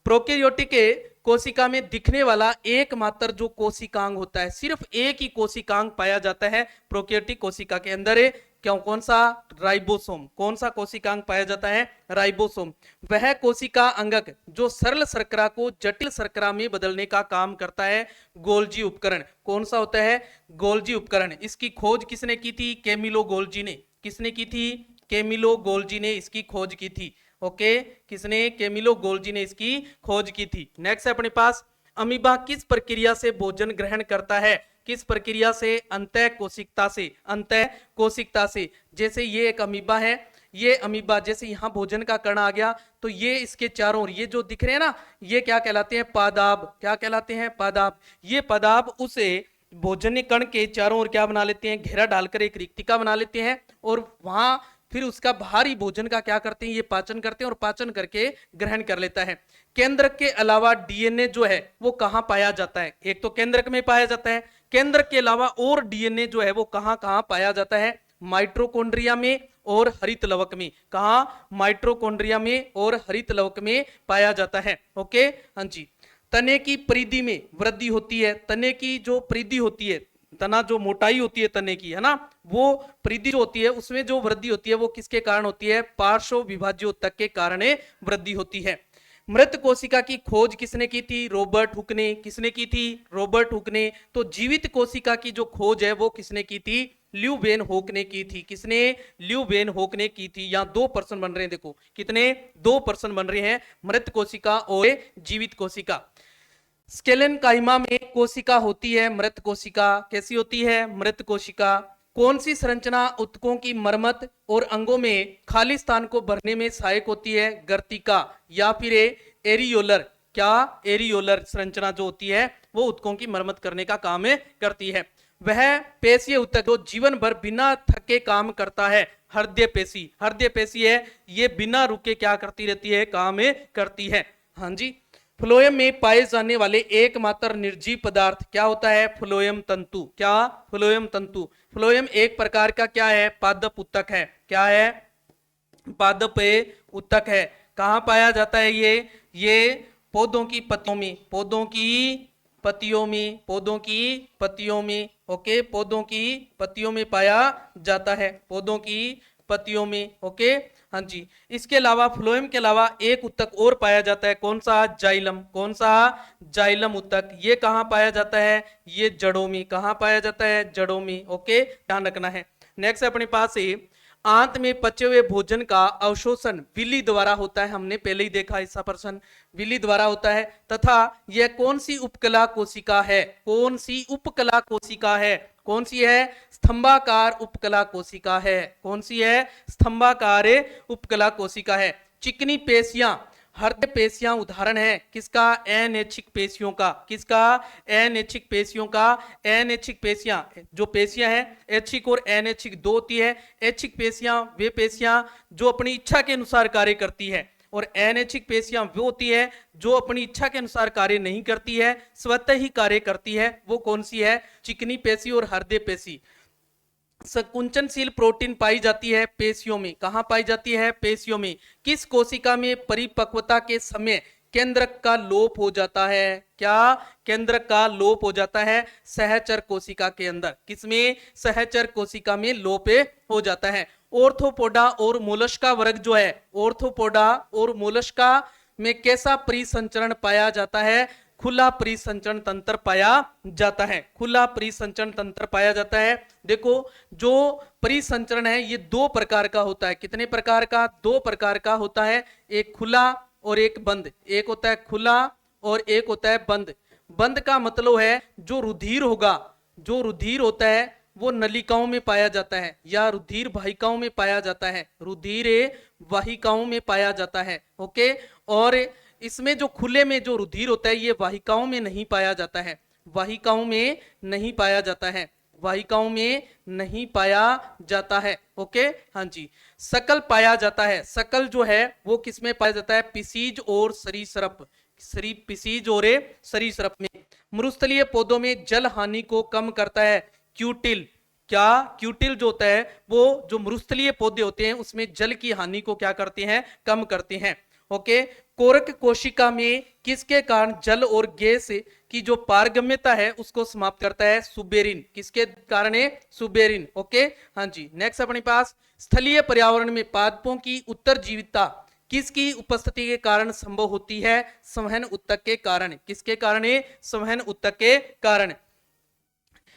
प्रोकैरियोटिक कोशिका में दिखने वाला एकमात्र जो कोशिकांग होता है, सिर्फ एक ही कोशिकांग पाया जाता है प्रोकैरियोटिक कोशिका के अंदर। क्यों? कौन सा? राइबोसोम। कौन सा कोशिकांग पाया जाता है? राइबोसोम। वह कोशिका अंगक जो सरल शर्करा को जटिल शर्करा में बदलने का काम करता है, गोल्जी उपकरण। कौन सा होता है? गोल्जी उपकरण। इसकी खोज किसने की थी? कैमिलो गोल्जी ने। किसने की थी? कैमिलो गोल्जी ने इसकी खोज की थी। ओके, किसने? कैमिलो गोल्जी ने इसकी खोज की थी। नेक्स्ट है अपने पास अमीबा किस प्रक्रिया से भोजन ग्रहण करता है? किस प्रक्रिया से? अंतः कोशिकता से। अंतः कोशिकता से। जैसे ये एक अमीबा है, ये अमीबा जैसे यहाँ भोजन का कण आ गया तो ये इसके चारों ओर ये जो दिख रहे हैं ना, ये क्या कहलाते हैं? पादाब। क्या कहलाते हैं? पादाब। ये पादाब उसे भोजन कण के चारों ओर क्या बना लेते हैं? घेरा डालकर एक रिक्तिका बना लेते हैं और वहां फिर उसका भारी भोजन का क्या करते हैं? ये पाचन करते हैं और पाचन करके ग्रहण कर लेता है। केंद्रक के अलावा डीएनए जो है वो कहां पाया जाता है? एक तो केंद्रक में पाया जाता है, केंद्रक के अलावा और डीएनए जो है वो कहां कहां पाया जाता है? माइटोकॉन्ड्रिया में और हरित लवक में। कहां? माइटोकॉन्ड्रिया में और हरित लवक में पाया जाता है। ओके, हाँ जी। तने की परिधि में वृद्धि होती है। तने की जो परिधि होती है, तना जो मोटाई होती है तने की, है ना, वो परिधि जो होती है उसमें जो वृद्धि होती है वो किसके कारण होती है? पार्श्व विभाज्योतक के कारण वृद्धि होती है। मृत कोशिका की खोज किसने की थी? रॉबर्ट हुक ने। किसने की थी? रॉबर्ट हुक ने। तो जीवित कोशिका की जो खोज है वो किसने की थी? ल्यू वेन होक ने की थी। किसने? ल्यू वेन होक ने की थी। यहाँ 2% बन रहे हैं, देखो कितने? 2% बन रहे हैं, मृत कोशिका और जीवित कोशिका। स्केलन काइमा में कोशिका होती है मृत कोशिका। कैसी होती है? मृत कोशिका। कौन सी संरचना ऊतकों की मरम्मत और अंगों में खाली स्थान को भरने में सहायक होती है? गर्तिका या फिर एरियोलर। क्या? एरियोलर संरचना जो होती है वो ऊतकों की मरम्मत करने का काम करती है। वह पेशीय ऊतक जो जीवन भर बिना थके काम करता है, हृदय पेशी। हृदय पेशी है, ये बिना रुके क्या करती रहती है? काम करती है। हाँ जी। फ्लोएम में पाए जाने वाले एकमात्र निर्जीव पदार्थ क्या होता है? फ्लोएम तंतु। क्या? फ्लोएम तंतु। फ्लोएम एक प्रकार का क्या है? पादप ऊतक है। क्या है? पादप ऊतक है। कहां पाया जाता है ये पौधों की पत्तियों में। पौधों की पत्तियों में। पौधों की पत्तियों में। ओके, पौधों की पत्तियों में पाया जाता है। पौधों की पत्तियों में। ओके, हाँ जी। इसके अलावा फ्लोएम के अलावा एक ऊतक और पाया जाता है। कौन सा? जाइलम। कौन सा? जाइलम ऊतक। ये कहां पाया जाता है? ये जड़ों में। कहां पाया जाता है? जड़ों में। ओके, ध्यान रखना है। नेक्स्ट अपने पास आंत में पचे हुए भोजन का अवशोषण विली द्वारा होता है, हमने पहले ही देखा ऐसा प्रश्न, विली द्वारा होता है। तथा यह कौन सी उपकला कोशिका है, कौन सी उपकला कोशिका है, कौन सी है, स्तंभाकार उपकला कोशिका है, कौन सी है, स्तंभाकार उपकला कोशिका है। चिकनी पेशियां, हृदय पेशियां उदाहरण है किसका, अनैच्छिक पेशियों का, किसका, अनैच्छिक पेशियों का। अनैच्छिक पेशियां, जो पेशियां हैं ऐच्छिक और अनैच्छिक दो होती है। ऐच्छिक पेशियां वे पेशियां जो अपनी इच्छा के अनुसार कार्य करती है, और अनैच्छिक पेशियां वो होती है जो अपनी इच्छा के अनुसार कार्य नहीं करती है, स्वतः ही कार्य करती है। वो कौन सी है, चिकनी पेशी और हृदय पेशी। संकुचनशील प्रोटीन पाई जाती है पेशियों में, कहां पाई जाती है, पेशियों में। किस कोशिका में परिपक्वता के समय केंद्रक का लोप हो जाता है, क्या, केंद्रक का लोप हो जाता है, सहचर कोशिका के अंदर। किसमें, सहचर कोशिका में लोप हो जाता है। ऑर्थोपोडा और मोलस्का वर्ग जो है, ऑर्थोपोडा और मोलस्का में कैसा परिसंचरण पाया जाता है, खुला परिसंचरण तंत्र पाया जाता है, खुला परिसंचरण तंत्र पाया जाता है। देखो जो परिसंचरण है ये दो प्रकार का होता है, कितने प्रकार का, दो प्रकार का होता है, एक खुला और एक बंद। एक होता है खुला और एक होता है बंद। बंद का मतलब है जो रुधिर होगा, जो रुधिर होता है वो नलिकाओं में पाया जाता है या रुधिर वाहिकाओं में पाया जाता है, रुधिर वाहिकाओं में पाया जाता है। ओके, और इसमें जो खुले में जो रुधिर होता है ये वाहिकाओं में नहीं पाया जाता है, वाहिकाओं में नहीं पाया जाता है, वाहिकाओं में नहीं पाया जाता है। ओके, हाँ जी। सकल पाया जाता है, सकल जो है वो किसमें पाया जाता है, पिसीज और सरीसृप, पिसीज और सरीसृप में। मरुस्थलीय पौधों में जल हानि को कम करता है क्यूटिल, क्या, क्यूटिल जो होता है वो जो मरुस्थलीय पौधे होते हैं उसमें जल की हानि को क्या करते हैं, कम करते हैं। ओके, कोरक कोशिका में किसके कारण जल और गैस की जो पारगम्यता है उसको समाप्त करता है, सुबेरिन, किसके कारण है, सुबेरिन। ओके, हाँ जी। नेक्स्ट अपने पास स्थलीय पर्यावरण में पादपों की उत्तरजीविता किसकी उपस्थिति के कारण संभव होती है, संवहन उत्तक के कारण। किसके कारण है, संवहन उत्तक के कारण।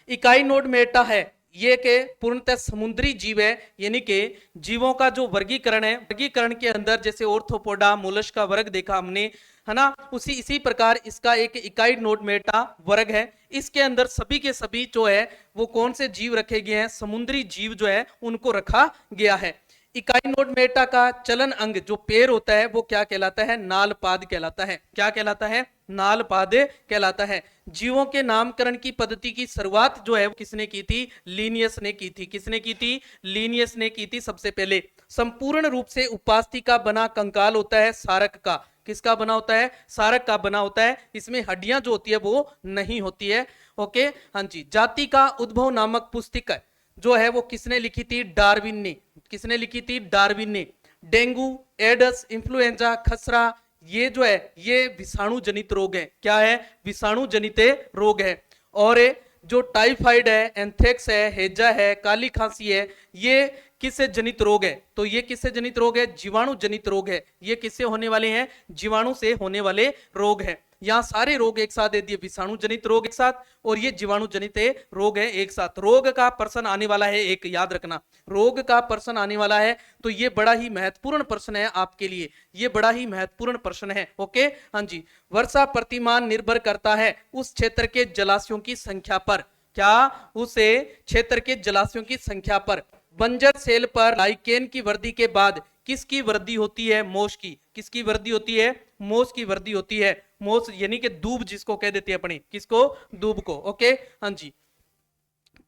इकाई नोड मेटा है, ये के पूर्णतः समुद्री जीव है, यानी कि जीवों का जो वर्गीकरण है, वर्गीकरण के अंदर जैसे ऑर्थोपोडा मोलस्का वर्ग देखा हमने, है ना, इसी प्रकार इसका एक इकाई नोड मेटा वर्ग है। इसके अंदर सभी के सभी जो है वो कौन से जीव रखे गए हैं, समुद्री जीव जो है उनको रखा गया है। इकाई नोड मेटा का चलन अंग जो पैर होता है वो क्या कहलाता है, नालपाद कहलाता है। क्या कहलाता है, नालपाद कहलाता है। जीवों के नामकरण की पद्धति की शुरुआत जो है वो किसने की थी, लिनियस ने की थी। किसने की थी, लिनियस ने की थी सबसे पहले। संपूर्ण रूप से उपास्थि का बना कंकाल होता है सारक का, किसका बना होता है, सारक का बना होता है, इसमें हड्डियां जो होती है वो नहीं होती है। ओके, हाँ जी। जाति का उद्भव नामक पुस्तिका जो है वो किसने लिखी थी, डार्विन ने। किसने लिखी थी, डार्विन ने। डेंगू, एडस, इन्फ्लुएंजा, खसरा ये जो है ये विषाणु जनित रोग है, क्या है, विषाणु जनित रोग है। और जो टाइफाइड है, एंथ्रेक्स है, हेजा है, काली खांसी है, ये किससे जनित रोग है, तो ये किससे जनित रोग है, जीवाणु जनित रोग है। ये किससे होने वाले हैं, जीवाणु से होने वाले रोग है। यहाँ सारे रोग एक साथ दे दिए, विषाणु जनित रोग एक साथ और ये जीवाणु जनित रोग है एक साथ। रोग का प्रश्न आने वाला है एक, याद रखना, रोग का प्रश्न आने वाला है, तो ये बड़ा ही महत्वपूर्ण प्रश्न है आपके लिए, ये बड़ा ही महत्वपूर्ण प्रश्न है। ओके, हाँ जी। वर्षा प्रतिमान निर्भर करता है उस क्षेत्र के जलाशयों की संख्या पर, क्या, उस क्षेत्र के जलाशयों की संख्या पर। बंजर सेल पर लाइकेन की वृद्धि के बाद किसकी वृद्धि होती है, मोश की। किसकी वृद्धि होती है, मोश की वृद्धि होती है। मोश यानी कि दूब जिसको कह देते हैं अपने, किसको, दूब को। ओके, हाँ जी।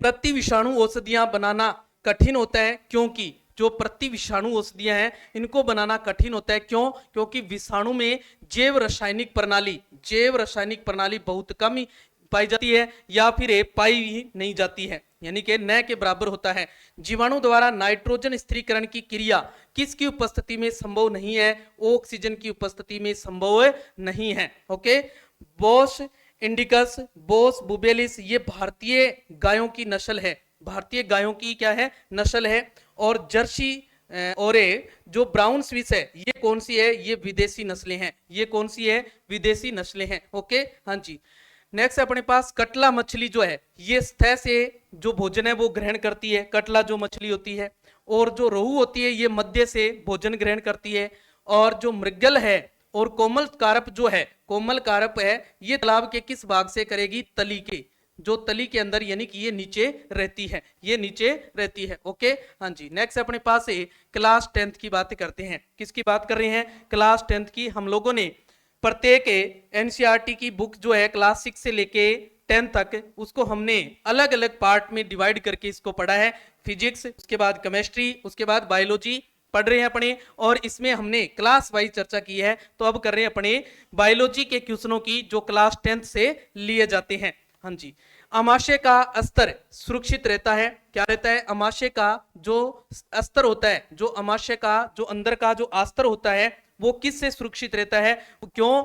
प्रति विषाणु औषधियां बनाना कठिन होता है, क्योंकि जो प्रति विषाणु औषधियां हैं इनको बनाना कठिन होता है, क्यों, क्योंकि विषाणु में जैव रासायनिक प्रणाली बहुत कम पाई जाती है या फिर पाई ही नहीं जाती है, यानी कि न के बराबर होता है। जीवाणु द्वारा नाइट्रोजन स्थिरीकरण की क्रिया किसकी उपस्थिति में संभव नहीं है, ऑक्सीजन की उपस्थिति में संभव नहीं है। ओके, बोस इंडिकस, बोस बुबेलिस ये भारतीय गायों की नस्ल है, भारतीय गायों की क्या है, नस्ल है। और जर्सी और जो ब्राउन स्विस है ये कौन सी है, ये विदेशी नस्लें हैं, ये कौन सी है, विदेशी नस्लें हैं। ओके, हाँ जी। नेक्स्ट अपने पास कटला मछली जो है ये सतह से जो भोजन है वो ग्रहण करती है, कटला जो मछली होती है। और जो रोहू होती है ये मध्य से भोजन ग्रहण करती है, और जो मृगल है और कोमल कारप जो है, कोमल कारप है, ये तालाब के किस भाग से करेगी? तली के, जो तली के अंदर, यानी कि ये नीचे रहती है, ये नीचे रहती है। ओके, हाँ जी। नेक्स्ट अपने पास है क्लास 10th की बात करते हैं। किसकी बात कर रहे हैं? क्लास 10th की। हम लोगों ने प्रत्येक एनसीईआरटी की बुक जो है क्लास 6 से लेके 10 तक, उसको हमने अलग अलग पार्ट में डिवाइड करके इसको पढ़ा है। फिजिक्स, उसके बाद केमिस्ट्री, उसके बाद बायोलॉजी पढ़ रहे हैं अपने, और इसमें हमने क्लास वाइज चर्चा की है। तो अब कर रहे हैं अपने बायोलॉजी के क्वेश्चनों की जो क्लास 10th से लिए जाते हैं। हाँ जी। अमाशय का अस्तर सुरक्षित रहता है। क्या रहता है? अमाशय का जो अस्तर होता है, जो अमाशय का जो अंदर का जो अस्तर होता है, वो किस से सुरक्षित रहता है? क्यों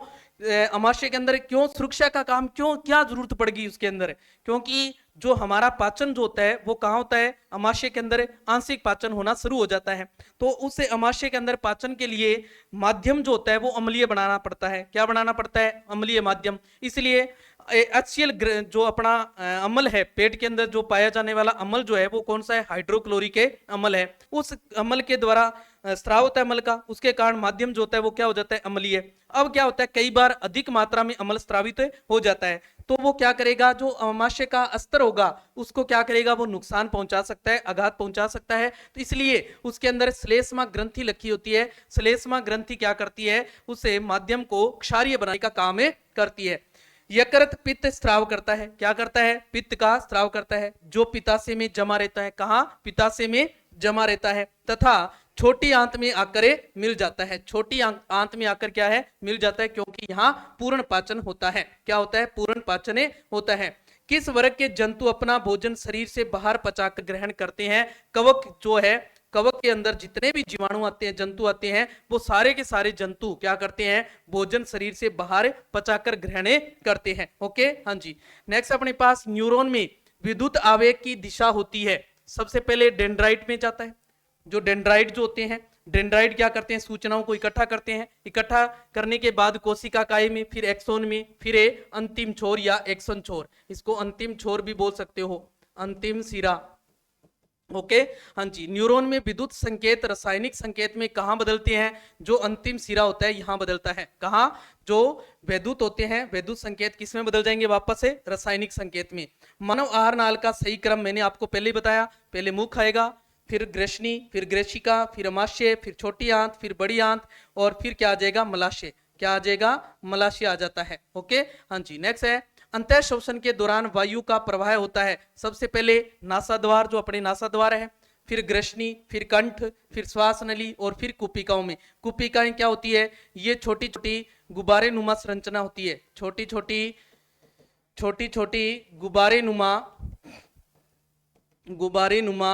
अमाशय के अंदर क्यों सुरक्षा का काम, क्यों, क्या जरूरत पड़ेगी उसके अंदर? क्योंकि जो हमारा पाचन जो होता है वो कहाँ होता है? अमाशय के अंदर आंशिक पाचन होना शुरू हो जाता है। तो उस अमाशय के अंदर पाचन के लिए माध्यम जो होता है वो अम्लीय बनाना पड़ता है। क्या बनाना पड़ता है? अम्लीय माध्यम। इसलिए HCl जो अपना अम्ल है, पेट के अंदर जो पाया जाने वाला अम्ल जो है वो कौन सा है? हाइड्रोक्लोरिक अम्ल है। उस अम्ल के द्वारा स्राव होता है अम्ल का, उसके कारण माध्यम जो होता है वो क्या हो जाता है? अम्लीय। अब क्या होता है, कई बार अधिक मात्रा में अम्ल स्रावित हो जाता है, तो वो क्या करेगा? जो अमाशय का अस्तर होगा उसको क्या करेगा? वो नुकसान पहुंचा सकता है, आघात पहुंचा सकता है। तो इसलिए उसके अंदर श्लेष्मा ग्रंथि लगी होती है। श्लेष्मा ग्रंथि क्या करती है? उसे माध्यम को क्षारीय बनाने का काम करती है। यकृत पित्त स्राव करता है। क्या करता है? पित्त का स्राव करता है, जो पित्ताशय में जमा रहता है। कहां? पित्ताशय में जमा रहता है, तथा छोटी आंत में आकर मिल जाता है। छोटी आंत में आकर क्या है? मिल जाता है, क्योंकि यहाँ पूर्ण पाचन होता है। क्या होता है? पूर्ण पाचन होता है। किस वर्ग के जंतु अपना भोजन शरीर से बाहर पचाकर ग्रहण करते हैं? कवक जो है, कवक के अंदर जितने भी जीवाणु आते हैं, जंतु आते हैं, वो सारे के सारे जंतु क्या करते हैं? भोजन शरीर से बाहर पचाकर ग्रहण करते हैं। ओके, हाँ जी। नेक्स्ट अपने पास न्यूरॉन में विद्युत आवेग की दिशा होती है। सबसे पहले डेंड्राइट में जाता है। जो डेंड्राइट जो होते हैं, डेंड्राइट क्या करते हैं? सूचनाओं को इकट्ठा करते हैं। इकट्ठा करने के बाद कोशिका काय में, फिर एक्सोन में, फिर अंतिम छोर या एक्सन छोर, इसको अंतिम छोर भी बोल सकते हो, अंतिम सिरा। ओके, हाँ जी। न्यूरॉन में विद्युत संकेत रासायनिक संकेत में कहां बदलते हैं? जो अंतिम सिरा होता है यहां बदलता है। कहां? जो वैद्युत होते हैं, वैद्युत संकेत किस में बदल जाएंगे? वापस से रासायनिक संकेत में। मानव आहार नाल का सही क्रम मैंने आपको पहले ही बताया। पहले मुख आएगा, फिर ग्रसनी, फिर ग्रेशिका, फिर अमाशय, फिर छोटी आंत, फिर बड़ी आंत, और फिर क्या आ जाएगा? मलाशय। क्या आ जाएगा? मलाशय आ जाता है। ओके, हाँ जी। नेक्स्ट है अंतः श्वसन के दौरान वायु का प्रवाह होता है। सबसे पहले नासाद्वार, जो अपने नासाद्वार है, फिर ग्रसनी, फिर कंठ, फिर श्वास नली, और फिर कुपिकाओं में। कुपिकाएं क्या होती है? ये छोटी छोटी गुब्बारे नुमा संरचना होती है। छोटी छोटी गुब्बारे नुमा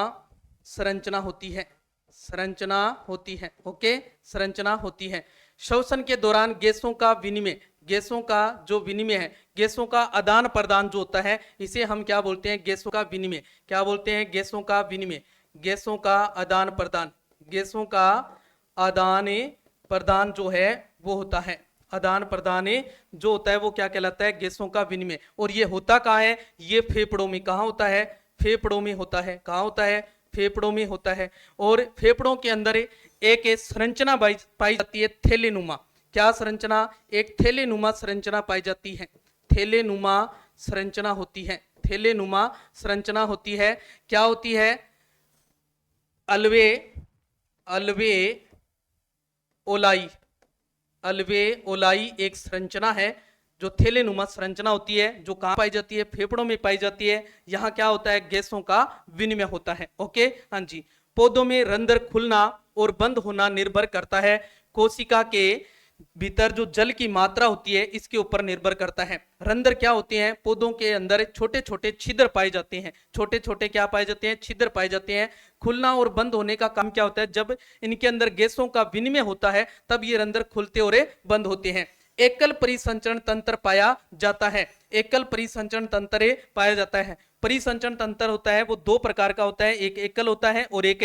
संरचना होती है। संरचना होती है। ओके, संरचना होती है। श्वसन के दौरान गैसों का विनिमय, गैसों का जो विनिमय है, गैसों का आदान प्रदान जो होता है, इसे हम क्या बोलते हैं? गैसों का विनिमय। क्या बोलते हैं? गैसों का विनिमय, गैसों का आदान प्रदान। गैसों का आदान प्रदान जो है वो होता है, आदान प्रदान जो होता है वो क्या कहलाता है? गैसों का विनिमय। और ये होता कहाँ है? ये फेफड़ों में। कहाँ होता है? फेफड़ों में होता है। कहाँ होता है? फेफड़ों में होता है। और फेफड़ों के अंदर एक संरचना पाई जाती है, थैलेनुमा। क्या संरचना? एक थैलेनुमा संरचना पाई जाती है। थैलेनुमा संरचना होती है। थैलेनुमा संरचना होती है। क्या होती है? अलवे ओलाई, अलवे ओलाई एक संरचना है जो थैलेनुमा संरचना होती है, जो कहाँ पाई जाती है? फेफड़ों में पाई जाती है। यहाँ क्या होता है? गैसों का विनिमय होता है। ओके, हाँ जी। पौधों में रंध्र खुलना और बंद होना निर्भर करता है कोशिका के भीतर जो जल की मात्रा होती है इसके ऊपर निर्भर करता है। रंध्र क्या होते हैं? पौधों के अंदर छोटे छोटे छिद्र पाए जाते हैं। छोटे छोटे क्या पाए जाते हैं? छिद्र पाए जाते हैं। खुलना और बंद होने का काम क्या होता है? जब इनके अंदर गैसों का विनिमय होता है तब ये रंध्र खुलते और बंद होते हैं। एकल परिसंचरण तंत्र पाया जाता है। एकल परिसंचरण तंत्र पाया जाता है। परिसंचरण तंत्र होता है वो दो प्रकार का होता है, एक एकल होता है और एक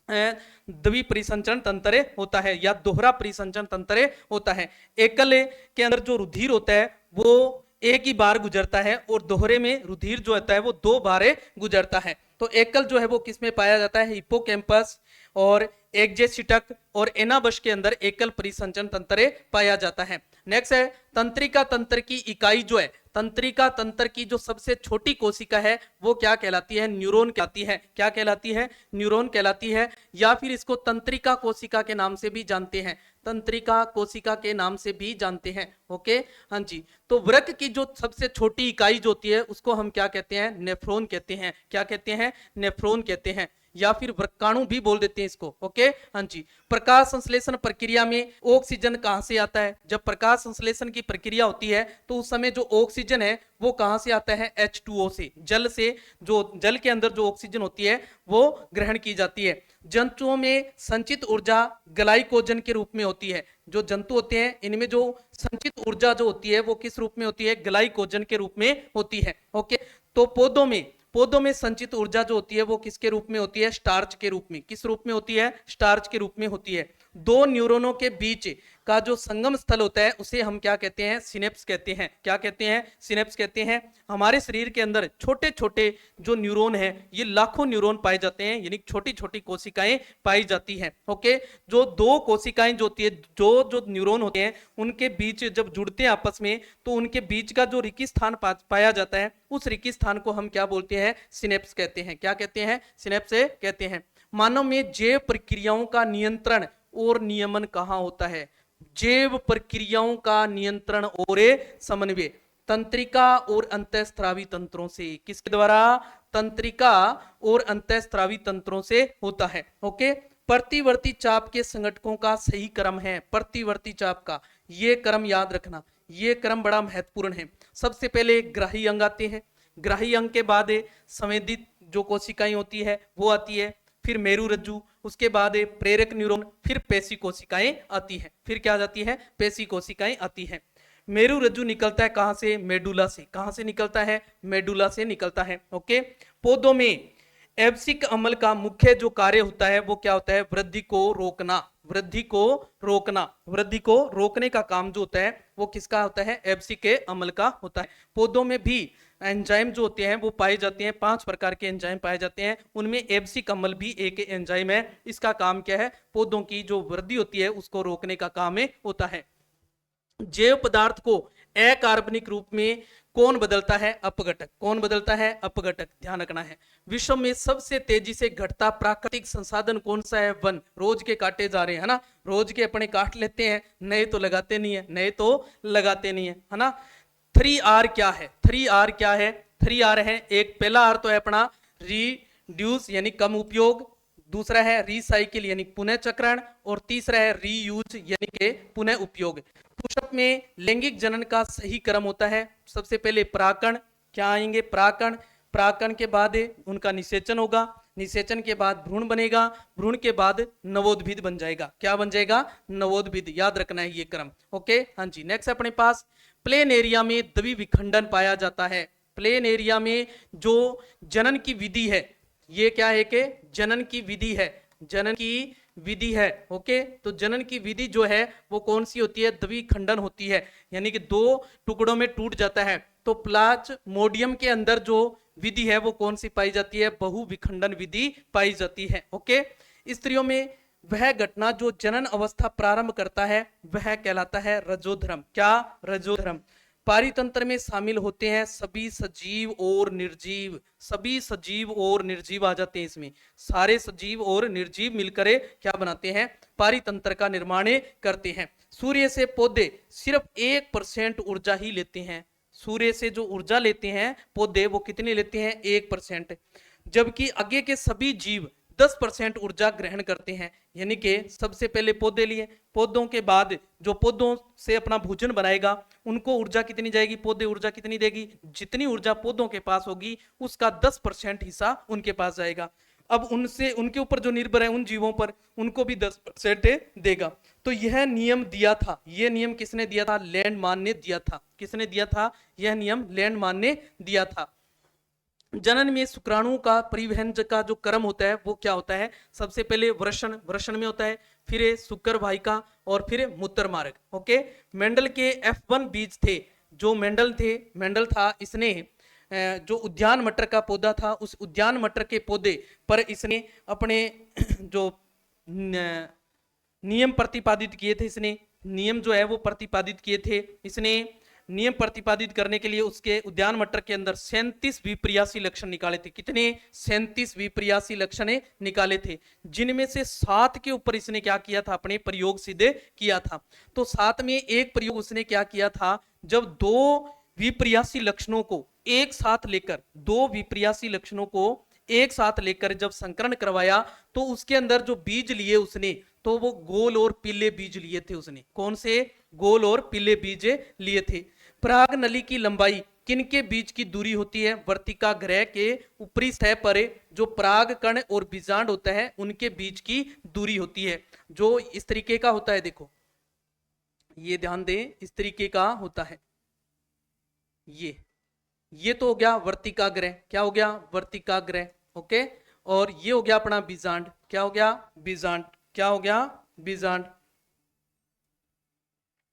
द्विपरिसंचरण तंत्र होता है या दोहरा परिसंचरण तंत्र होता है। एकल के अंदर जो रुधिर होता है वो एक ही बार गुजरता है और दोहरे में रुधिर जो होता है वो दो बार गुजरता है। तो तो एकल जो है वो किसमें पाया जाता है, हिप्पोकैम्पस और एक्जेसिटक और एनाबश के अंदर एकल परिसंचरण तंत्र पाया जाता है। नेक्स्ट है तंत्रिका तंत्र की इकाई जो है, तंत्रिका तंत्र की जो सबसे छोटी कोशिका है वो क्या कहलाती है, न्यूरॉन कहलाती है। क्या कहलाती है, न्यूरॉन कहलाती है, या फिर इसको तंत्रिका कोशिका के नाम से भी जानते हैं, तंत्रिका कोशिका के नाम से भी जानते हैं। ओके, हाँ जी। तो वृक्क की जो सबसे छोटी इकाई जो होती है उसको हम क्या कहते हैं, नेफ्रॉन कहते हैं। क्या कहते हैं, नेफ्रॉन कहते हैं, या फिर वृक्काणु भी बोल देते हैं इसको। ओके, हाँ जी। प्रकाश संश्लेषण प्रक्रिया में ऑक्सीजन कहां से आता है, जब प्रकाश संश्लेषण की प्रक्रिया होती है तो उस समय जो ऑक्सीजन है वो कहां से आता है, H2O से, जल से, जो जल के अंदर जो ऑक्सीजन होती है वो ग्रहण की जाती है। जंतुओं में संचित ऊर्जा ग्लाइकोजन के रूप में होती है। जो जंतु होते हैं इनमें जो संचित ऊर्जा जो होती है वो किस रूप में होती है, ग्लाइकोजन के रूप में होती है। ओके, तो पौधों में संचित ऊर्जा जो होती है वो किसके रूप में होती है, स्टार्च के रूप में। किस रूप में होती है, स्टार्च के रूप में होती है। दो न्यूरॉनों के बीच का जो संगम स्थल होता है उसे हम क्या कहते हैं, सिनेप्स कहते हैं। क्या कहते हैं, सिनेप्स कहते हैं। हमारे शरीर के अंदर छोटे छोटे जो न्यूरॉन है ये लाखों न्यूरॉन पाए जाते हैं, यानी छोटी छोटी कोशिकाएं पाई जाती हैं। ओके, जो दो कोशिकाएं जो होती है, जो न्यूरॉन होते हैं उनके बीच जब जुड़ते हैं आपस में तो उनके बीच का जो रिक्ति स्थान पाया जाता है उस रिक्ति स्थान को हम क्या बोलते हैं, सिनेप्स कहते हैं। क्या कहते हैं, सिनेप्स कहते हैं। मानव में जैव प्रक्रियाओं का नियंत्रण और नियमन कहां होता है, जैव प्रक्रियाओं का नियंत्रण और समन्वय तंत्रिका और अंतःस्रावी तंत्रों से। किसके द्वारा, तंत्रिका और अंतःस्रावी तंत्रों से होता है। ओके, प्रतिवर्ती चाप के संघटकों का सही क्रम है, प्रतिवर्ती चाप का ये क्रम याद रखना, ये क्रम बड़ा महत्वपूर्ण है। सबसे पहले ग्राही अंग आते हैं, ग्राही अंग के बाद संवेदित जो कोशिकाएं होती है वो आती है, फिर मेरु रज्जु, उसके बाद प्रेरक न्यूरॉन, फिर पेशी कोशिकाएं आती है। फिर क्या जाती है, पेशी कोशिकाएं आती है। मेरु रज्जु निकलता है कहां से, मेडुला से। कहां से निकलता है, मेडुला से निकलता है। ओके, पौधों में एब्सिक अम्ल का मुख्य जो कार्य होता है वो क्या होता है, वृद्धि को रोकना, वृद्धि को रोकना, वृद्धि को रोकने का काम जो होता है वो किसका होता है, एब्सिक अम्ल का होता है। पौधों में भी एंजाइम जो होते हैं वो पाए जाते हैं, 5 प्रकार के एंजाइम पाए जाते हैं, उनमें एब्सिक अम्ल भी एक एंजाइम है। इसका काम क्या है, पौधों की जो वृद्धि होती है उसको रोकने का काम होता है। जैव पदार्थ को अकार्बनिक रूप में कौन बदलता है, अपघटक। कौन बदलता है, अपघटक, ध्यान रखना है। विश्व में सबसे तेजी से घटता प्राकृतिक संसाधन कौन सा है, वन। रोज के काटे जा रहे हैं, है ना, रोज के अपने काट लेते हैं, नए तो लगाते नहीं है, नए तो लगाते नहीं है ना। 3R क्या है, 3R क्या है, 3R है, एक पहला R तो है अपना रिड्यूस यानी कम उपयोग, दूसरा है रिसाइकिल यानी पुनः चक्रण, और तीसरा है रीयूज यानी के पुनः उपयोग। पुष्प में लैंगिक जनन का सही क्रम होता है, सबसे पहले परागकण, क्या आएंगे, परागकण, परागकण के बाद उनका निषेचन होगा, निषेचन के बाद भ्रूण बनेगा, भ्रूण के बाद नवोद्भिद बन जाएगा। क्या बन जाएगा, नवोद्भिद, याद रखना है ये क्रम। ओके, हाँ जी। नेक्स्ट अपने पास प्लेन एरिया में द्वि विखंडन पाया जाता है। प्लेन एरिया में जो जनन की विधि है ये क्या है कि जनन की विधि है, जनन की विधि है। ओके, तो जनन की विधि जो है वो कौन सी होती है, द्विखंडन होती है, यानी कि 2 टुकड़ों में टूट जाता है। तो प्लाज्मोडियम के अंदर जो विधि है वो कौन सी पाई जाती है, बहुविखंडन विधि पाई जाती है। ओके, स्त्रियों में वह घटना जो जनन अवस्था प्रारंभ करता है वह कहलाता है रजोधर्म। क्या, रजोधर्म। पारितंत्र में शामिल होते हैं सभी सजीव और निर्जीव, सभी सजीव और निर्जीव आ जाते हैं इसमें, सारे सजीव और निर्जीव मिलकर क्या बनाते हैं, पारितंत्र का निर्माण करते हैं। सूर्य से पौधे सिर्फ 1% ऊर्जा ही लेते हैं, सूर्य से जो ऊर्जा लेते हैं पौधे वो कितने लेते हैं, 1%, जबकि आगे के सभी जीव 10% ऊर्जा ग्रहण करते हैं। यानी कि सबसे पहले पौधे लिए, पौधों के बाद जो पौधों से अपना भोजन बनाएगा उनको ऊर्जा कितनी जाएगी, पौधे ऊर्जा कितनी देगी, जितनी ऊर्जा पौधों के पास होगी उसका 10% हिस्सा उनके पास जाएगा। अब उनसे उनके ऊपर जो निर्भर है उन जीवों पर, उनको भी 10% देगा। तो यह नियम दिया था, यह नियम किसने दिया था, लैंडमान ने दिया था। किसने दिया था, यह नियम लैंडमान ने दिया था। जनन में शुक्राणु का परिवहन का जो क्रम होता है वो क्या होता है, सबसे पहले वृषण, वृषण में होता है, फिर शुक्र वाहिका और फिर मूत्र मार्ग। ओके, मेंडल के F1 बीज थे, जो मेंडल था इसने जो उद्यान मटर का पौधा था, उस उद्यान मटर के पौधे पर इसने अपने जो नियम प्रतिपादित किए थे, इसने नियम जो है वो प्रतिपादित किए थे। इसने नियम प्रतिपादित करने के लिए उसके उद्यान मटर के अंदर 37 विपर्यासी लक्षण निकाले थे। कितने? 37 विपर्यासी लक्षण निकाले थे, जिनमें से 7 के ऊपर इसने क्या किया था? अपने प्रयोग सिद्ध किया था। तो 7 में एक प्रयोग उसने क्या किया था? जब 2 विपर्यासी लक्षणों को एक साथ लेकर, 2 विपर्यासी लक्षणों को एक साथ लेकर जब संकरण करवाया, तो उसके अंदर जो बीज लिए उसने, तो वो गोल और पीले बीज लिए थे उसने। कौन से? गोल और पीले बीज लिए थे। पराग नली की लंबाई किनके बीच की दूरी होती है? वर्तिका ग्रह के ऊपरी सतह पर जो पराग कण और बीजांड होता है उनके बीच की दूरी होती है, जो इस तरीके का होता है। देखो, ये ध्यान दें, इस तरीके का होता है। ये तो हो गया वर्तिका ग्रह। क्या हो गया? वर्तिका ग्रह। ओके, और ये हो गया अपना बीजांड। क्या हो गया? बीजांड। क्या हो गया? बीजांड।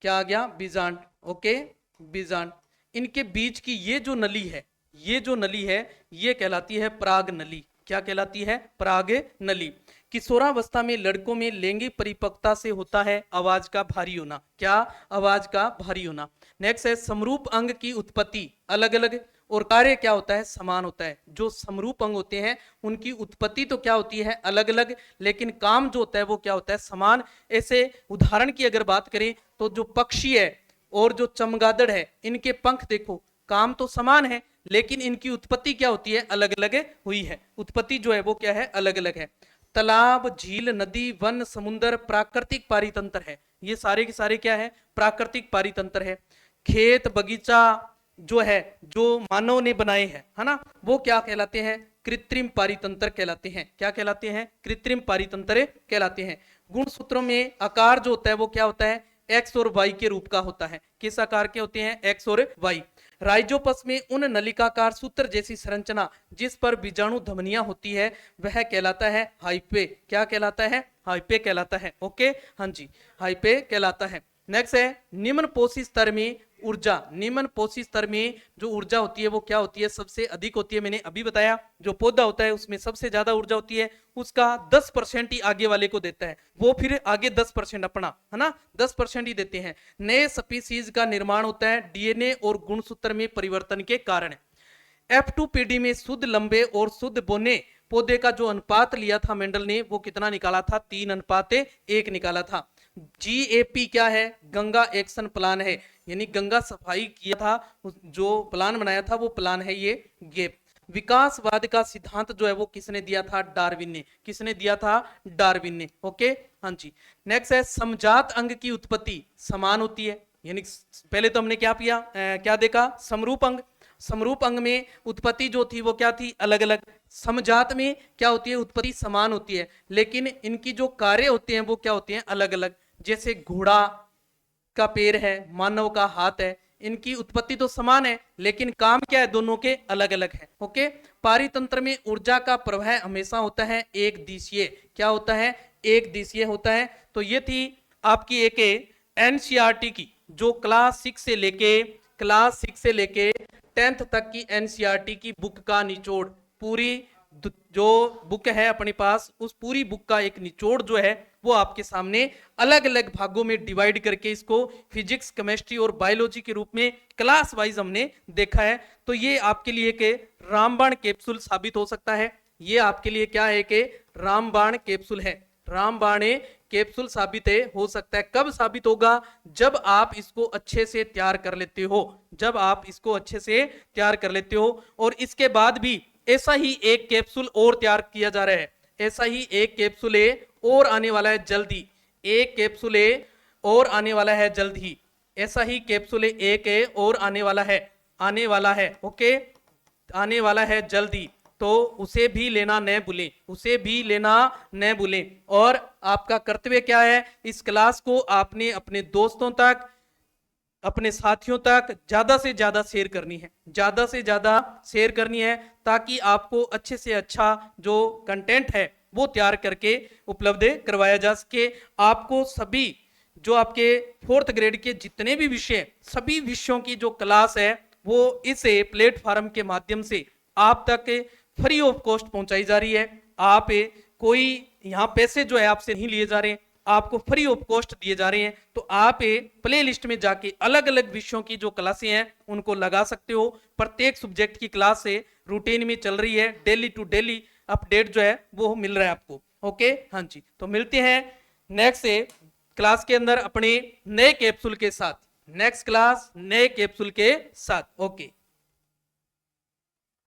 क्या आ गया? बीजांड। ओके, बीजांड। इनके बीच की ये जो नली है, ये जो नली है, ये कहलाती है पराग नली। क्या कहलाती है? पराग नली। किशोरावस्था में लड़कों में लैंगिक परिपक्वता से होता है आवाज का भारी होना। क्या? आवाज का भारी होना। नेक्स्ट है समरूप अंग की उत्पत्ति अलग अलग और कार्य क्या होता है? समान होता है। जो समरूप अंग होते हैं उनकी उत्पत्ति तो क्या होती है? अलग अलग, लेकिन काम जो होता है वो क्या होता है? समान। ऐसे उदाहरण की अगर बात करें तो जो पक्षी है और जो चमगादड़ है, इनके पंख देखो, काम तो समान है, लेकिन इनकी उत्पत्ति क्या होती है? अलग अलग हुई है। उत्पत्ति जो है वो क्या है? अलग अलग है। तालाब, झील, नदी, वन, समुद्र प्राकृतिक पारितंत्र है। ये सारे के सारे क्या है? प्राकृतिक पारितंत्र है। खेत, बगीचा जो है, जो मानव ने बनाए हैं, है ना, वो क्या कहलाते हैं? कृत्रिम पारितंत्र कहलाते हैं। क्या कहलाते हैं? कृत्रिम पारितंत्र कहलाते हैं। गुण सूत्रों में आकार जो होता है वो क्या होता है? एक्स और वाई के रूप का होता है। किस आकार के होते हैं? एक्स और वाई। राइजोपस में उन नलिकाकार सूत्र जैसी संरचना जिस पर बीजाणु धमनियां होती है वह कहलाता है हाइपे। क्या कहलाता है? हाइपे कहलाता है। ओके, हाँ जी, हाइपे कहलाता है। नेक्स्ट है निम्न पोषी स्तर में ऊर्जा। निम्न पोषी स्तर में जो ऊर्जा होती है वो क्या होती है? सबसे अधिक होती है। मैंने अभी बताया, जो पौधा होता है उसमें सबसे ज्यादा ऊर्जा होती है, उसका 10% ही आगे वाले को देता है, वो फिर आगे 10% अपना, है ना, 10% ही देते हैं। नए स्पीसीज का निर्माण होता है डीएनए और गुणसूत्र में परिवर्तन के कारण। F2PD में शुद्ध लंबे और शुद्ध बोने पौधे का जो अनुपात लिया था मेंडल ने, वो कितना निकाला था? 3:1 निकाला था। GAP क्या है? गंगा एक्शन प्लान है, यानी गंगा सफाई किया था, जो प्लान बनाया था वो प्लान है ये गेप। विकासवाद का सिद्धांत जो है वो किसने दिया था? डार्विन ने। किसने दिया था? डार्विन ने। ओके, हाँ जी। नेक्स्ट है समजात अंग की उत्पत्ति समान होती है, यानी पहले तो हमने क्या देखा? समरूप अंग। समरूप अंग में उत्पत्ति जो थी वो क्या थी? अलग अलग। समजात में क्या होती है? उत्पत्ति समान होती है, लेकिन इनकी जो कार्य होते हैं वो क्या होते हैं? अलग अलग। जैसे घोड़ा का पैर है, मानव का हाथ है, इनकी उत्पत्ति तो समान है, लेकिन काम क्या है? दोनों के अलग अलग है। ओके, पारितंत्र में ऊर्जा का प्रवाह हमेशा होता है एक दिशीय। क्या होता है? एक दिशीय होता है। तो ये थी आपकी एक एनसीईआरटी की, जो क्लास 6 से लेके 10th तक की एनसीईआरटी की बुक का निचोड़। पूरी जो बुक है अपने पास, उस पूरी बुक का एक निचोड़ जो है वो आपके सामने अलग अलग भागों में डिवाइड करके इसको फिजिक्स, केमिस्ट्री और बायोलॉजी के रूप में क्लास वाइज हमने देखा है। तो ये आपके लिए के रामबाण कैप्सूल साबित हो सकता है। ये आपके लिए क्या है? कि रामबाण कैप्सूल है। रामबाण कैप्सूल साबित हो सकता है। कब साबित होगा? जब आप इसको अच्छे से तैयार कर लेते हो। जब आप इसको अच्छे से तैयार कर लेते हो। और इसके बाद भी ऐसा ही एक कैप्सूल और तैयार किया जा रहा है। ऐसा ही एक कैप्सूल और आने वाला है जल्द ही। एक कैप्सूल और आने वाला है जल्द ही। ऐसा ही कैप्सूल एक और आने वाला है। ओके, आने वाला है जल्द ही, तो उसे भी लेना न भूलें, उसे भी लेना न भूलें। और आपका कर्तव्य क्या है? इस क्लास को आपने अपने दोस्तों तक, अपने साथियों तक ज्यादा से ज्यादा शेयर करनी है, ज्यादा से ज्यादा शेयर करनी है, ताकि आपको अच्छे से अच्छा जो कंटेंट है वो तैयार करके उपलब्ध करवाया जा सके। आपको सभी जो आपके 4th ग्रेड के जितने भी विषय, सभी विषयों की जो क्लास है वो इस प्लेटफॉर्म के माध्यम से आप तक फ्री ऑफ कॉस्ट पहुंचाई जा रही है। आप कोई यहाँ पैसे जो है आपसे नहीं लिए जा रहे हैं, आपको फ्री ऑफ कॉस्ट दिए जा रहे हैं। तो आप प्ले लिस्ट में जाके अलग अलग विषयों की जो क्लासें हैं उनको लगा सकते हो। प्रत्येक सब्जेक्ट की क्लास से रूटीन में चल रही है, डेली टू डेली अपडेट जो है वो मिल रहा है आपको। ओके, हाँ जी, तो मिलते हैं नेक्स्ट क्लास के अंदर अपने नए कैप्सूल के साथ। नेक्स्ट क्लास नए कैप्सूल के साथ। ओके।